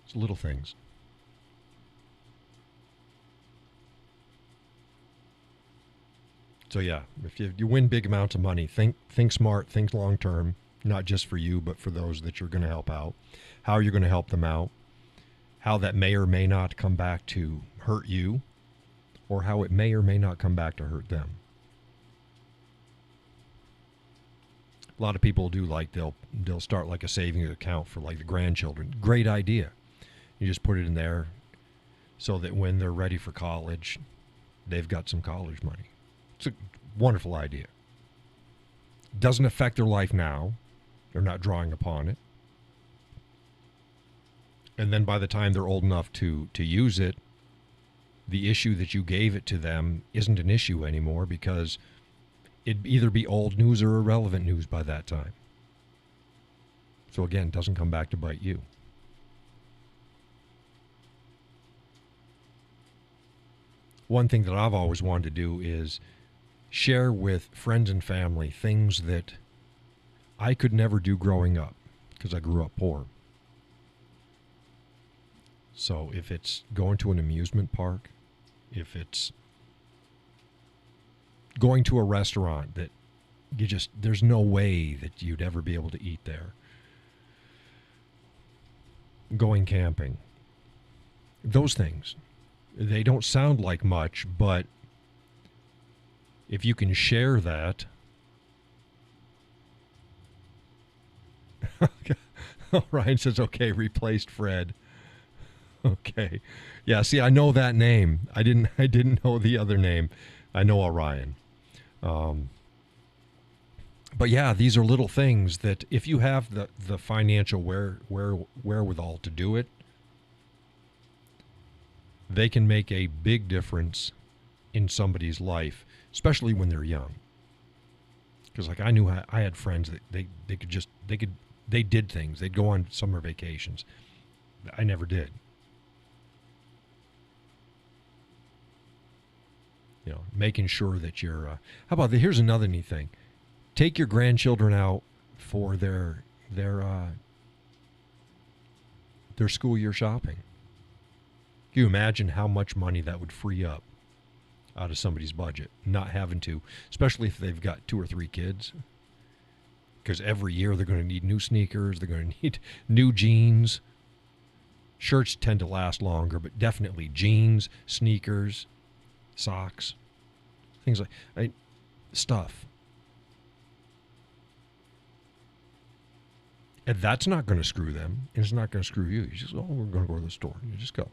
It's little things. So yeah, if you win big amounts of money, think smart, think long term, not just for you, but for those that you're going to help out. How you're going to help them out. How that may or may not come back to hurt you, or how it may or may not come back to hurt them. A lot of people do, like they'll start like a savings account for like the grandchildren. Great idea. You just put it in there so that when they're ready for college, they've got some college money. It's a wonderful idea. Doesn't affect their life now. They're not drawing upon it. And then by the time they're old enough to use it, the issue that you gave it to them isn't an issue anymore, because it'd either be old news or irrelevant news by that time. So again, it doesn't come back to bite you. One thing that I've always wanted to do is share with friends and family things that I could never do growing up because I grew up poor. So if it's going to an amusement park, if it's going to a restaurant that there's no way that you'd ever be able to eat there. Going camping. Those things. They don't sound like much, but if you can share that. Ryan says, okay, replaced Fred. Okay. Yeah, see, I know that name. I didn't know the other name. I know Orion. But yeah, these are little things that if you have the financial wherewithal to do it, they can make a big difference in somebody's life, especially when they're young. Because like I knew I had friends that they did things. They'd go on summer vacations. I never did. You know, making sure that you're. How about here's another neat thing: take your grandchildren out for their their school year shopping. Can you imagine how much money that would free up out of somebody's budget, not having to, especially if they've got 2 or 3 kids? Because every year they're going to need new sneakers, they're going to need new jeans. Shirts tend to last longer, but definitely jeans, sneakers, socks, things like stuff. And that's not going to screw them. And it's not going to screw you. You just, oh, we're going to go to the store. You just go.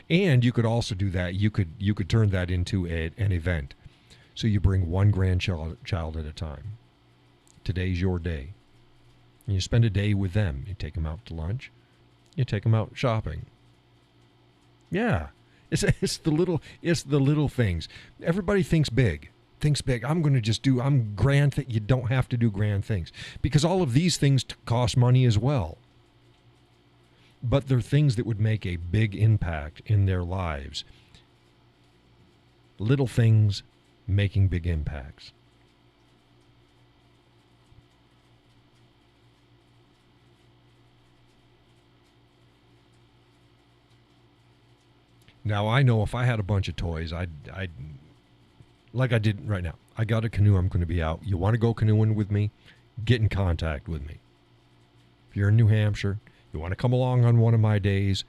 And you could also do that. You could turn that into an event. So you bring one grandchild at a time. Today's your day. And you spend a day with them. You take them out to lunch. You take them out shopping. Yeah. It's the little things. Everybody thinks big. I'm grand. You don't have to do grand things, because all of these things cost money as well. But they're things that would make a big impact in their lives. Little things making big impacts. Now, I know if I had a bunch of toys, I'd like I did right now. I got a canoe. I'm going to be out. You want to go canoeing with me? Get in contact with me. If you're in New Hampshire, you want to come along on one of my days,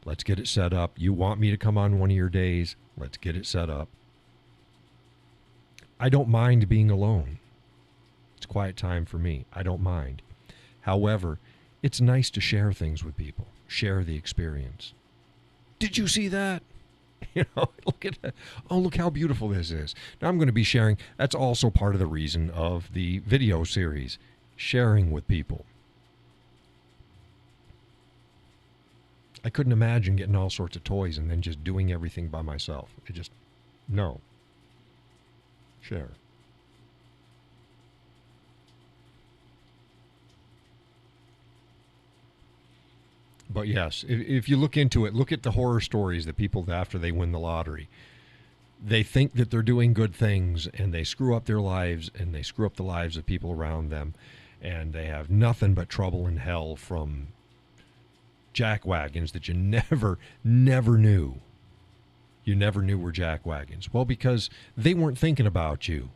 let's get it set up. You want me to come on one of your days, let's get it set up. I don't mind being alone. It's quiet time for me. I don't mind. However, it's nice to share things with people. Share the experience. Did you see that? You know, look at that. Oh, look how beautiful this is. Now I'm going to be sharing. That's also part of the reason of the video series. Sharing with people. I couldn't imagine getting all sorts of toys and then just doing everything by myself. No. Share. But yes, if you look into it, look at the horror stories that people, after they win the lottery, they think that they're doing good things and they screw up their lives and they screw up the lives of people around them, and they have nothing but trouble and hell from jackwagons that you never knew. You never knew were jackwagons. Well, because they weren't thinking about you.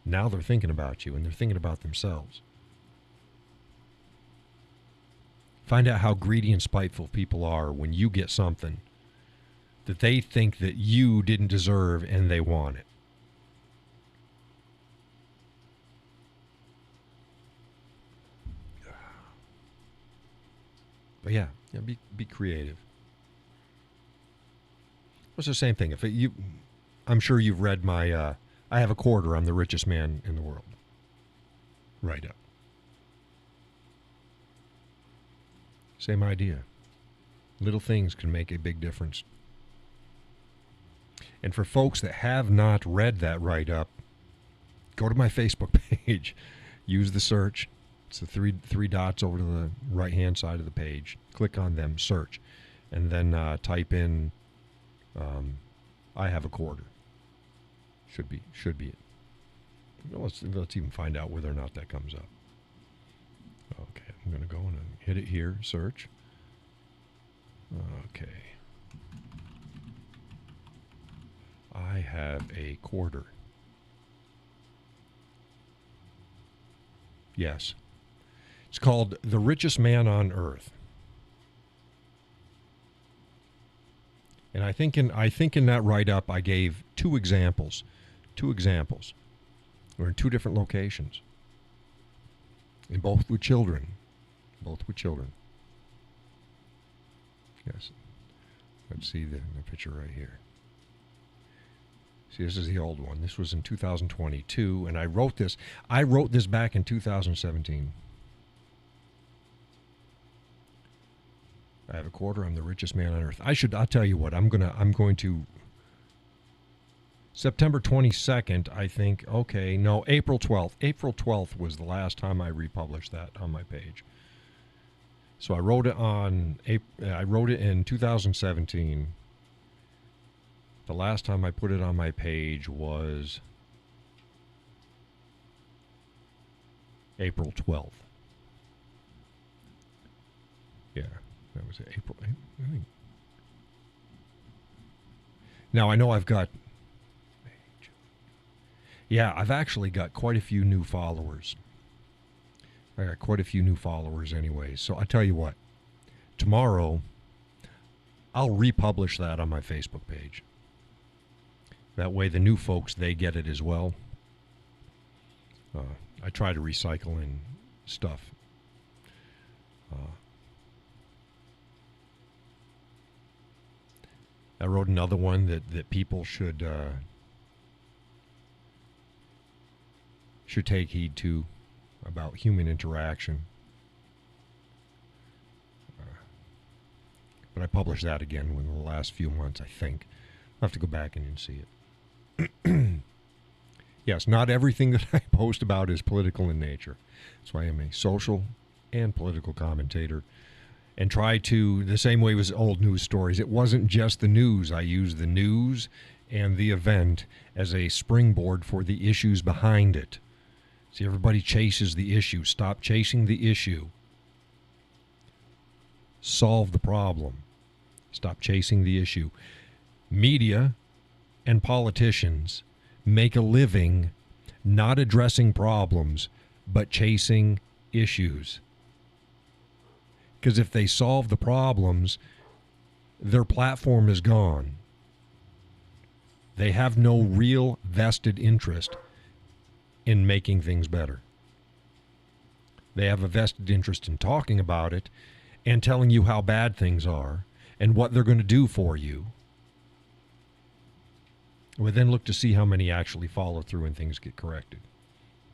Now they're thinking about you, and they're thinking about themselves. Find out how greedy and spiteful people are when you get something that they think that you didn't deserve and they want it. But yeah, be creative. It's the same thing. I'm sure you've read my, I have a quarter, I'm the richest man in the world. Right up. Same idea. Little things can make a big difference. And for folks that have not read that write-up, go to my Facebook page. Use the search. It's the three dots over to the right-hand side of the page. Click on them, search, and then type in I have a quarter. Should be it. Let's even find out whether or not that comes up. Okay, I'm going to go and hit it here, search. Okay. I have a quarter. Yes. It's called The Richest Man on Earth. And I think in that write-up I gave two examples. We're in two different locations. And both with children. Yes. Let's see the picture right here. See, this is the old one. This was in 2022, and I wrote this back in 2017. I have a quarter. I'm the richest man on earth. I'll tell you what. I'm going to September 22nd, I think. Okay, no, April 12th. April 12th was the last time I republished that on my page. So I wrote it in 2017. The last time I put it on my page was April 12th. Yeah, that was April. I think. Now I know I've got. Yeah, I've actually got quite a few new followers. I got quite a few new followers anyway. So I tell you what, tomorrow I'll republish that on my Facebook page. That way the new folks, they get it as well. I try to recycle in stuff. I wrote another one that people should take heed to about human interaction. But I published that again within the last few months, I think. I'll have to go back and see it. Yes, not everything that I post about is political in nature. That's why I'm a social and political commentator. And try to, the same way with old news stories, it wasn't just the news. I used the news and the event as a springboard for the issues behind it. See, everybody chases the issue. Stop chasing the issue. Solve the problem. Stop chasing the issue. Media and politicians make a living not addressing problems, but chasing issues. Because if they solve the problems, their platform is gone. They have no real vested interest in making things better. They have a vested interest in talking about it and telling you how bad things are and what they're going to do for you. We then look to see how many actually follow through and things get corrected.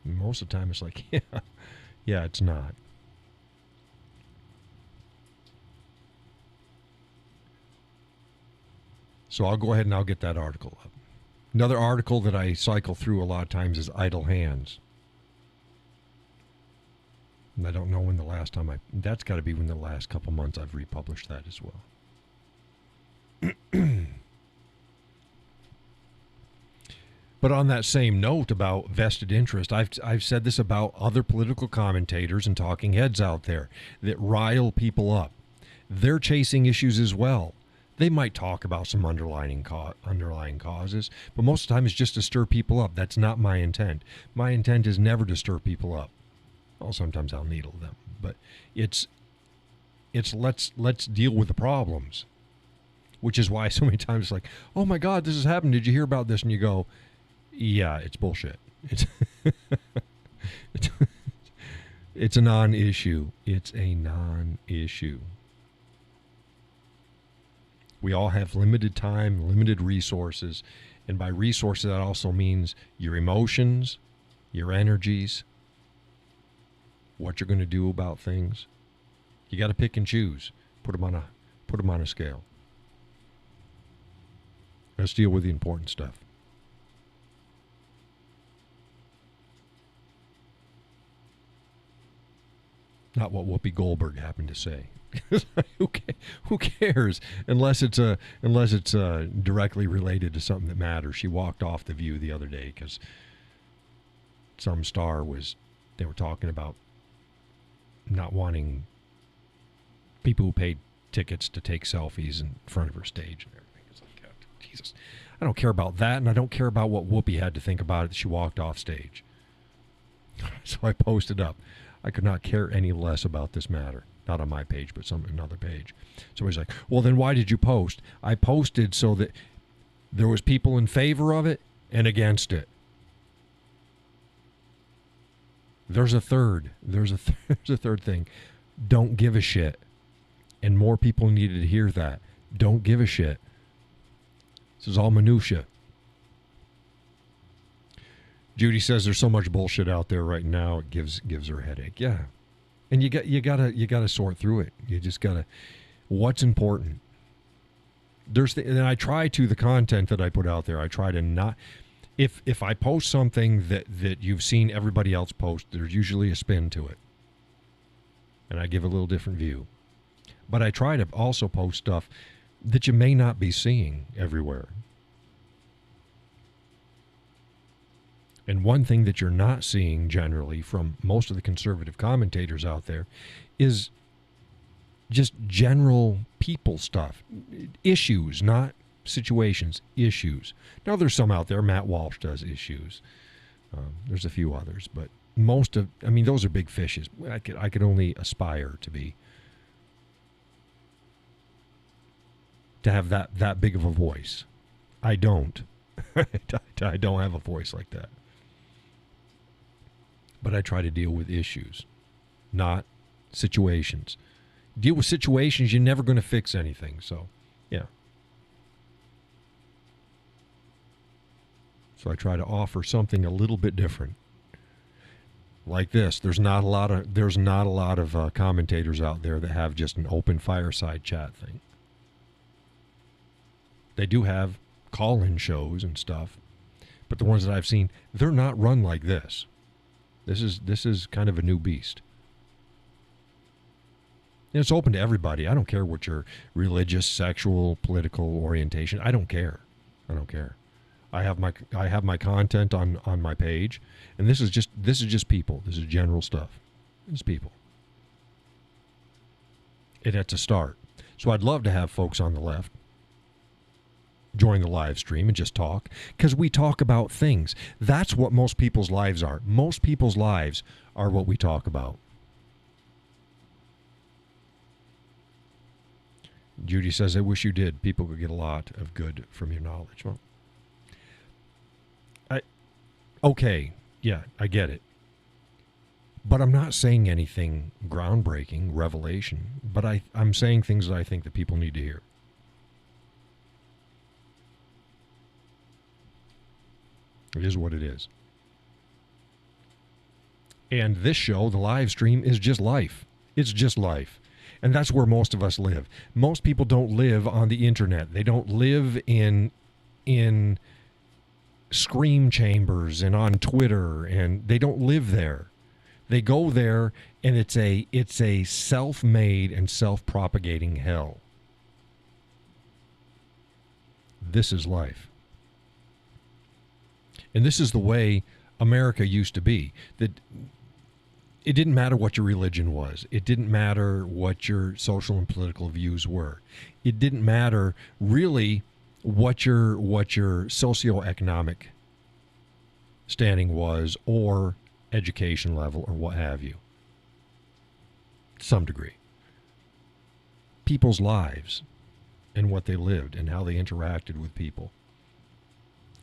And most of the time it's like, yeah, it's not. So I'll go ahead and I'll get that article up. Another article that I cycle through a lot of times is Idle Hands. And I don't know when the last time that's got to be within the last couple months I've republished that as well. But on that same note about vested interest, I've said this about other political commentators and talking heads out there that rile people up. They're chasing issues as well. They might talk about some underlying causes, but most of the time it's just to stir people up. That's not my intent. My intent is never to stir people up. Well, sometimes I'll needle them, but it's let's deal with the problems, which is why so many times it's like, oh my God, this has happened. Did you hear about this? And you go, yeah, it's bullshit. It's a non-issue. It's a non-issue. We all have limited time, limited resources. And by resources, that also means your emotions, your energies, what you're going to do about things. You got to pick and choose. Put them on a scale. Let's deal with the important stuff. Not what Whoopi Goldberg happened to say. Who cares? Unless it's directly related to something that matters. She walked off The View the other day because some star they were talking about not wanting people who paid tickets to take selfies in front of her stage and everything. It's like, God, Jesus, I don't care about that, and I don't care about what Whoopi had to think about it that she walked off stage. So I posted up. I could not care any less about this matter. Not on my page, but another page. Somebody's like, well, then why did you post? I posted so that there was people in favor of it and against it. There's a third thing. Don't give a shit. And more people needed to hear that. Don't give a shit. This is all minutia. Judy says there's so much bullshit out there right now, it gives her a headache. Yeah. And you gotta sort through it. You just gotta, what's important. And I try to, the content that I put out there, I try to not, if I post something that you've seen everybody else post, there's usually a spin to it. And I give a little different view. But I try to also post stuff that you may not be seeing everywhere. And one thing that you're not seeing generally from most of the conservative commentators out there is just general people stuff, issues, not situations, issues. Now there's some out there. Matt Walsh does issues. There's a few others, but those are big fishes. I could only aspire to have that big of a voice. I don't. I don't have a voice like that. But I try to deal with issues, not situations. Deal with situations, you're never going to fix anything. So, yeah. So I try to offer something a little bit different. Like this, there's not a lot of commentators out there that have just an open fireside chat thing. They do have call-in shows and stuff, but the ones that I've seen, they're not run like this. This is kind of a new beast. And it's open to everybody. I don't care what your religious, sexual, political orientation. I don't care. I have my content on my page, and this is just people. This is general stuff. It's people. It had to start. So I'd love to have folks on the left join the live stream and just talk, because we talk about things. That's what most people's lives are. Most people's lives are what we talk about. Judy says, I wish you did. People could get a lot of good from your knowledge. Well, okay, yeah, I get it. But I'm not saying anything groundbreaking, revelation, but I'm saying things that I think that people need to hear. It is what it is. And this show, the live stream, is just life. It's just life. And that's where most of us live. Most people don't live on the internet. They don't live in scream chambers and on Twitter, and they don't live there. They go there, and it's a self-made and self-propagating hell. This is life. And this is the way America used to be. That it didn't matter what your religion was. It didn't matter what your social and political views were. It didn't matter really what your socioeconomic standing was, or education level, or what have you. To some degree. People's lives and what they lived and how they interacted with people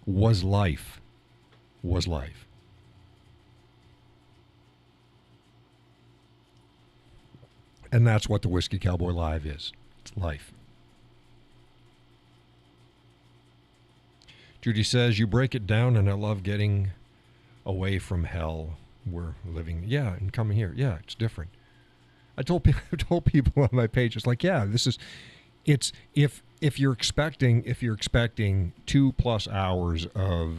was life. Was life. And that's what the Whiskey Cowboy Live is. It's life. Judy says, you break it down, and I love getting away from hell we're living. Yeah, and coming here. Yeah, it's different. I told people on my page, it's like, yeah, it's if you're expecting 2+ hours of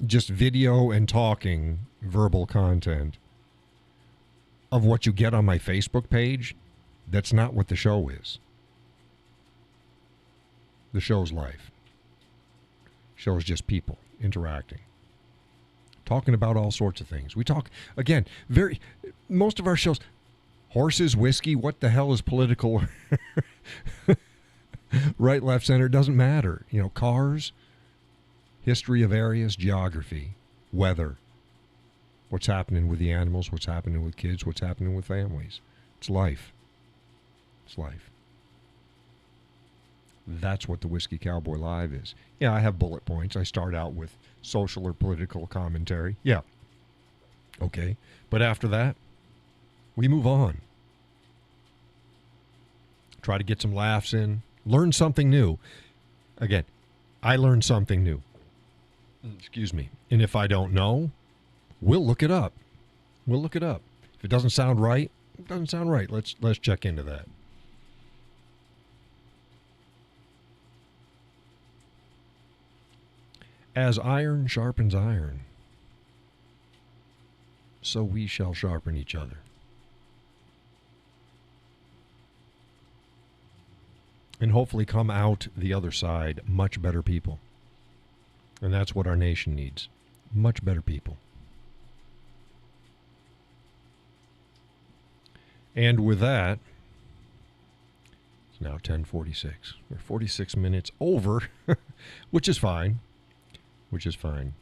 just video and talking, verbal content of what you get on my Facebook page, that's not what the show is. The show's life. Show is just people interacting, talking about all sorts of things. We talk, again, most of our shows, horses, whiskey, what the hell is political? Right, left, center, doesn't matter. Cars, history of areas, geography, weather, what's happening with the animals, what's happening with kids, what's happening with families. It's life. It's life. That's what the Whiskey Cowboy Live is. Yeah, I have bullet points. I start out with social or political commentary. Yeah. Okay. But after that, we move on. Try to get some laughs in. Learn something new. Again, I learned something new. Excuse me. And if I don't know, we'll look it up. If it doesn't sound right, it doesn't sound right. Let's check into that. As iron sharpens iron, so we shall sharpen each other. And hopefully come out the other side much better people. And that's what our nation needs. Much better people. And with that, It's now 10:46. We're 46 minutes over, which is fine. Which is fine.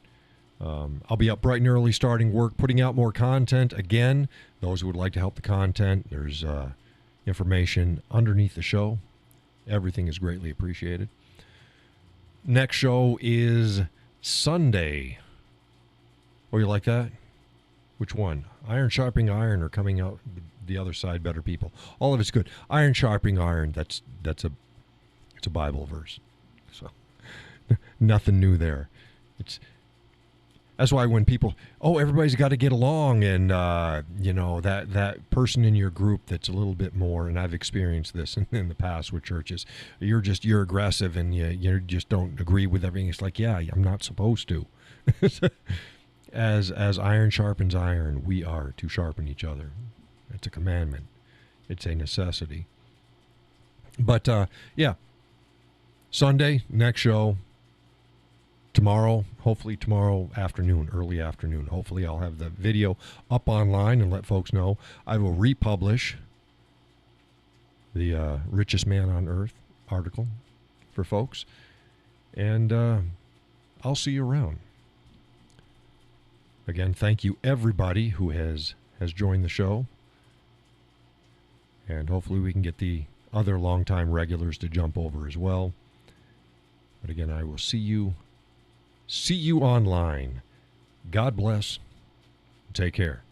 I'll be up bright and early starting work, putting out more content. Again, those who would like to help the content, there's information underneath the show. Everything is greatly appreciated. Next show is Sunday. Oh, you like that? Which one? Iron sharpening iron or coming out the other side better people? All of it's good. Iron sharpening iron, it's a Bible verse. So nothing new there. That's why when people, everybody's got to get along, and that person in your group that's a little bit more, and I've experienced this in the past with churches, you're aggressive and you just don't agree with everything. It's like, yeah, I'm not supposed to. As iron sharpens iron, we are to sharpen each other. It's a commandment. It's a necessity. But Sunday, next show. Hopefully tomorrow afternoon, early afternoon. Hopefully I'll have the video up online and let folks know. I will republish the Richest Man on Earth article for folks. And I'll see you around. Again, thank you everybody who has joined the show. And hopefully we can get the other longtime regulars to jump over as well. But again, I will see you online. God bless. Take care.